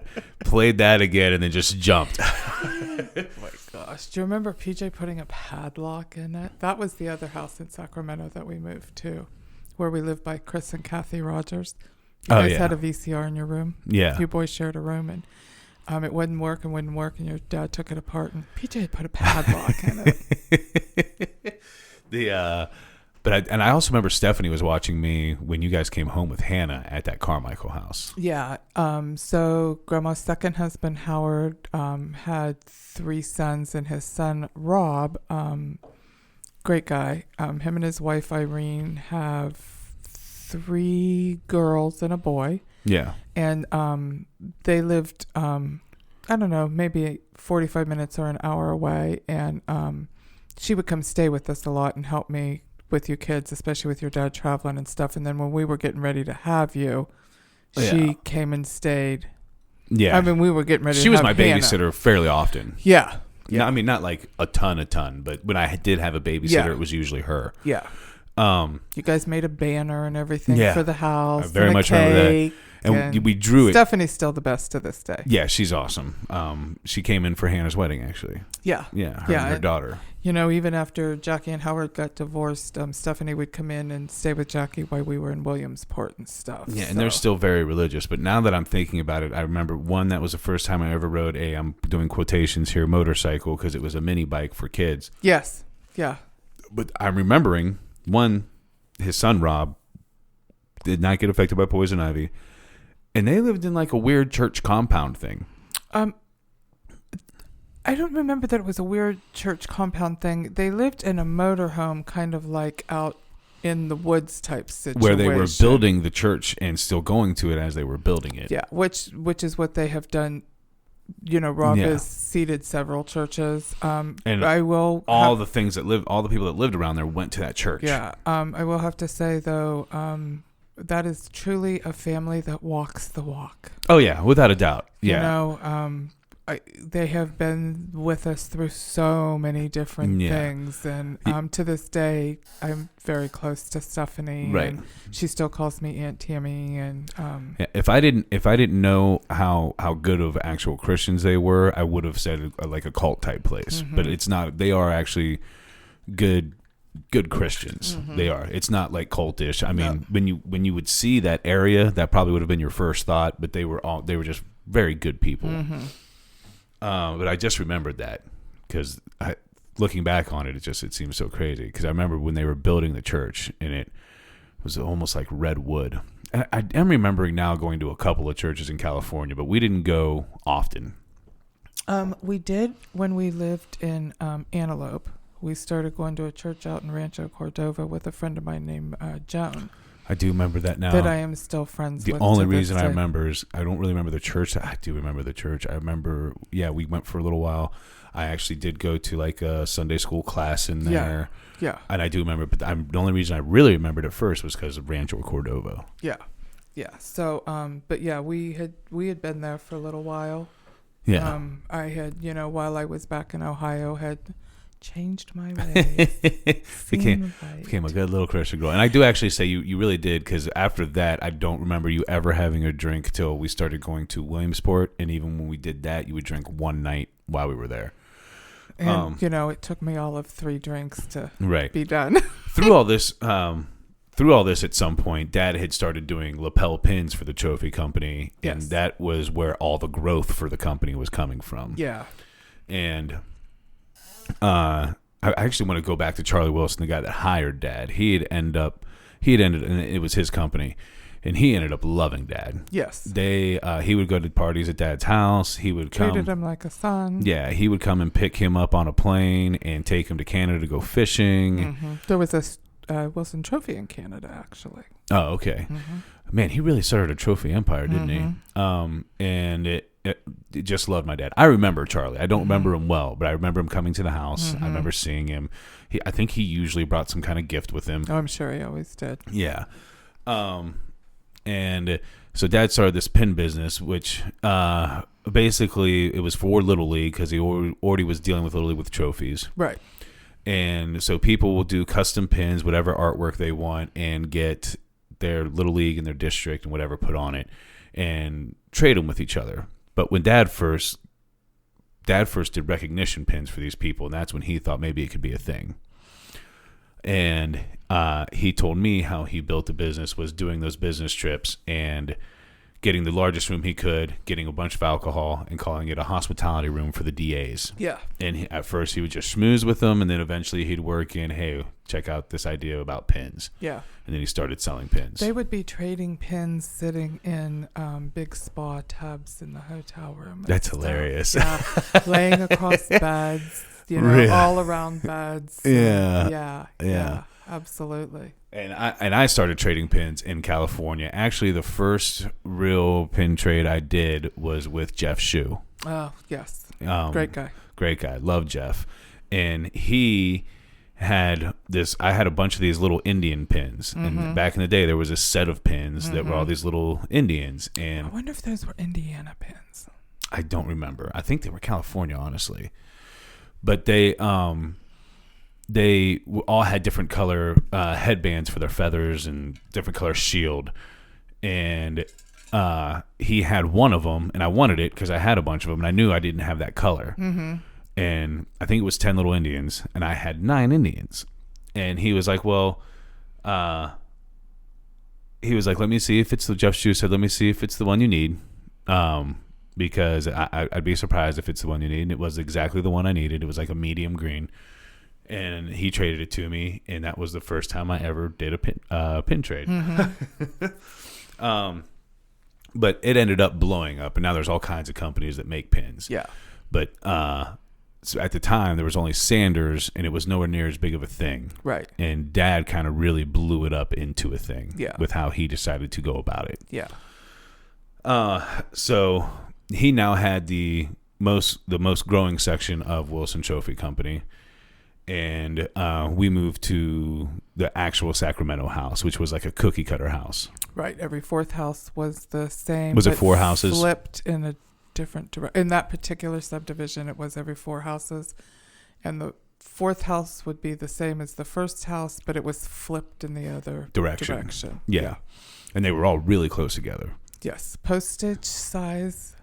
S1: played that again, and then just jumped.
S4: Oh my gosh. Do you remember PJ putting a padlock in it? That was the other house in Sacramento that we moved to, where we lived by Chris and Kathy Rogers. You guys had a VCR in your room.
S1: Yeah.
S4: You boys shared a room, and it wouldn't work, and your dad took it apart, and PJ had put a padlock in it.
S1: I also remember Stephanie was watching me when you guys came home with Hannah at that Carmichael house.
S4: Yeah. So Grandma's second husband, Howard, had 3 sons, and his son, Rob, great guy. Him and his wife, Irene, have 3 girls and a boy.
S1: Yeah.
S4: And they lived, I don't know, maybe 45 minutes or an hour away. And she would come stay with us a lot and help me with you kids, especially with your dad traveling and stuff. And then when we were getting ready to have you, she came and stayed.
S1: Yeah.
S4: I mean, we were getting ready to have
S1: She was my
S4: Hannah.
S1: babysitter fairly often.
S4: Yeah.
S1: No, I mean, not like a ton, but when I did have a babysitter, it was usually her.
S4: Yeah. You guys made a banner and everything for the house.
S1: I very
S4: and
S1: much
S4: a
S1: remember that.
S4: cake,
S1: And we drew it.
S4: Stephanie's still the best to this day.
S1: Yeah, she's awesome. She came in for Hannah's wedding, actually.
S4: Yeah.
S1: Yeah, her and her daughter.
S4: You know, even after Jackie and Howard got divorced, Stephanie would come in and stay with Jackie while we were in Williamsport and stuff.
S1: Yeah, and they're still very religious. But now that I'm thinking about it, I remember one that was the first time I ever rode I'm doing quotations here, motorcycle, because it was a mini bike for kids.
S4: Yes. Yeah.
S1: But I'm remembering, one, his son, Rob, did not get affected by poison ivy. And they lived in like a weird church compound thing.
S4: I don't remember that it was a weird church compound thing. They lived in a motorhome, kind of like out in the woods type situation.
S1: Where they were building the church and still going to it as they were building it.
S4: Yeah, which is what they have done. You know, Rob has seeded several churches. And I will
S1: all the people that lived around there went to that church.
S4: Yeah. I will have to say though, that is truly a family that walks the walk.
S1: Oh yeah, without a doubt. Yeah.
S4: You know, they have been with us through so many different things, and to this day, I'm very close to Stephanie.
S1: Right.
S4: And she still calls me Aunt Tammy, and
S1: if I didn't know how good of actual Christians they were, I would have said like a cult type place.
S4: Mm-hmm.
S1: But it's not. They are actually good Christians.
S4: Mm-hmm.
S1: They are. It's not like cultish. I mean, when you would see that area, that probably would have been your first thought. But they were just very good people.
S4: Mm-hmm.
S1: But I just remembered that because looking back on it, it seems so crazy. Because I remember when they were building the church, and it was almost like red wood. And I am remembering now going to a couple of churches in California, but we didn't go often.
S4: We did when we lived in Antelope. We started going to a church out in Rancho Cordova with a friend of mine named Joan.
S1: I do remember that now.
S4: That I am still friends with.
S1: The only reason I remember is I don't really remember the church. I do remember the church. I remember, we went for a little while. I actually did go to like a Sunday school class in there.
S4: Yeah.
S1: And I do remember, but the only reason I really remembered it first was because of Rancho Cordova.
S4: Yeah. Yeah. So, but yeah, we had been there for a little while.
S1: Yeah.
S4: I had, while I was back in Ohio, had changed my ways.
S1: became a good little Christian girl. And I do actually say you really did, because after that, I don't remember you ever having a drink till we started going to Williamsport. And even when we did that, you would drink one night while we were there.
S4: And, it took me all of 3 drinks to be done.
S1: Through all this, at some point, Dad had started doing lapel pins for the trophy company.
S4: Yes.
S1: And that was where all the growth for the company was coming from.
S4: Yeah.
S1: And I actually want to go back to Charlie Wilson, the guy that hired Dad. He had ended, and it was his company. And he ended up loving Dad.
S4: Yes.
S1: He would go to parties at Dad's house. He would come.
S4: Treated him like a son.
S1: Yeah, he would come and pick him up on a plane and take him to Canada to go fishing.
S4: Mm-hmm. There was a Wilson Trophy in Canada, actually.
S1: Oh, okay.
S4: Mm-hmm.
S1: Man, he really started a trophy empire, didn't he? And it just loved my dad. I remember Charlie. I don't remember him well, but I remember him coming to the house. I remember seeing him. I think he usually brought some kind of gift with him.
S4: Oh, I'm sure he always did.
S1: Yeah. And so Dad started this pin business, which basically it was for Little League because he already was dealing with Little League with trophies.
S4: Right.
S1: And so people will do custom pins, whatever artwork they want, and get their Little League and their district and whatever put on it and trade them with each other. But when Dad first did recognition pins for these people, and that's when he thought maybe it could be a thing. And he told me how he built the business was doing those business trips and getting the largest room he could, getting a bunch of alcohol, and calling it a hospitality room for the DAs.
S4: Yeah.
S1: And at first he would just schmooze with them, and then eventually he'd work in, hey, check out this idea about pins.
S4: Yeah.
S1: And then he started selling pins.
S4: They would be trading pins sitting in big spa tubs in the hotel room.
S1: That's hilarious.
S4: Yeah. Laying across beds,
S1: Really?
S4: all around beds.
S1: Yeah.
S4: Yeah. Absolutely.
S1: And I started trading pins in California. Actually, the first real pin trade I did was with Jeff Shue.
S4: Oh, yes.
S1: Great guy. Love Jeff. And he had this. I had a bunch of these little Indian pins. And back in the day, there was a set of pins that were all these little Indians. And
S4: I wonder if those were Indiana pins.
S1: I don't remember. I think they were California, honestly. But they all had different color headbands for their feathers and different color shield. And he had one of them, and I wanted it because I had a bunch of them, and I knew I didn't have that color. And I think it was 10 little Indians, and I had 9 Indians. And he was like, well, let me see if it's the Jeff Shue said, let me see if it's the one you need. Because I'd be surprised if it's the one you need. And it was exactly the one I needed. It was like a medium green. And he traded it to me, and that was the first time I ever did a pin trade. But it ended up blowing up, and now there's all kinds of companies that make pins.
S4: Yeah.
S1: But so at the time, there was only Sanders, and it was nowhere near as big of a thing.
S4: Right.
S1: And Dad kind of really blew it up into a thing.
S4: Yeah.
S1: With how he decided to go about it.
S4: Yeah.
S1: So he now had the most growing section of Wilson Trophy Company. And we moved to the actual Sacramento house, which was like a cookie cutter house.
S4: Right. Every fourth house was the same.
S1: Was it 4 houses?
S4: Flipped in a different direction. In that particular subdivision, it was every 4 houses. And the 4th house would be the same as the first house, but it was flipped in the other direction.
S1: Yeah. And they were all really close together.
S4: Yes. Postage size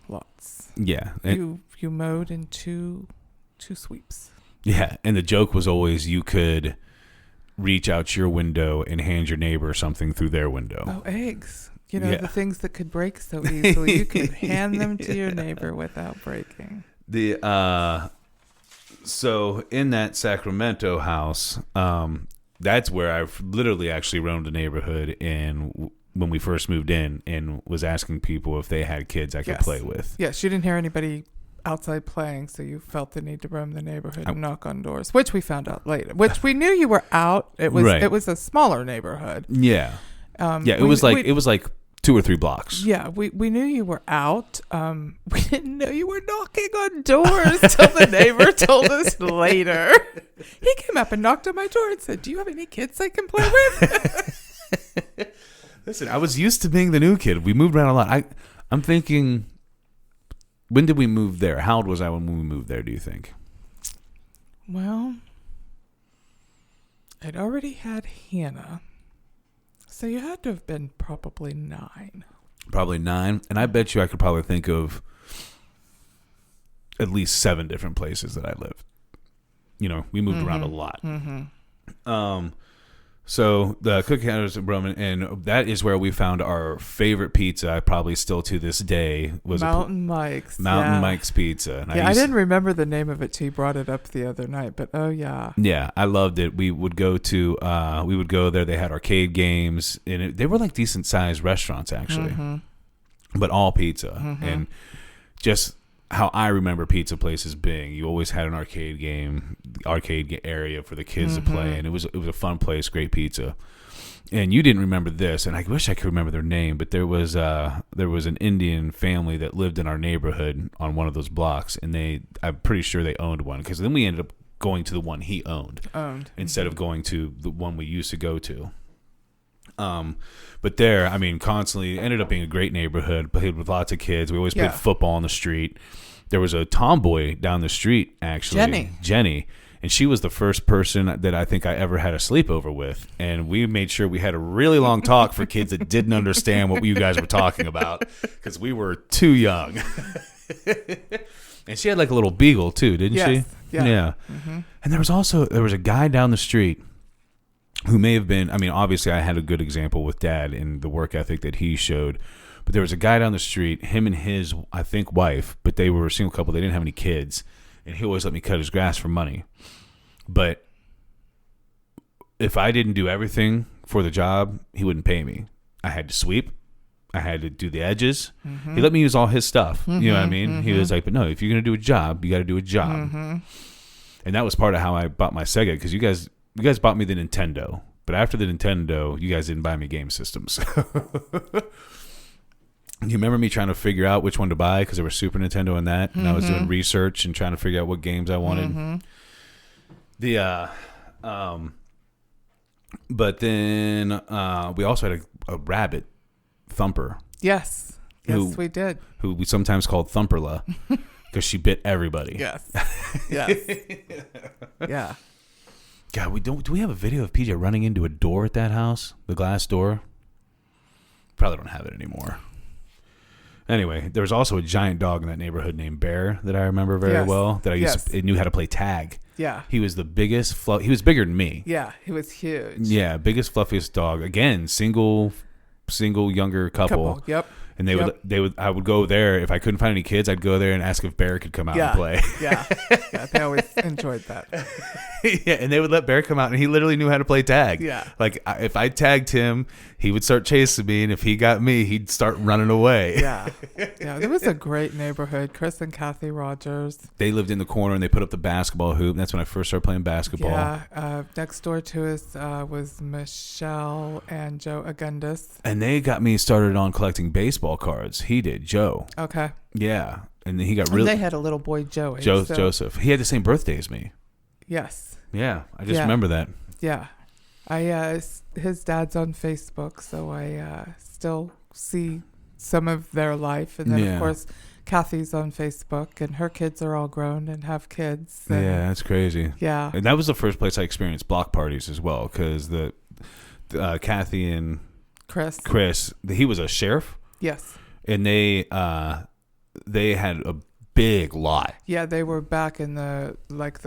S4: lots.
S1: Yeah.
S4: You mowed in two sweeps.
S1: Yeah, and the joke was always you could reach out your window and hand your neighbor something through their window.
S4: Oh, eggs. The things that could break so easily. You could hand them to your neighbor without breaking.
S1: So in that Sacramento house, that's where I literally actually roamed the neighborhood and when we first moved in and was asking people if they had kids I could play with.
S4: Yes, you didn't hear anybody outside playing, so you felt the need to roam the neighborhood and knock on doors, which we found out later. Which we knew you were out. It was a smaller neighborhood.
S1: Yeah. It was like 2 or 3 blocks.
S4: Yeah, we knew you were out. We didn't know you were knocking on doors till the neighbor told us later. He came up and knocked on my door and said, "Do you have any kids I can play with?"
S1: Listen, I was used to being the new kid. We moved around a lot. I'm thinking, when did we move there? How old was I when we moved there, do you think?
S4: Well, I'd already had Hannah. So you had to have been probably 9.
S1: Probably 9. And I bet you I could probably think of at least 7 different places that I lived. We moved around a lot. So the cookie cutters in Roman, and that is where we found our favorite pizza. Probably still to this day was
S4: Mountain Mike's.
S1: Mountain Mike's Pizza. And
S4: I didn't remember the name of it till you brought it up the other night, but oh yeah.
S1: Yeah, I loved it. We would go there. They had arcade games, and they were like decent sized restaurants actually, but all pizza and just. How I remember pizza places being, you always had an arcade area for the kids to play, and it was a fun place, great pizza. And you didn't remember this, and I wish I could remember their name, but there was an Indian family that lived in our neighborhood on one of those blocks, and I'm pretty sure they owned one, because then we ended up going to the one he owned instead of going to the one we used to go to. But there, I mean, constantly ended up being a great neighborhood, played with lots of kids. We always played football on the street. There was a tomboy down the street, actually. Jenny. And she was the first person that I think I ever had a sleepover with. And we made sure we had a really long talk for kids that didn't understand what you guys were talking about, because we were too young. And she had like a little beagle too, didn't she? Yeah. And there was a guy down the street who may have been, I mean, obviously I had a good example with Dad in the work ethic that he showed, but there was a guy down the street, him and his, I think, wife, but they were a single couple. They didn't have any kids, and he always let me cut his grass for money. But if I didn't do everything for the job, he wouldn't pay me. I had to sweep. I had to do the edges. He let me use all his stuff. You know what I mean? He was like, but no, if you're going to do a job, you got to do a job. And that was part of how I bought my Sega, because you guys bought me the Nintendo, but after the Nintendo, you guys didn't buy me game systems. You remember me trying to figure out which one to buy, because there was Super Nintendo and that, and I was doing research and trying to figure out what games I wanted. But then we also had a rabbit, Thumper.
S4: Yes, we did.
S1: Who we sometimes called Thumperla, because she bit everybody.
S4: Yes. Yeah.
S1: God, do we have a video of PJ running into a door at that house? The glass door? Probably don't have it anymore. Anyway, there was also a giant dog in that neighborhood named Bear that I remember very well, that I knew how to play tag. Yeah. He was the biggest, he was bigger than me.
S4: Yeah, he was huge.
S1: Yeah, biggest, fluffiest dog. Again, single younger couple.
S4: Yep.
S1: And I would go there. If I couldn't find any kids, I'd go there and ask if Bear could come out and play.
S4: Yeah, they always enjoyed that.
S1: Yeah, and they would let Bear come out, and he literally knew how to play tag.
S4: Yeah.
S1: Like, if I tagged him, he would start chasing me, and if he got me, he'd start running away.
S4: Yeah. It was a great neighborhood. Chris and Kathy Rogers.
S1: They lived in the corner, and they put up the basketball hoop, and that's when I first started playing basketball.
S4: Yeah, next door to us was Michelle and Joe Agundis.
S1: And they got me started on collecting baseball cards. He did, Joe.
S4: Okay.
S1: Yeah. And then he got
S4: really... And they had a little boy, Joey.
S1: Joseph. He had the same birthday as me.
S4: Yes.
S1: Yeah, I just remember that.
S4: Yeah. His dad's on Facebook, so I still see some of their life. And then, of course, Kathy's on Facebook, and her kids are all grown and have kids. And
S1: yeah, that's crazy.
S4: Yeah.
S1: And that was the first place I experienced block parties as well, because the Kathy and Chris, he was a sheriff.
S4: Yes.
S1: And they had a big lot.
S4: Yeah, they were back in the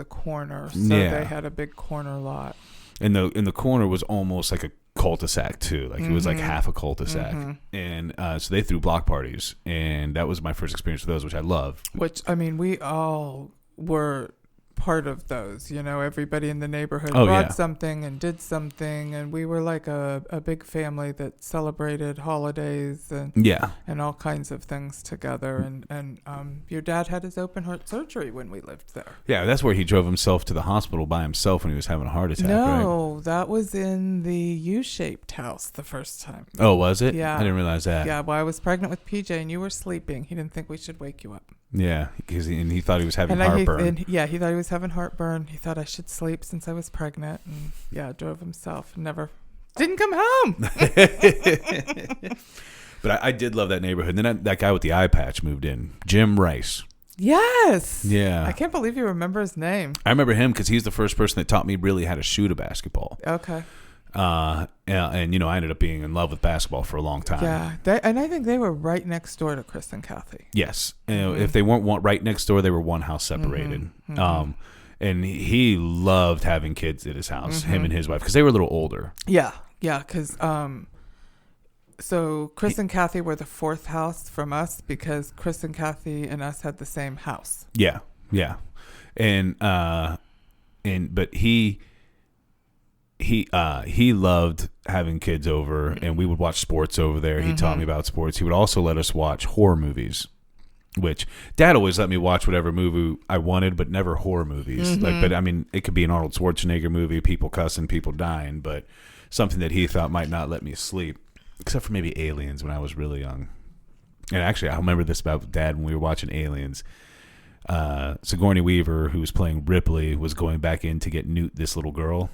S4: corner, so they had a big corner lot.
S1: And the corner was almost like a cul-de-sac too, like it was like half a cul-de-sac, and so they threw block parties, and that was my first experience with those, which I love.
S4: Which, I mean, we all were part of those, everybody in the neighborhood brought something and did something, and we were like a big family that celebrated holidays and all kinds of things together. And your dad had his open heart surgery when we lived there.
S1: Yeah, that's where he drove himself to the hospital by himself when he was having a heart attack.
S4: No,
S1: right?
S4: That was in the U-shaped house the first time.
S1: Oh, was it?
S4: Yeah,
S1: I didn't realize that.
S4: Yeah, well, I was pregnant with PJ and you were sleeping. He didn't think we should wake you up.
S1: Yeah, because he thought he was having heartburn.
S4: He thought he was having heartburn. He thought I should sleep since I was pregnant, and drove himself and never didn't come home.
S1: But I did love that neighborhood. And then that guy with the eye patch moved in, Jim Rice.
S4: Yes.
S1: Yeah.
S4: I can't believe you remember his name.
S1: I remember him because he's the first person that taught me really how to shoot a basketball.
S4: Okay.
S1: And I ended up being in love with basketball for a long time.
S4: Yeah, and I think they were right next door to Chris and Kathy.
S1: Yes, if they weren't right next door, they were one house separated. And he loved having kids at his house,
S4: Mm-hmm.
S1: him and his wife, because they were a little older.
S4: Yeah, because so Chris and Kathy were the fourth house from us because Chris and Kathy and us had the same house.
S1: Yeah, yeah. And but he loved having kids over, and we would watch sports over there. He taught me about sports. He would also let us watch horror movies, which Dad always let me watch whatever movie I wanted, but never horror movies. But I mean, it could be an Arnold Schwarzenegger movie, people cussing, people dying, but something that he thought might not let me sleep, except for maybe Aliens when I was really young. And actually, I remember this about Dad when we were watching Aliens. Sigourney Weaver, who was playing Ripley, was going back in to get Newt, this little girl,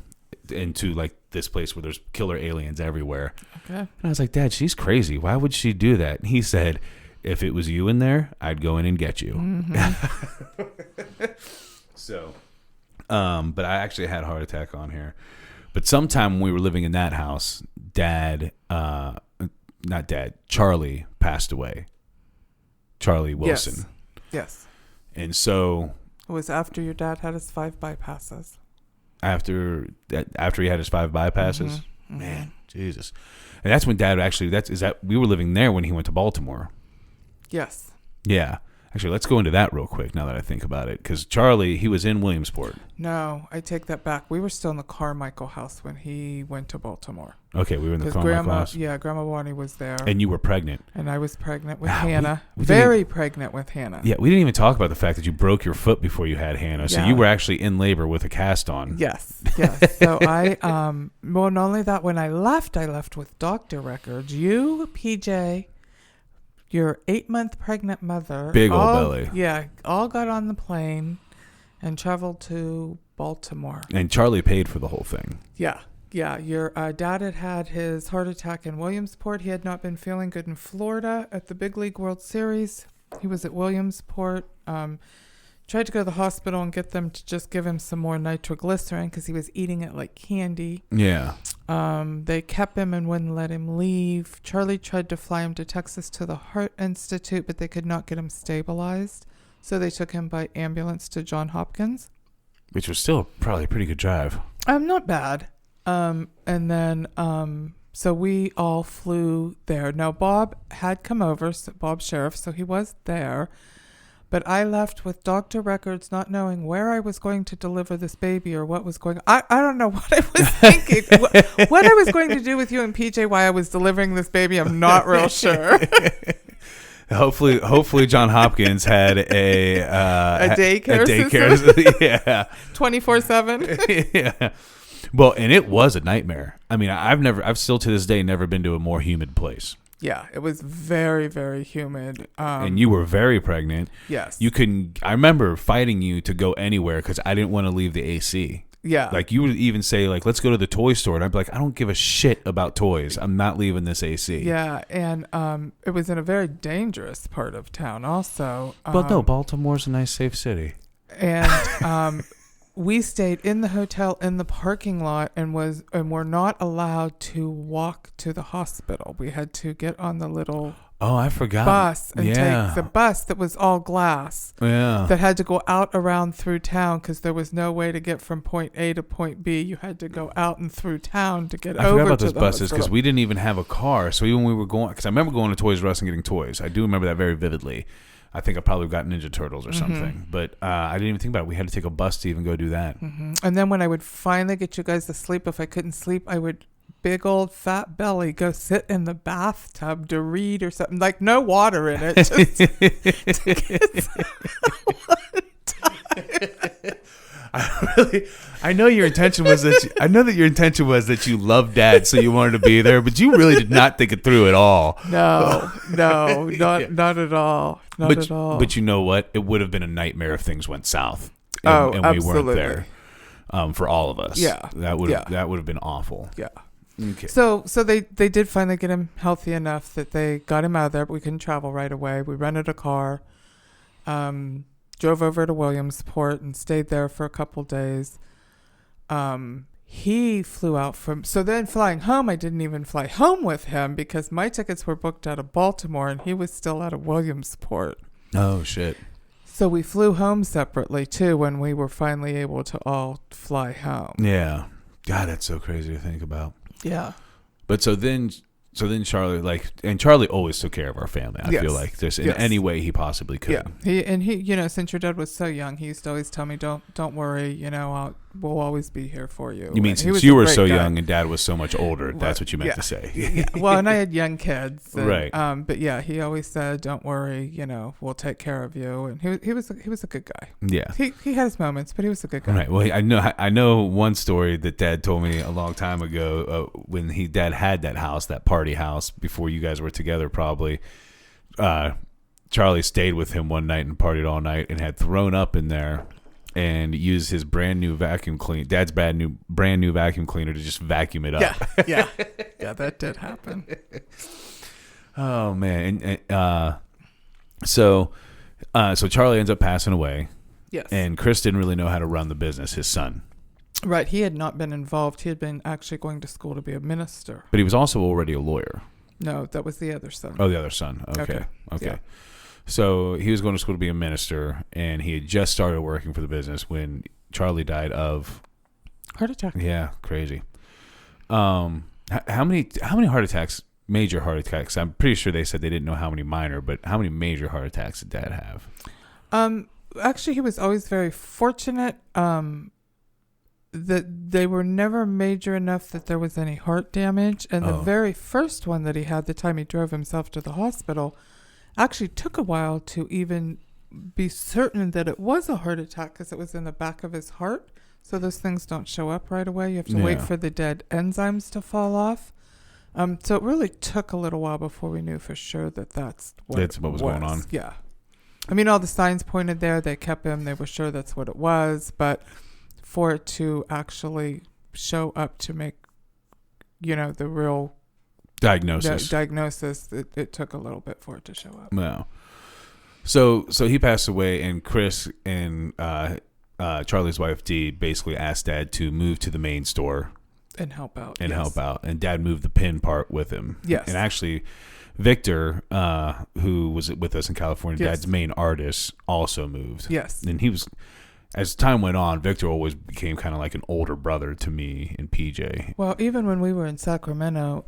S1: into like this place where there's killer aliens everywhere. Okay. And I was like, Dad, she's crazy. Why would she do that? And he said, if it was you in there, I'd go in and get you. So, but I actually had a heart attack on here. But sometime when we were living in that house, Charlie passed away. Charlie Wilson.
S4: Yes.
S1: And so
S4: It was after your dad had his 5 bypasses.
S1: after he had his 5 bypasses, man, Jesus. And that's when Dad actually, we were living there when he went to Baltimore.
S4: Yes.
S1: Yeah. Actually, let's go into that real quick now that I think about it. Because Charlie, he was in Williamsport.
S4: No, I take that back. We were still in the Carmichael house when he went to Baltimore.
S1: Okay, we were in the Carmichael house.
S4: Yeah, Grandma Bonnie was there.
S1: And you were pregnant.
S4: And I was pregnant with Hannah.
S1: we
S4: Very pregnant with Hannah.
S1: Yeah, we didn't even talk about the fact that you broke your foot before you had Hannah. So
S4: Yeah.
S1: you were actually in labor with a cast on.
S4: Yes. So I, well, not only that, when I left with doctor records. You, PJ, your 8-month pregnant mother.
S1: Big old belly.
S4: Yeah, all got on the plane and traveled to Baltimore.
S1: And Charlie paid for the whole thing.
S4: Yeah. Your dad had his heart attack in Williamsport. He had not been feeling good in Florida at the Big League World Series. He was at Williamsport. Tried to go to the hospital and get them to just give him some more nitroglycerin because he was eating it like candy.
S1: Yeah.
S4: They kept him and wouldn't let him leave. Charlie tried to fly him to Texas to the Heart Institute, but they could not get him stabilized. So they took him by ambulance to Johns Hopkins.
S1: Which was still probably a pretty good drive.
S4: Not bad. And then, so we all flew there. Now, Bob had come over, so Bob Sheriff, so he was there. But I left with doctor records, not knowing where I was going to deliver this baby or what was going on. I don't know what I was thinking. What I was going to do with you and PJ while I was delivering this baby, I'm not real sure.
S1: Hopefully Johns Hopkins had a
S4: daycare
S1: system. Yeah.
S4: 24/7.
S1: Yeah. Well, and it was a nightmare. I mean, I've still to this day never been to a more humid place.
S4: Yeah, it was very, very humid.
S1: And you were very pregnant.
S4: Yes.
S1: I remember fighting you to go anywhere because I didn't want to leave the AC.
S4: Yeah.
S1: Like you would even say, like, let's go to the toy store. And I'd be like, I don't give a shit about toys. I'm not leaving this AC.
S4: Yeah. And it was in a very dangerous part of town also.
S1: But no, Baltimore's a nice, safe city.
S4: And we stayed in the hotel in the parking lot and were not allowed to walk to the hospital. We had to get on the little
S1: I forgot.
S4: bus and take the bus that was all glass.
S1: Yeah.
S4: That had to go out around through town because there was no way to get from point A to point B. You had to go out and through town to get over to the
S1: I forgot about those buses
S4: hospital.
S1: because we didn't even have a car. So even when we were going, because I remember going to Toys R Us and getting toys. I do remember that very vividly. I think I probably got Ninja Turtles or something. But I didn't even think about it. We had to take a bus to even go do that.
S4: Mm-hmm. And then when I would finally get you guys to sleep, if I couldn't sleep, I would, big old fat belly, go sit in the bathtub to read or something. Like no water in it. Just to get
S1: I know your intention was that you loved Dad, so you wanted to be there, but you really did not think it through at all.
S4: No, not at all. Not at all.
S1: But you know what? It would have been a nightmare if things went south. And
S4: absolutely.
S1: we weren't there for all of us.
S4: Yeah.
S1: That would have been awful.
S4: Yeah.
S1: Okay.
S4: So they did finally get him healthy enough that they got him out of there, but we couldn't travel right away. We rented a car, drove over to Williamsport and stayed there for a couple days. He flew out so then flying home, I didn't even fly home with him because my tickets were booked out of Baltimore and he was still out of Williamsport.
S1: Oh, shit.
S4: So we flew home separately too when we were finally able to all fly home.
S1: Yeah. God, that's so crazy to think about.
S4: Yeah.
S1: But so then Charlie, and Charlie always took care of our family. I feel like just in any way he possibly could.
S4: Yeah. He, since your dad was so young, he used to always tell me, don't worry, we'll always be here for you.
S1: You mean
S4: and
S1: since you were so young and dad was so much older, that's what you meant to say.
S4: Yeah. Well, and I had young kids. And,
S1: right.
S4: But yeah, he always said, don't worry, we'll take care of you. And he was a good guy.
S1: Yeah.
S4: He had his moments, but he was a good guy.
S1: Right. Well, I know one story that Dad told me a long time ago when Dad had that house, that party house, before you guys were together probably. Charlie stayed with him one night and partied all night and had thrown up in there and used his brand new vacuum cleaner, Dad's brand new vacuum cleaner, to just vacuum it up.
S4: Yeah. Yeah, that did happen.
S1: Oh man. So Charlie ends up passing away.
S4: Yes.
S1: And Chris didn't really know how to run the business, his son.
S4: Right. He had not been involved. He had been actually going to school to be a minister.
S1: But he was also already a lawyer.
S4: No, that was the other son.
S1: Oh, the other son. Okay.
S4: Yeah.
S1: So he was going to school to be a minister, and he had just started working for the business when Charlie died of
S4: heart attack.
S1: Yeah, crazy. How many heart attacks? Major heart attacks. I'm pretty sure they said they didn't know how many minor, but how many major heart attacks did Dad have?
S4: Actually, he was always very fortunate. That they were never major enough that there was any heart damage. And the very first one that he had, the time he drove himself to the hospital, actually took a while to even be certain that it was a heart attack because it was in the back of his heart. So those things don't show up right away. You have to wait for the dead enzymes to fall off. So it really took a little while before we knew for sure that that's what
S1: was going on.
S4: Yeah. I mean, all the signs pointed there. They kept him. They were sure that's what it was. But for it to actually show up to make, the real
S1: diagnosis,
S4: it took a little bit for it to show up.
S1: No. So he passed away, and Chris and Charlie's wife Dee basically asked Dad to move to the main store
S4: and help out.
S1: And Dad moved the pin part with him.
S4: Yes.
S1: And actually, Victor, who was with us in California, Dad's main artist, also moved.
S4: Yes.
S1: And he was, as time went on, Victor always became kind of like an older brother to me and PJ.
S4: Well, even when we were in Sacramento,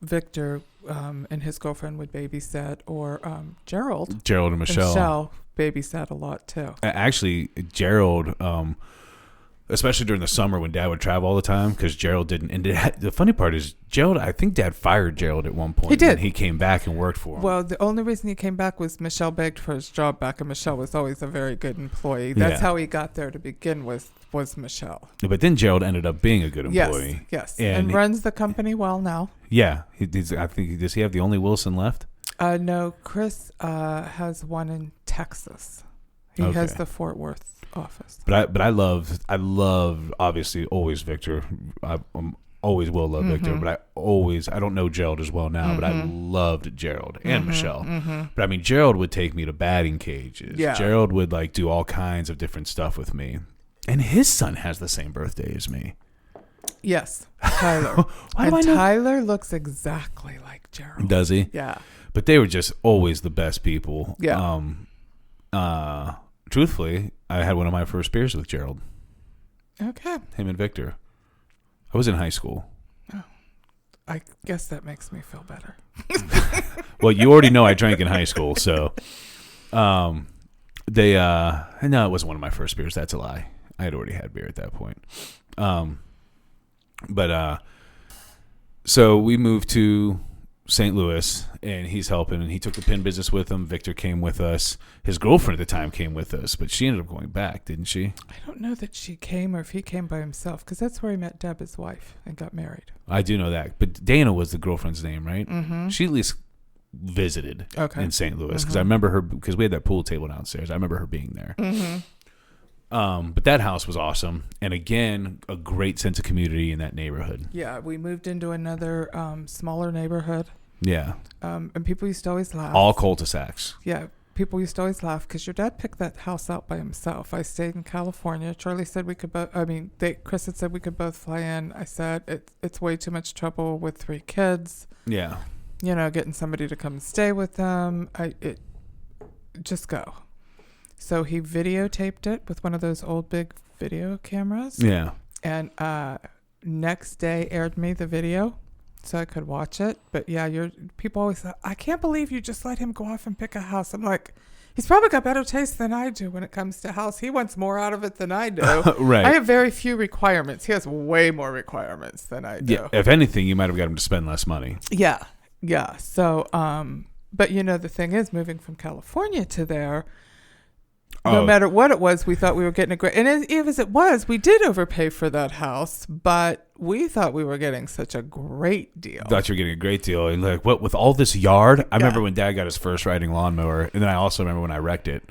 S4: Victor and his girlfriend would babysit, or Gerald
S1: and Michelle
S4: babysat a lot too.
S1: Actually, Gerald, especially during the summer when Dad would travel all the time, because Gerald didn't. And the funny part is, Gerald, I think Dad fired Gerald at one point.
S4: He did.
S1: And he came back and worked for him.
S4: Well, the only reason he came back was Michelle begged for his job back, and Michelle was always a very good employee. That's how he got there to begin with, was Michelle.
S1: But then Gerald ended up being a good employee.
S4: Yes. And runs the company well now.
S1: Yeah. I think, does he have the only Wilson left?
S4: No, Chris has one in Texas. He has the Fort Worth office.
S1: But I love obviously always Victor. I always will love Victor, but I don't know Gerald as well now, but I loved Gerald and Michelle. But I mean, Gerald would take me to batting cages.
S4: Yeah.
S1: Gerald would do all kinds of different stuff with me. And his son has the same birthday as me.
S4: Yes, Tyler. Tyler looks exactly like Gerald.
S1: Does he?
S4: Yeah.
S1: But they were just always the best people.
S4: Yeah.
S1: Truthfully, I had one of my first beers with Gerald.
S4: Okay.
S1: Him and Victor. I was in high school.
S4: Oh, I guess that makes me feel better.
S1: Well, you already know I drank in high school, so no, it wasn't one of my first beers. That's a lie. I had already had beer at that point. So we moved to St. Louis, and he's helping, and he took the pin business with him. Victor came with us. His girlfriend at the time came with us, but she ended up going back, didn't she?
S4: I don't know that she came or if he came by himself, because that's where he met Deb, his wife, and got married.
S1: I do know that, but Dana was the girlfriend's name, right? Mm-hmm. She at least visited in St. Louis, because I remember her, because we had that pool table downstairs. I remember her being there. Mm-hmm. But that house was awesome, and again, a great sense of community in that neighborhood.
S4: Yeah, we moved into another smaller neighborhood.
S1: Yeah.
S4: And people used to always laugh.
S1: All cul-de-sacs.
S4: Yeah, people used to always laugh because your dad picked that house out by himself. I stayed in California. Charlie said we could both. Chris had said we could both fly in. I said it's way too much trouble with 3 kids.
S1: Yeah.
S4: Getting somebody to come stay with them. Just go. So he videotaped it with one of those old big video cameras.
S1: Yeah.
S4: And next day aired me the video so I could watch it. But yeah, people always say, I can't believe you just let him go off and pick a house. I'm like, he's probably got better taste than I do when it comes to house. He wants more out of it than I do.
S1: Right.
S4: I have very few requirements. He has way more requirements than I do.
S1: Yeah. If anything, you might have got him to spend less money.
S4: Yeah. Yeah. So, but the thing is, moving from California to there, no matter what it was, we thought we were getting a great, and as it was, we did overpay for that house, but we thought we were getting such a great deal.
S1: Thought you were getting a great deal. And like, what, with all this yard? I remember when Dad got his first riding lawnmower, and then I also remember when I wrecked it.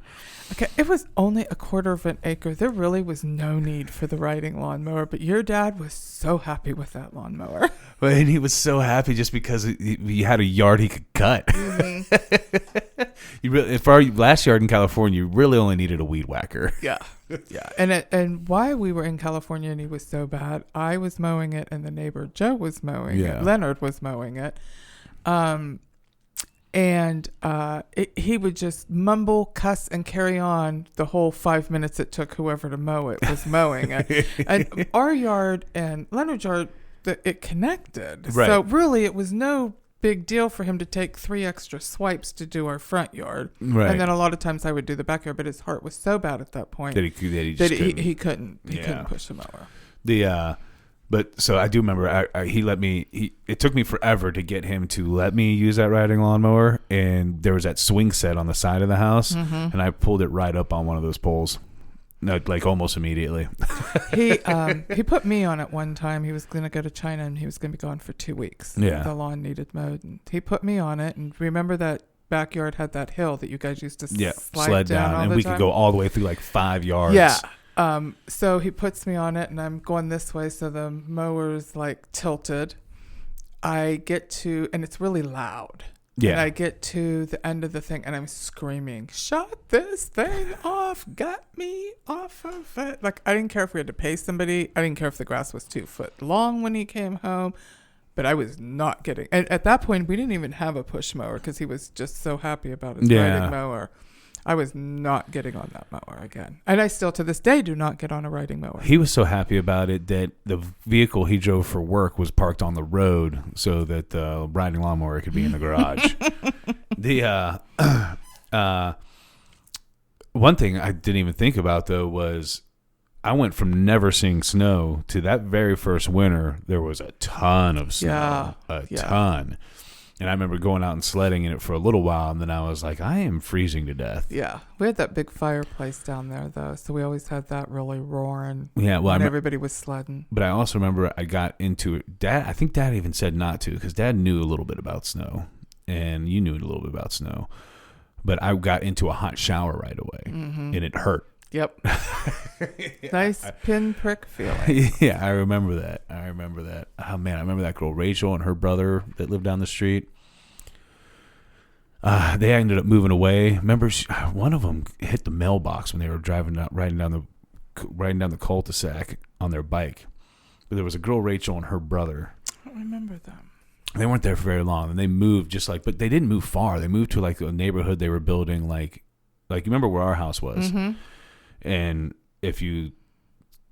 S4: Okay, it was only a quarter of an acre. There really was no need for the riding lawnmower, but your dad was so happy with that lawnmower.
S1: And he was so happy just because he had a yard he could cut. Mm-hmm. For our last yard in California, you really only needed a weed whacker.
S4: Yeah, yeah. And why we were in California and he was so bad, I was mowing it and the neighbor Joe was mowing it. Leonard was mowing it. And he would just mumble, cuss, and carry on the whole 5 minutes it took whoever to mow it was mowing it. And our yard and Leonard's yard, it connected. Right. So really, it was no big deal for him to take 3 extra swipes to do our front yard. Right. And then a lot of times I would do the backyard, but his heart was so bad at that point
S1: that he
S4: couldn't push the mower.
S1: But so I do remember it took me forever to get him to let me use that riding lawnmower, and there was that swing set on the side of the house, and I pulled it right up on one of those poles, like almost immediately.
S4: He put me on it one time. He was going to go to China and he was going to be gone for 2 weeks.
S1: Yeah.
S4: The lawn needed mowed, and he put me on it. And remember that backyard had that hill that you guys used to sled down all
S1: and
S4: the
S1: we
S4: time?
S1: Could go all the way through like 5 yards.
S4: Yeah. So he puts me on it and I'm going this way. So the mower's like tilted. I get to, and it's really loud. Yeah. And I get to the end of the thing and I'm screaming, shut this thing off. Get me off of it. Like, I didn't care if we had to pay somebody. I didn't care if the grass was 2 foot long when he came home. But I was not getting, and at that point we didn't even have a push mower because he was just so happy about his riding mower. I was not getting on that mower again. And I still, to this day, do not get on a riding mower.
S1: He was so happy about it that the vehicle he drove for work was parked on the road so that the riding lawnmower could be in the garage. One thing I didn't even think about, though, was I went from never seeing snow to that very first winter, there was a ton of snow. A ton. And I remember going out and sledding in it for a little while, and then I was like, I am freezing to death.
S4: Yeah. We had that big fireplace down there, though, so we always had that really roaring
S1: when
S4: everybody was sledding.
S1: But I also remember I got into it. I think Dad even said not to, because Dad knew a little bit about snow, and you knew a little bit about snow. But I got into a hot shower right away, and it hurt.
S4: Yep. Nice pinprick feeling.
S1: Yeah, I remember that. Oh, man, I remember that girl, Rachel, and her brother that lived down the street. They ended up moving away. Remember, one of them hit the mailbox when they were riding down the cul-de-sac on their bike. But there was a girl, Rachel, and her brother.
S4: I don't remember them.
S1: They weren't there for very long, and they moved but they didn't move far. They moved to like a neighborhood they were building, like you remember where our house was. Mm-hmm. And if you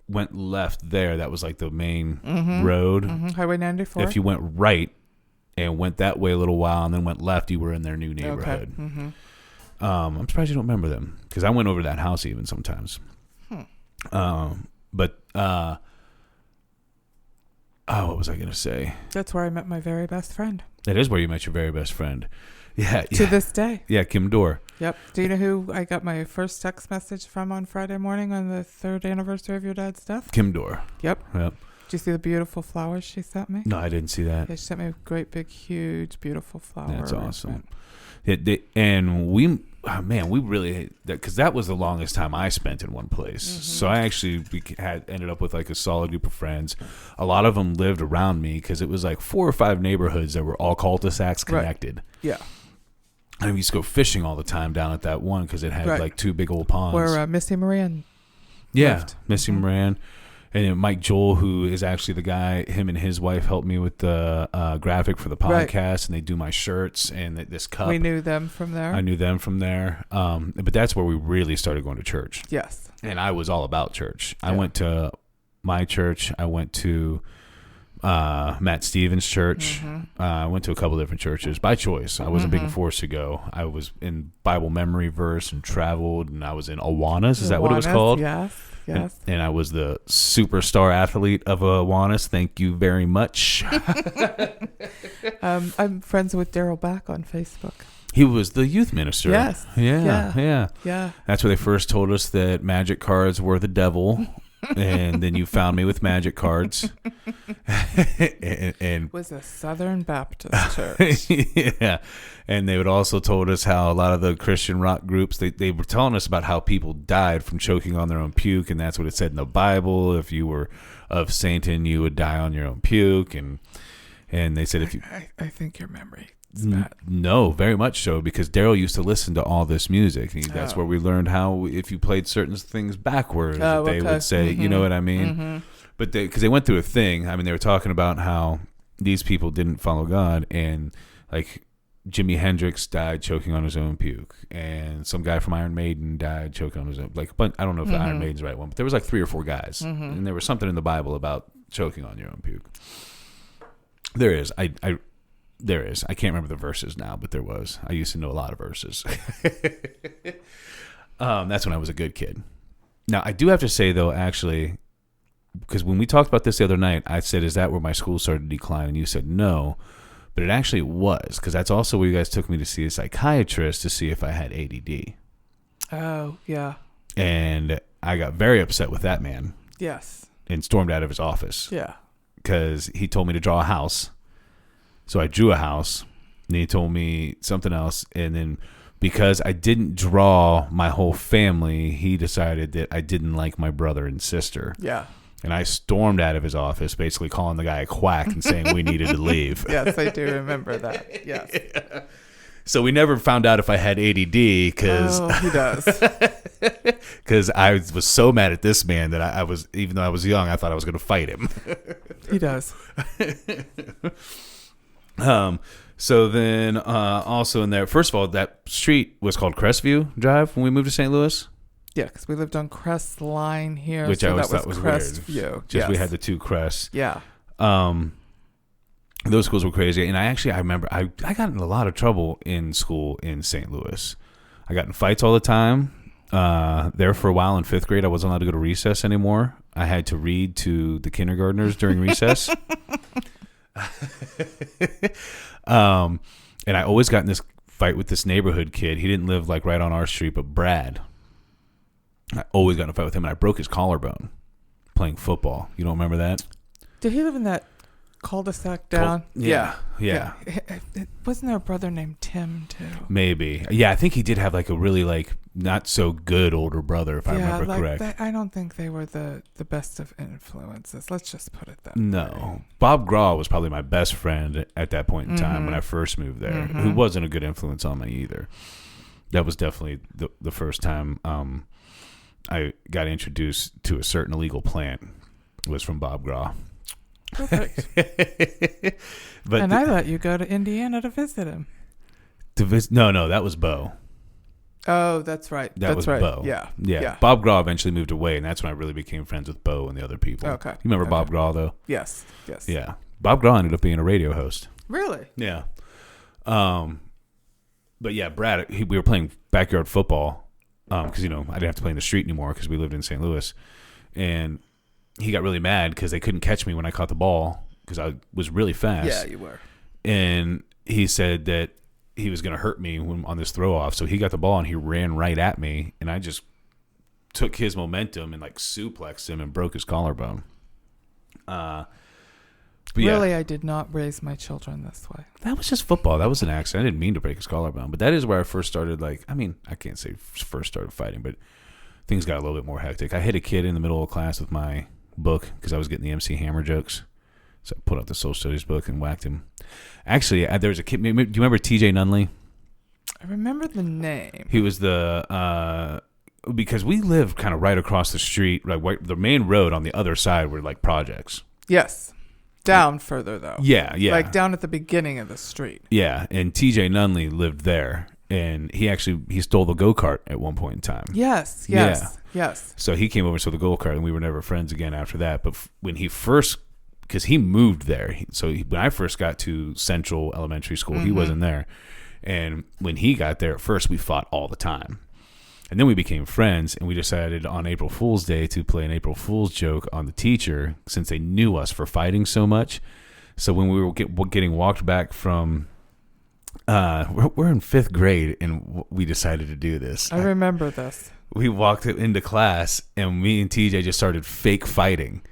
S1: went left there, that was like the main road. Mm-hmm.
S4: Highway 94.
S1: If you went right and went that way a little while and then went left, you were in their new neighborhood. Okay. Mm-hmm. I'm surprised you don't remember them, because I went over that house even sometimes. What was I going to say?
S4: That's where I met my very best friend.
S1: That is where you met your very best friend. Yeah.
S4: To this day.
S1: Yeah, Kim Dorr.
S4: Yep. Do you know who I got my first text message from on Friday morning on the 3rd anniversary of your dad's death?
S1: Kim Dorr.
S4: Yep. Did you see the beautiful flowers she sent me?
S1: No, I didn't see that.
S4: Yeah, she sent me a great big, huge, beautiful flower.
S1: That's awesome. And we really, because that was the longest time I spent in one place. Mm-hmm. So I actually ended up with like a solid group of friends. A lot of them lived around me because it was like 4 or 5 neighborhoods that were all cul-de-sacs connected.
S4: Right. Yeah.
S1: And we used to go fishing all the time down at that one because it had like 2 big old ponds.
S4: Where Missy Moran lived.
S1: Missy Moran. And then Mike Joel, who is actually the guy, him and his wife helped me with the graphic for the podcast, and they do my shirts and this cup.
S4: We knew them from there.
S1: I knew them from there. But that's where we really started going to church.
S4: Yes.
S1: And I was all about church.
S4: Yeah.
S1: I went to my church. I went to Matt Stevens' church. I went to a couple different churches by choice. I wasn't being forced to go. I was in Bible memory verse and traveled, and I was in Awanas. Is that what it was called?
S4: Yes. Yes.
S1: And I was the superstar athlete of Awanas. Thank you very much.
S4: I'm friends with Daryl Back on Facebook.
S1: He was the youth minister.
S4: Yes.
S1: Yeah.
S4: Yeah.
S1: That's where they first told us that magic cards were the devil. And then you found me with magic cards. and
S4: It was a Southern Baptist church.
S1: yeah. And they would also told us how a lot of the Christian rock groups, they were telling us about how people died from choking on their own puke. And that's what it said in the Bible. If you were of Satan, you would die on your own puke. And they said if you...
S4: I think your memory is bad.
S1: No, very much so, because Daryl used to listen to all this music. That's where we learned how if you played certain things backwards, they would say, you know what I mean? But because they went through a thing. I mean, they were talking about how these people didn't follow God, and like Jimi Hendrix died choking on his own puke, and some guy from Iron Maiden died choking on his own. But I don't know if the Iron Maiden's the right one, but there was like 3 or 4 guys, and there was something in the Bible about choking on your own puke. There is. There is. I can't remember the verses now, but there was. I used to know a lot of verses. That's when I was a good kid. Now, I do have to say, though, actually, because when we talked about this the other night, I said, is that where my school started to decline? And you said no. But it actually was, because that's also where you guys took me to see a psychiatrist to see if I had ADD.
S4: Oh, yeah.
S1: And I got very upset with that man.
S4: Yes.
S1: And stormed out of his office.
S4: Yeah.
S1: Because he told me to draw a house. So I drew a house, and he told me something else. And then because I didn't draw my whole family, he decided that I didn't like my brother and sister.
S4: Yeah.
S1: And I stormed out of his office, basically calling the guy a quack and saying we needed to leave.
S4: Yes, I do remember that. Yes.
S1: Yeah. So we never found out if I had ADD because
S4: he does.
S1: Because I was so mad at this man that I was, even though I was young, I thought I was going to fight him.
S4: He does.
S1: So then also in there, first of all, that street was called Crestview Drive when we moved to St. Louis.
S4: Yeah, because we lived on Crest Line here,
S1: which
S4: so
S1: I always
S4: that
S1: thought was
S4: Crestview.
S1: weird. Just we had the 2 crests.
S4: Yeah.
S1: Those schools were crazy, and I remember I got in a lot of trouble in school in St. Louis. I got in fights all the time. There for a while in 5th grade, I wasn't allowed to go to recess anymore. I had to read to the kindergartners during recess. And I always got in this fight with this neighborhood kid. He didn't live like right on our street, but Brad. I always got in a fight with him, and I broke his collarbone playing football. You don't remember that?
S4: Did he live in that cul-de-sac down?
S1: Yeah.
S4: Wasn't there a brother named Tim too?
S1: Maybe. Yeah, I think he did have like a really like not so good older brother, if I remember correct.
S4: I don't think they were the best of influences. Let's just put it that way.
S1: No. Bob Graw was probably my best friend at that point in time when I first moved there, who wasn't a good influence on me either. That was definitely the first time I got introduced to a certain illegal plant was from Bob Graw.
S4: Perfect. And I let you go to Indiana to visit him.
S1: No, that was Bo.
S4: Oh, that's right.
S1: That was
S4: right.
S1: Bo. Yeah. Bob Graw eventually moved away, and that's when I really became friends with Bo and the other people.
S4: Okay.
S1: You remember Bob Graw, though?
S4: Yes.
S1: Yeah. Bob Graw ended up being a radio host.
S4: Really?
S1: Yeah. But yeah, Brad, we were playing backyard football because, I didn't have to play in the street anymore because we lived in St. Louis. And he got really mad because they couldn't catch me when I caught the ball because I was really fast.
S4: Yeah, you were.
S1: And he said that he was going to hurt me on this throw off. So he got the ball and he ran right at me. And I just took his momentum and like suplexed him and broke his collarbone.
S4: Really, yeah. I did not raise my children this way.
S1: That was just football. That was an accident. I didn't mean to break his collarbone. But that is where I first started I can't say first started fighting, but things got a little bit more hectic. I hit a kid in the middle of class with my book because I was getting the MC Hammer jokes. So I put out the social studies book and whacked him. Actually, there was a kid. Do you remember TJ Nunley?
S4: I remember the name.
S1: He was the because we lived kind of right across the street, like the main road on the other side were like projects.
S4: Yes. Down further, though.
S1: Yeah.
S4: Like down at the beginning of the street.
S1: Yeah, and TJ Nunley lived there, and he stole the go-kart at one point in time.
S4: Yes.
S1: So he came over and stole the go-kart, and we were never friends again after that. But when he first, because he moved there, when I first got to Central Elementary School, he wasn't there. And when he got there, at first we fought all the time. And then we became friends, and we decided on April Fool's Day to play an April Fool's joke on the teacher, since they knew us for fighting so much. So when we were getting walked back from, we're in 5th grade, and we decided to do this.
S4: I remember this.
S1: We walked into class, and me and TJ just started fake fighting.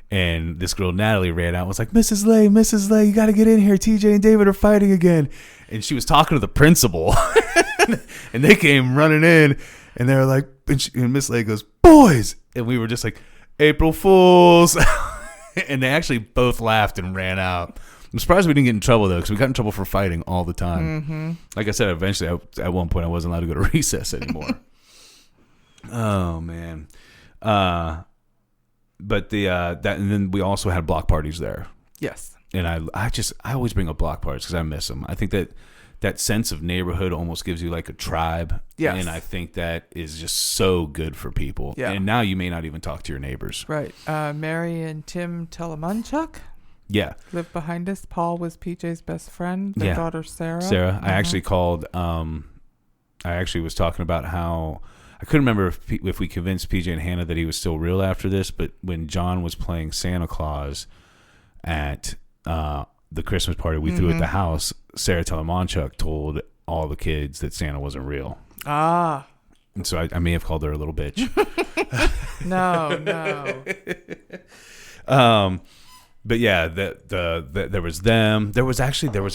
S1: And this girl, Natalie, ran out and was like, Mrs. Lay, you got to get in here. TJ and David are fighting again. And she was talking to the principal. And they came running in. And they were like, and Miss Lay goes, boys. And we were just like, April Fools. And they actually both laughed and ran out. I'm surprised we didn't get in trouble, though, because we got in trouble for fighting all the time. Mm-hmm. Like I said, eventually, at one point, I wasn't allowed to go to recess anymore. Oh, man. But and then we also had block parties there.
S4: Yes.
S1: And I always bring up block parties because I miss them. I think that sense of neighborhood almost gives you like a tribe.
S4: Yes.
S1: And I think that is just so good for people.
S4: Yeah.
S1: And now you may not even talk to your neighbors.
S4: Right. Mary and Tim Telemanchuk.
S1: Yeah.
S4: Lived behind us. Paul was PJ's best friend. Their daughter, Sarah.
S1: I actually called, I actually was talking about how, I couldn't remember if we convinced PJ and Hannah that he was still real after this, but when John was playing Santa Claus at the Christmas party we threw at the house, Sarah Telemanchuk told all the kids that Santa wasn't real.
S4: Ah.
S1: And so I may have called her a little bitch.
S4: No.
S1: But yeah, there was them. There was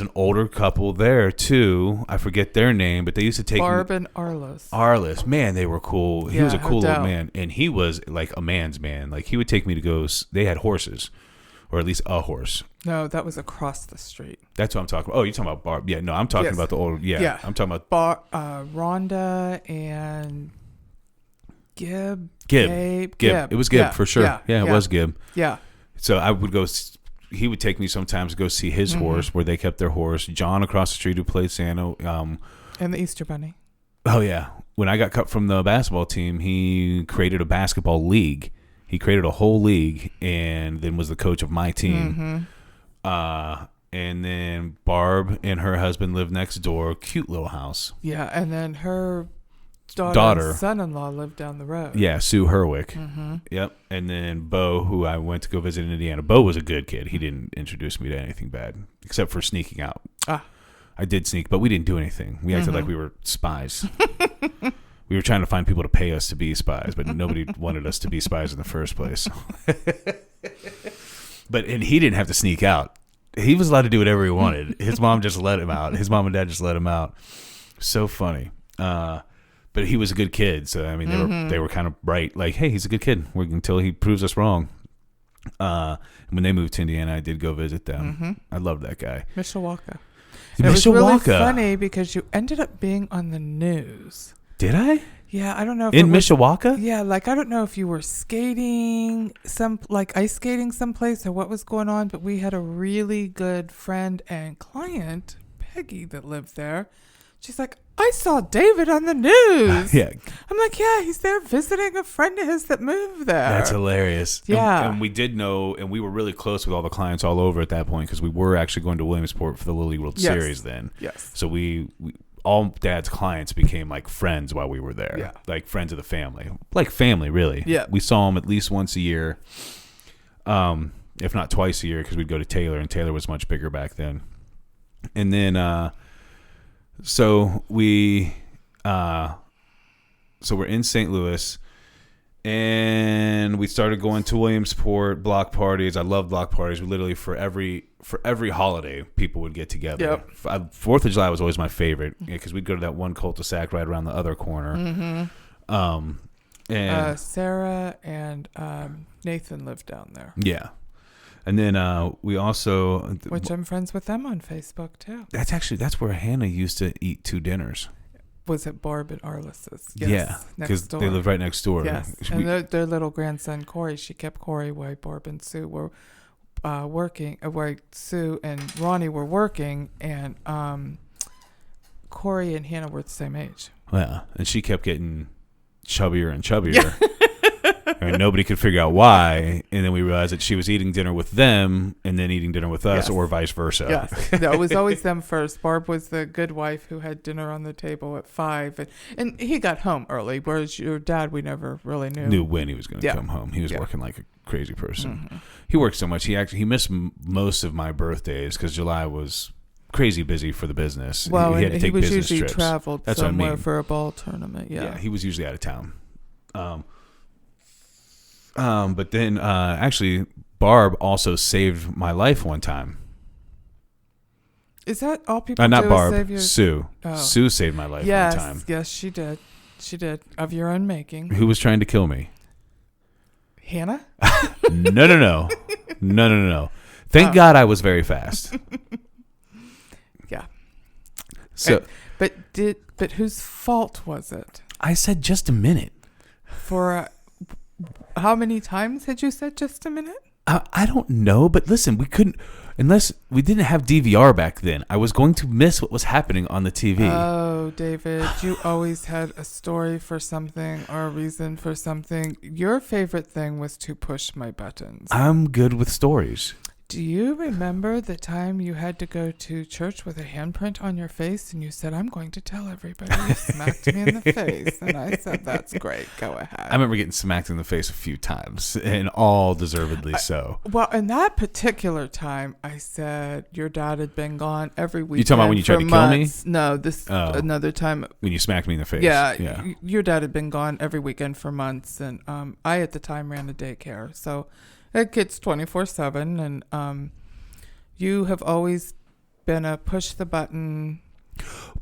S1: an older couple there too. I forget their name, but they used to take
S4: Barb and Arliss.
S1: Arliss, man, they were cool. He
S4: Yeah,
S1: was a cool
S4: no
S1: old
S4: doubt.
S1: man, and he was like a man's man. Like he would take me to go. They had horses, or at least a horse.
S4: No, that was across the street.
S1: That's what I'm talking about. Oh, you're talking about Barb? Yeah, no, I'm talking
S4: Yes.
S1: about the old. Yeah,
S4: Yeah.
S1: I'm talking about
S4: Rhonda and Gib.
S1: Gib.
S4: Gib.
S1: It was Gib for sure.
S4: Yeah,
S1: It was Gib.
S4: Yeah.
S1: So I would go. He would take me sometimes to go see his horse, where they kept their horse. John across the street who played Santa.
S4: And the Easter Bunny.
S1: Oh yeah. When I got cut from the basketball team, he created a basketball league. He created a whole league, and then was the coach of my team. And then Barb and her husband lived next door. Cute little house.
S4: Yeah, and then her daughter and son-in-law lived down the road.
S1: Yeah, Sue Herwick. Yep. And then Bo, who I went to go visit in Indiana. Bo was a good kid. He didn't introduce me to anything bad, except for sneaking out. I did sneak, but we didn't do anything. We acted like we were spies. We were trying to find people to pay us to be spies, but nobody wanted us to be spies in the first place. And he didn't have to sneak out. He was allowed to do whatever he wanted. His mom just let him out. His mom and dad just let him out. So funny. But he was a good kid, so I mean, they were kind of bright. Like, hey, he's a good kid. Until he proves us wrong. When they moved to Indiana, I did go visit them. I love that guy.
S4: Mishawaka. It was really funny because you ended up being on the news.
S1: Did I?
S4: Yeah, I don't know. If
S1: in Mishawaka?
S4: Yeah, like I don't know if you were skating ice skating someplace or what was going on, but we had a really good friend and client, Peggy, that lived there. She's like, I saw David on the news.
S1: Yeah.
S4: I'm like, yeah, he's there visiting a friend of his that moved there.
S1: That's hilarious.
S4: Yeah.
S1: And we did know, and we were really close with all the clients all over at that point because we were actually going to Williamsport for the Little League World Series then.
S4: Yes.
S1: So we all Dad's clients became like friends while we were there.
S4: Yeah.
S1: Like friends of the family. Like family, really. Yeah. We saw them at least once a year, if not twice a year, because we'd go to Taylor, and Taylor was much bigger back then. And then... So we're in St. Louis, and we started going to Williamsport block parties. I love block parties. We literally for every holiday, people would get together.
S4: Yep.
S1: 4th of July was always my favorite because we'd go to that one cul-de-sac right around the other corner. And
S4: Sarah and Nathan lived down there.
S1: Yeah. And then we also...
S4: Which I'm friends with them on Facebook, too.
S1: That's where Hannah used to eat 2 dinners.
S4: was at Barb and Arliss's.
S1: Yeah,
S4: Yes,
S1: because
S4: next
S1: they
S4: door.
S1: live right next door.
S4: Yes, and their little grandson Corey. She kept Corey while Barb and Sue were working. While Sue and Ronnie were working, and Corey and Hannah were the same age.
S1: Yeah, and she kept getting chubbier and chubbier. And nobody could figure out why. And then we realized that she was eating dinner with them and then eating dinner with us,
S4: Yes.
S1: or vice versa.
S4: Yes, no, it was always them first. Barb was the good wife who had dinner on the table at 5, and he got home early. Whereas your dad, we never really
S1: Knew when he was going to
S4: Yeah.
S1: come home. He was
S4: Yeah.
S1: working like a crazy person.
S4: Mhm.
S1: He worked so much. He missed most of my birthdays because July was crazy busy for the business.
S4: Well,
S1: he had to
S4: and
S1: take
S4: he was
S1: business
S4: usually
S1: trips.
S4: traveled
S1: That's what I
S4: somewhere
S1: mean.
S4: for a ball tournament. Yeah.
S1: He was usually out of town. But then actually, Barb also saved my life one time.
S4: Is that all people
S1: Not
S4: do?
S1: Barb,
S4: Is save your...
S1: Sue.
S4: Oh.
S1: Sue saved my life
S4: Yes,
S1: one time.
S4: yes, she did. She did, of your own making.
S1: Who was trying to kill me?
S4: Hannah?
S1: No. Thank God I was very fast.
S4: Yeah.
S1: So
S4: But whose fault was it?
S1: I said just a minute.
S4: For how many times had you said just a minute?
S1: I don't know, but listen, we couldn't, unless we didn't have DVR back then. I was going to miss what was happening on the TV.
S4: Oh, David, you always had a story for something or a reason for something. Your favorite thing was to push my buttons.
S1: I'm good with stories.
S4: Do you remember the time you had to go to church with a handprint on your face and you said, I'm going to tell everybody you smacked me in the face? And I said, that's great. Go ahead.
S1: I remember getting smacked in the face a few times, and all deservedly so.
S4: Well, in that particular time, I said your dad had been gone every week.
S1: You talking about when you tried to kill me?
S4: No, this another time.
S1: When you smacked me in the face.
S4: Yeah, your dad had been gone every weekend for months, and I at the time ran a daycare, so that kid's 24/7, and you have always been a push the button.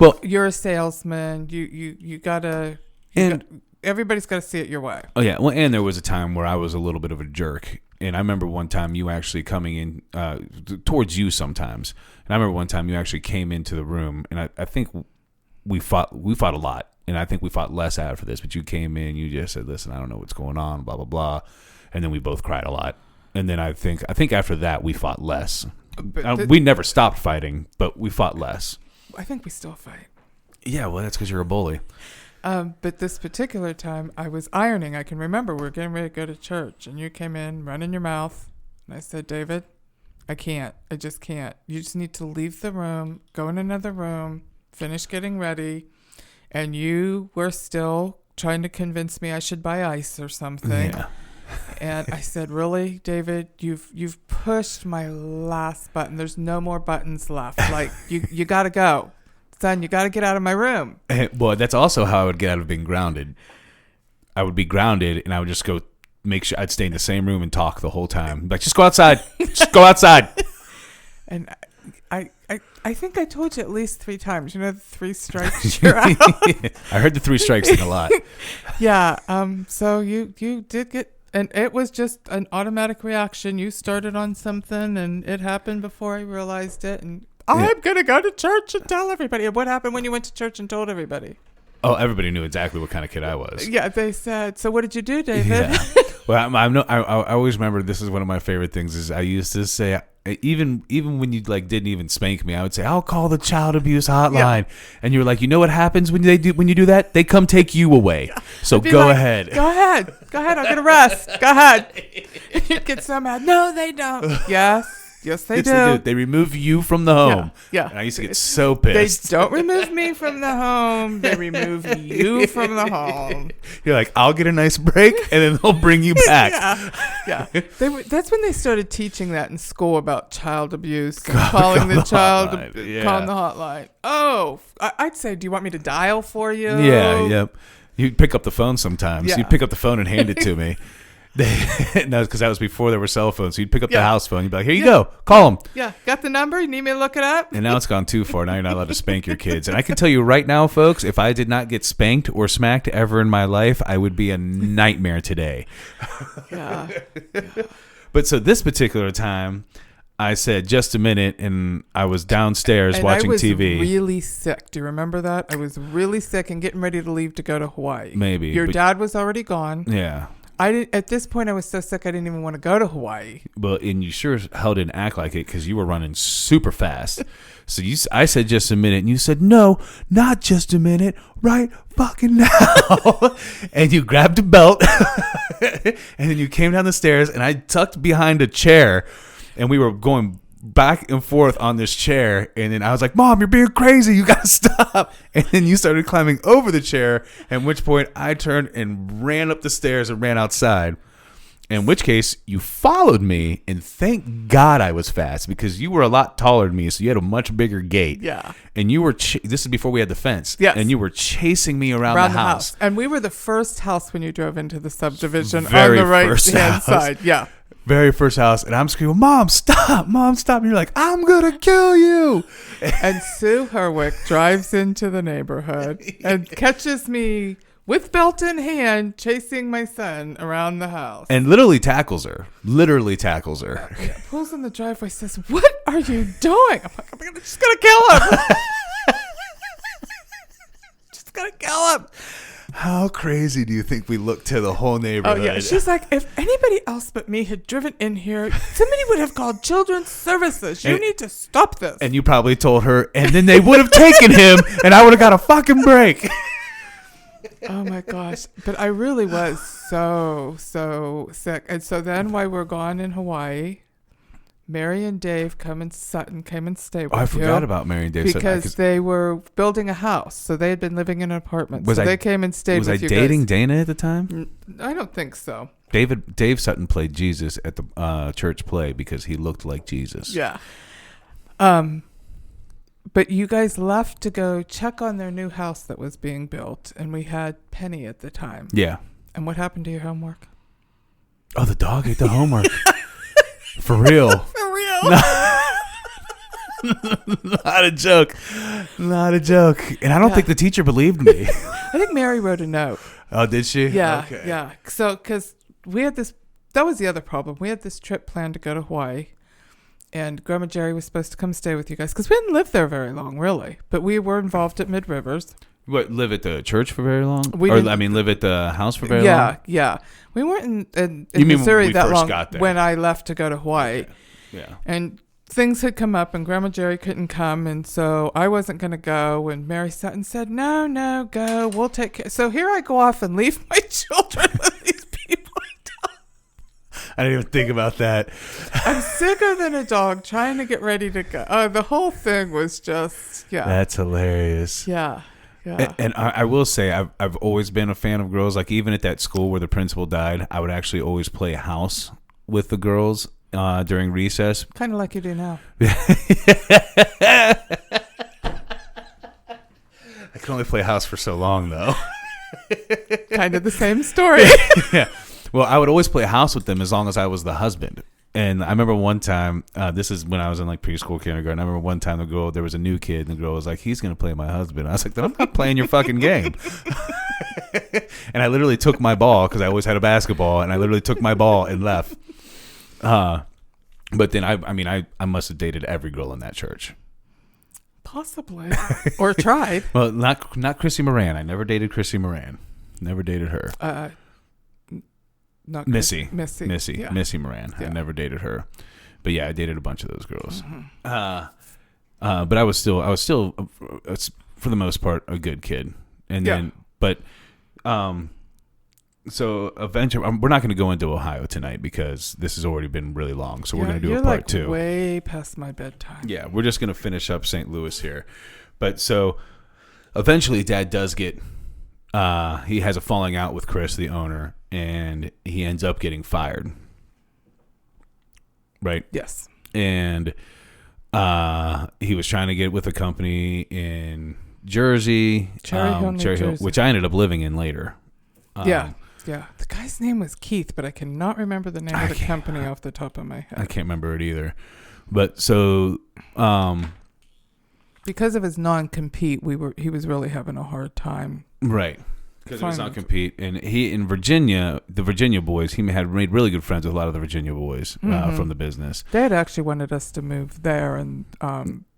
S1: Well,
S4: You're a salesman. You gotta. Everybody's got to see it your way.
S1: Oh yeah, well, and there was a time where I was a little bit of a jerk, and I remember one time you actually coming in towards you sometimes, and I remember one time you actually came into the room, and I think we fought a lot, and I think we fought less after this, but you came in, you just said, "Listen, I don't know what's going on," blah blah blah, and then we both cried a lot, and then I think after that we fought less. We never stopped fighting, but we fought less.
S4: I think we still fight.
S1: Yeah, well, that's because you're a bully.
S4: But this particular time, I was ironing. I can remember we were getting ready to go to church, and you came in, running your mouth. And I said, David, I can't. I just can't. You just need to leave the room, go in another room, finish getting ready. And you were still trying to convince me I should buy ice or something.
S1: Yeah.
S4: And I said, really, David, you've pushed my last button. There's no more buttons left. Like, you got to go. Son, you got to get out of my room.
S1: Well, that's also how I would get out of being grounded. I would be grounded, and I would just go make sure I'd stay in the same room and talk the whole time. Like, just go outside. Just go outside.
S4: And I think I told you at least 3 times. You know, the 3 strikes, you're out.
S1: I heard the 3 strikes thing a lot.
S4: Yeah. So you did get, and it was just an automatic reaction. You started on something, and it happened before I realized it. And I'm going to go to church and tell everybody. And what happened when you went to church and told everybody?
S1: Oh, everybody knew exactly what kind of kid I was.
S4: Yeah, they said, so what did you do, David?
S1: Yeah. Well, I always remember, this is one of my favorite things, is I used to say, even when you didn't even spank me, I would say, I'll call the child abuse hotline. Yeah. And you were like, you know what happens when you do that? They come take you away. So go ahead.
S4: Go ahead. I'll get a rest. Go ahead. You'd get so mad. No, they don't. Yes, they do.
S1: They remove you from the home.
S4: Yeah.
S1: And I used to get so pissed.
S4: They don't remove me from the home. They remove you from the home.
S1: You're like, I'll get a nice break, and then they'll bring you back.
S4: Yeah. That's when they started teaching that in school about child abuse and calling the hotline. Oh, I'd say, do you want me to dial for you?
S1: Yeah, yep. You'd pick up the phone sometimes.
S4: Yeah.
S1: You'd pick up the phone and hand it to me. No, because that was before there were cell phones. So you'd pick up the house phone. You'd be like, here you go. Call them.
S4: Yeah. Got the number? You need me to look it up?
S1: And now it's gone too far. Now you're not allowed to spank your kids. And I can tell you right now, folks, if I did not get spanked or smacked ever in my life, I would be a nightmare today.
S4: Yeah.
S1: But so this particular time, I said, just a minute, and I was downstairs
S4: and
S1: watching
S4: I was
S1: TV.
S4: really sick. Do you remember that? I was really sick and getting ready to leave to go to Hawaii.
S1: Maybe.
S4: Your dad was already gone.
S1: Yeah.
S4: At this point, I was so sick I didn't even want to go to Hawaii.
S1: Well, and you sure hell didn't act like it because you were running super fast. So I said just a minute, and you said, no, not just a minute, right fucking now. And you grabbed a belt, and then you came down the stairs, and I tucked behind a chair, and we were going back and forth on this chair, and then I was like, Mom, you're being crazy, you gotta stop. And then you started climbing over the chair, at which point I turned and ran up the stairs and ran outside, in which case you followed me, and thank God I was fast because you were a lot taller than me, so you had a much bigger gait.
S4: Yeah.
S1: And you were this is before we had the fence.
S4: Yes.
S1: And you were chasing me around the house.
S4: And we were the first house when you drove into the subdivision
S1: Very
S4: on the right
S1: first
S4: hand
S1: house.
S4: side. Yeah.
S1: Very first house, and I'm screaming, Mom, stop! Mom, stop! And you're like, I'm gonna kill you!
S4: And Sue Herwick drives into the neighborhood and catches me with belt in hand chasing my son around the house.
S1: And literally tackles her.
S4: Yeah, pulls in the driveway, says, what are you doing? I'm like, I'm just gonna kill him. Just gonna kill him.
S1: How crazy do you think we look to the whole neighborhood?
S4: Oh, yeah. She's like, if anybody else but me had driven in here, somebody would have called Children's Services. You need to stop this.
S1: And you probably told her, and then they would have taken him, and I would have got a fucking break.
S4: Oh, my gosh. But I really was so sick. And so then while we're gone in Hawaii, Mary and Dave came and stay with you.
S1: I forgot about Mary and Dave.
S4: Because they were building a house. So they had been living in an apartment. They came and stayed with you guys.
S1: Was I dating Dana at the time?
S4: I don't think so.
S1: Dave Sutton played Jesus at the church play because he looked like Jesus.
S4: Yeah. But you guys left to go check on their new house that was being built. And we had Penny at the time.
S1: Yeah.
S4: And what happened to your homework?
S1: Oh, the dog ate the homework. For real.
S4: For real.
S1: Not a joke. Not a joke. And I don't think the teacher believed me.
S4: I think Mary wrote a note.
S1: Oh, did she?
S4: Yeah.
S1: Okay.
S4: Yeah. So, because we had this, that was the other problem. We had this trip planned to go to Hawaii. And Grandma Jerry was supposed to come stay with you guys. Because we didn't live there very long, really. But we were involved at Mid Rivers.
S1: What, live at the church for very long? Live at the house for very long?
S4: Yeah, yeah. We weren't in
S1: You mean
S4: Missouri
S1: when we
S4: that
S1: first
S4: long
S1: got there?
S4: when I left to go to Hawaii.
S1: Okay. Yeah.
S4: And things had come up and Grandma Jerry couldn't come. And so I wasn't going to go. And Mary Sutton said, no, go. We'll take care. So here I go off and leave my children with these people.
S1: I didn't even think about that.
S4: I'm sicker than a dog trying to get ready to go. The whole thing was just, yeah.
S1: That's hilarious.
S4: Yeah. Yeah.
S1: And I will say, I've always been a fan of girls. Like, even at that school where the principal died, I would actually always play house with the girls during recess.
S4: Kind of like you do now.
S1: I can only play house for so long, though.
S4: Kind of the same story.
S1: Yeah. Well, I would always play house with them as long as I was the husband. And I remember one time, this is when I was in like preschool, kindergarten. I remember one time there was a new kid, and the girl was like, he's going to play my husband. I was like, then I'm not playing your fucking game. And I literally took my ball, because I always had a basketball, and I literally took my ball and left. But then, I must have dated every girl in that church.
S4: Possibly. Or tried.
S1: Well, not Chrissy Moran. I never dated Chrissy Moran. Never dated her.
S4: Not
S1: Missy
S4: yeah.
S1: Missy Moran.
S4: Yeah.
S1: I never dated her, but yeah, I dated a bunch of those girls.
S4: Mm-hmm.
S1: But I was still, for the most part, a good kid. And then, so eventually, we're not going to go into Ohio tonight because this has already been really long. So we're going to do a part two.
S4: Way past my bedtime.
S1: Yeah, we're just going to finish up St. Louis here. But so eventually, Dad does get. He has a falling out with Chris, the owner, and he ends up getting fired. Right?
S4: Yes.
S1: And he was trying to get with a company in Jersey,
S4: Cherry Hill, New Jersey,
S1: which I ended up living in later.
S4: Yeah. The guy's name was Keith, but I cannot remember the name of the company off the top of my head.
S1: I can't remember it either. But so,
S4: because of his non-compete, he was really having a hard time.
S1: Right. Because it was not compete, and he in Virginia, the Virginia boys, he had made really good friends with a lot of the Virginia boys from the business.
S4: They had actually wanted us to move there and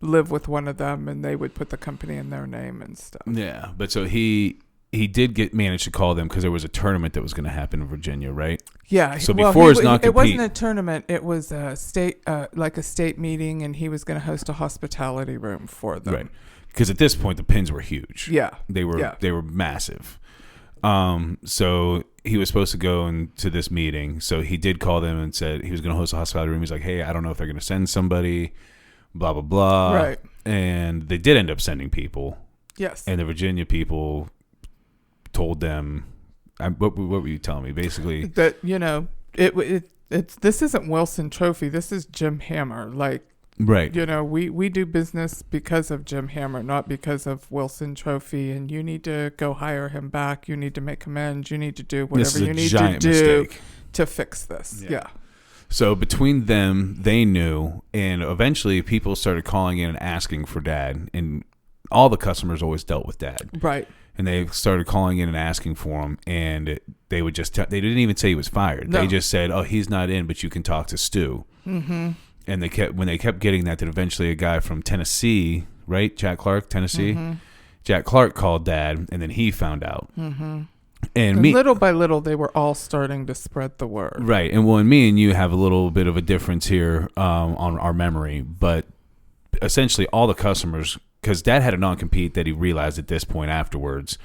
S4: live with one of them, and they would put the company in their name and stuff.
S1: Yeah, but so he did manage to call them because there was a tournament that was going to happen in Virginia, right?
S4: Yeah.
S1: So before his non-compete,
S4: it wasn't a tournament; it was a state, like a state meeting, and he was going to host a hospitality room for them.
S1: Right. Because at this point, the pins were huge.
S4: Yeah,
S1: they were massive. So he was supposed to go into this meeting. So he did call them and said he was going to host a hospitality room. He's like, hey, I don't know if they're going to send somebody, blah, blah, blah.
S4: Right.
S1: And they did end up sending people.
S4: Yes.
S1: And the Virginia people told them, what were you telling me? Basically
S4: that, it's this isn't Wilson Trophy. This is Jim Hammer. Like,
S1: right.
S4: We do business because of Jim Hammer, not because of Wilson Trophy. And you need to go hire him back. You need to make amends. You need to do whatever you need to do to fix this. Yeah.
S1: So between them, they knew, and eventually people started calling in and asking for Dad, and all the customers always dealt with Dad.
S4: Right.
S1: And they started calling in and asking for him, and they would just they didn't even say he was fired.
S4: No.
S1: They just said, "Oh, he's not in, but you can talk to Stu." Mm-hmm. And when they kept getting that eventually a guy from Tennessee, right, Jack Clark, Tennessee, Jack Clark called Dad, and then he found out. Mm-hmm. And
S4: little by little, they were all starting to spread the word.
S1: Right, and me and you have a little bit of a difference here on our memory, but essentially all the customers. Because Dad had a non-compete that he realized at this point afterwards.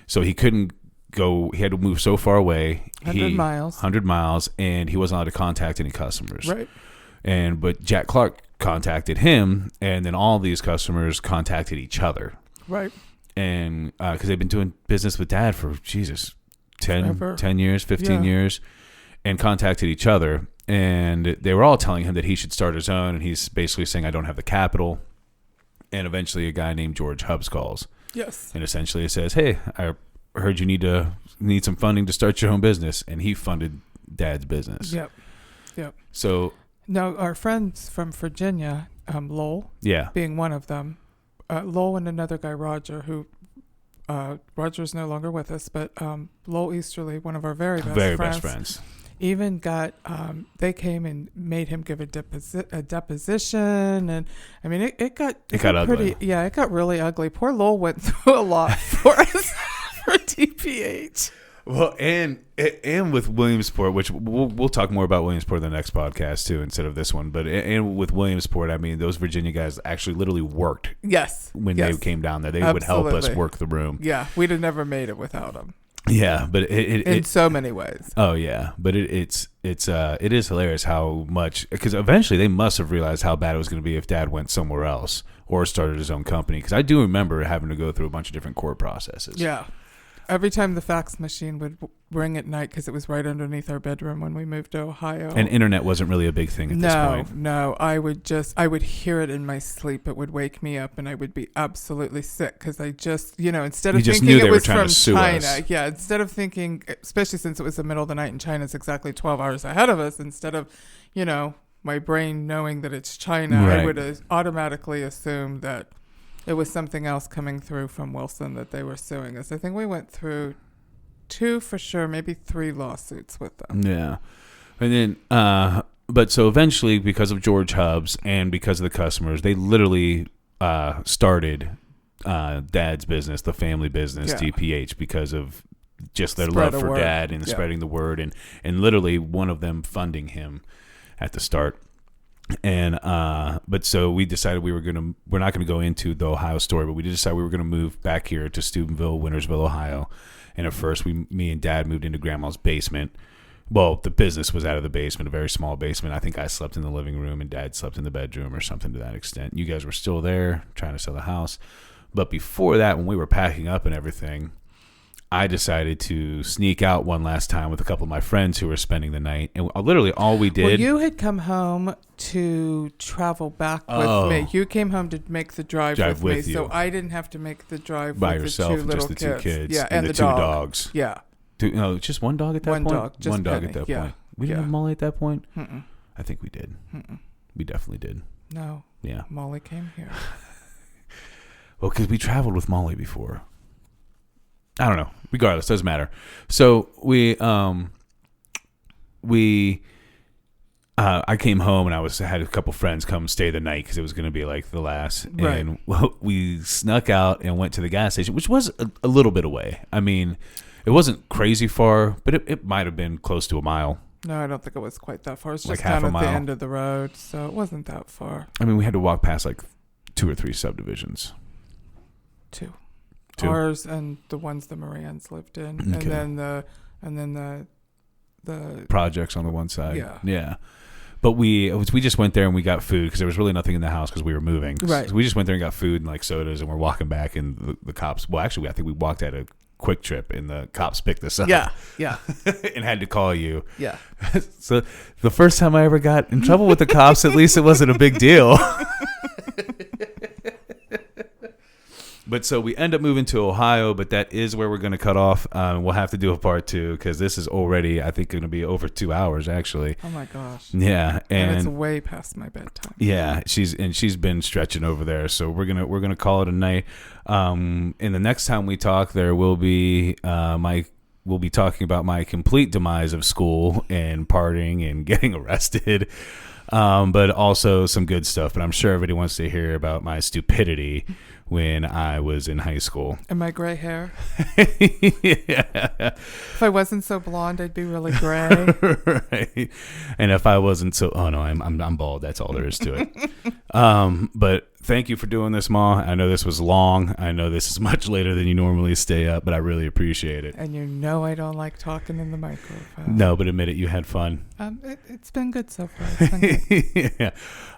S1: So he couldn't go, he had to move so far away. 100 miles, and he wasn't allowed to contact any customers.
S4: Right.
S1: But Jack Clark contacted him, and then all these customers contacted each other.
S4: Right.
S1: And because they've been doing business with Dad for, 10 years, 15 years, and contacted each other. And they were all telling him that he should start his own, and he's basically saying, I don't have the capital. And eventually a guy named George Hubbs calls.
S4: Yes.
S1: And essentially it says, hey, I heard you need some funding to start your own business. And he funded Dad's business.
S4: Yep.
S1: So
S4: now our friends from Virginia, Lowell, being one of them, Lowell and another guy, Roger, who Roger's no longer with us, but Lowell Easterly, one of our very best friends. Even got they came and made him give a deposition, and I mean it got
S1: ugly.
S4: Yeah, it got really ugly. Poor Lowell went through a lot for us for DPH.
S1: Well, and with Williamsport, which we'll talk more about Williamsport in the next podcast too, instead of this one. But and with Williamsport, I mean, those Virginia guys actually literally worked.
S4: Yes.
S1: When they came down there, they would help us work the room.
S4: Yeah, we'd have never made it without them.
S1: Yeah, but
S4: in so many ways.
S1: Oh yeah, but it is hilarious how much, because eventually they must have realized how bad it was going to be if Dad went somewhere else or started his own company. Because I do remember having to go through a bunch of different court processes.
S4: Yeah. Every time the fax machine would ring at night, because it was right underneath our bedroom when we moved to Ohio.
S1: And internet wasn't really a big thing at this point.
S4: No, I would hear it in my sleep. It would wake me up, and I would be absolutely sick because I just, instead of thinking it was from China. Yeah, instead of thinking, especially since it was the middle of the night and China's exactly 12 hours ahead of us, instead of, my brain knowing that it's China, right. I would automatically assume that it was something else coming through from Wilson that they were suing us. I think we went through 2 for sure, maybe 3 lawsuits with them.
S1: Yeah. And then, but so eventually, because of George Hubbs and because of the customers, they literally started Dad's business, the family business, DPH, because of just their love for Dad and spreading the word, and literally one of them funding him at the start. And but so we decided we're not gonna go into the Ohio story, but we did decide we were gonna move back here to Steubenville, Wintersville, Ohio. And at first me and Dad moved into Grandma's basement. Well, the business was out of the basement, a very small basement. I think I slept in the living room and Dad slept in the bedroom or something to that extent. You guys were still there trying to sell the house. But before that, when we were packing up and everything, I decided to sneak out one last time with a couple of my friends who were spending the night. And literally all we did...
S4: Well, you had come home to travel back with me. You came home to make the drive with me, so I didn't have to make the drive
S1: by
S4: with
S1: yourself,
S4: the 2 little
S1: just the 2 kids.
S4: Yeah, and
S1: the
S4: the
S1: 2 dogs.
S4: Yeah.
S1: Just one dog at that point? One dog
S4: Penny.
S1: at that
S4: Yeah.
S1: point. We didn't have Molly at that point?
S4: Mm-mm.
S1: I think we did.
S4: Mm-mm.
S1: We definitely did.
S4: No.
S1: Yeah.
S4: Molly came here.
S1: Well, because we traveled with Molly before. I don't know. Regardless, doesn't matter. So I came home and I had a couple friends come stay the night because it was going to be like the last.
S4: Right.
S1: And we snuck out and went to the gas station, which was a little bit away. I mean, it wasn't crazy far, but it might have been close to a mile.
S4: No, I don't think it was quite that far. It's
S1: Like
S4: just
S1: half
S4: down
S1: a
S4: at
S1: mile.
S4: the end of the road, so it wasn't that far.
S1: I mean, we had to walk past like 2 or 3 subdivisions.
S4: Two.
S1: Two?
S4: Ours and the ones the Morans lived in,
S1: Okay.
S4: and then the
S1: Projects on the one side.
S4: Yeah.
S1: Yeah. But we just went there and we got food because there was really nothing in the house because we were moving.
S4: Right.
S1: So we just went there and got food and like sodas, and we're walking back, and the cops. Well, actually, I think we walked at a Quick Trip, and the cops picked us up.
S4: yeah
S1: And had to call you.
S4: yeah.
S1: So the first time I ever got in trouble with the cops, at least it wasn't a big deal. But so we end up moving to Ohio, but that is where we're going to cut off. We'll have to do a part 2 because this is already, I think, going to be over 2 hours actually.
S4: Oh my gosh.
S1: Yeah,
S4: And it's
S1: and
S4: way past my bedtime.
S1: yeah, she's been stretching over there, so we're gonna call it a night. And the next time we talk, there will be we'll be talking about my complete demise of school and partying and getting arrested. But also some good stuff. But I'm sure everybody wants to hear about my stupidity when I was in high school.
S4: And my gray hair.
S1: Yeah.
S4: If I wasn't so blonde, I'd be really gray.
S1: Right. And if I wasn't so, oh no, I'm bald. That's all there is to it. But thank you for doing this, Ma. I know this was long. I know this is much later than you normally stay up, but I really appreciate it.
S4: And you know I don't like talking in the microphone.
S1: No, but admit it, you had fun.
S4: It's been good so far. It's been good.
S1: Yeah.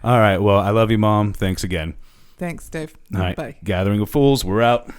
S1: All right. Well, I love you, Mom. Thanks again.
S4: Thanks, Dave.
S1: All right.
S4: Bye.
S1: Gathering of Fools. We're out.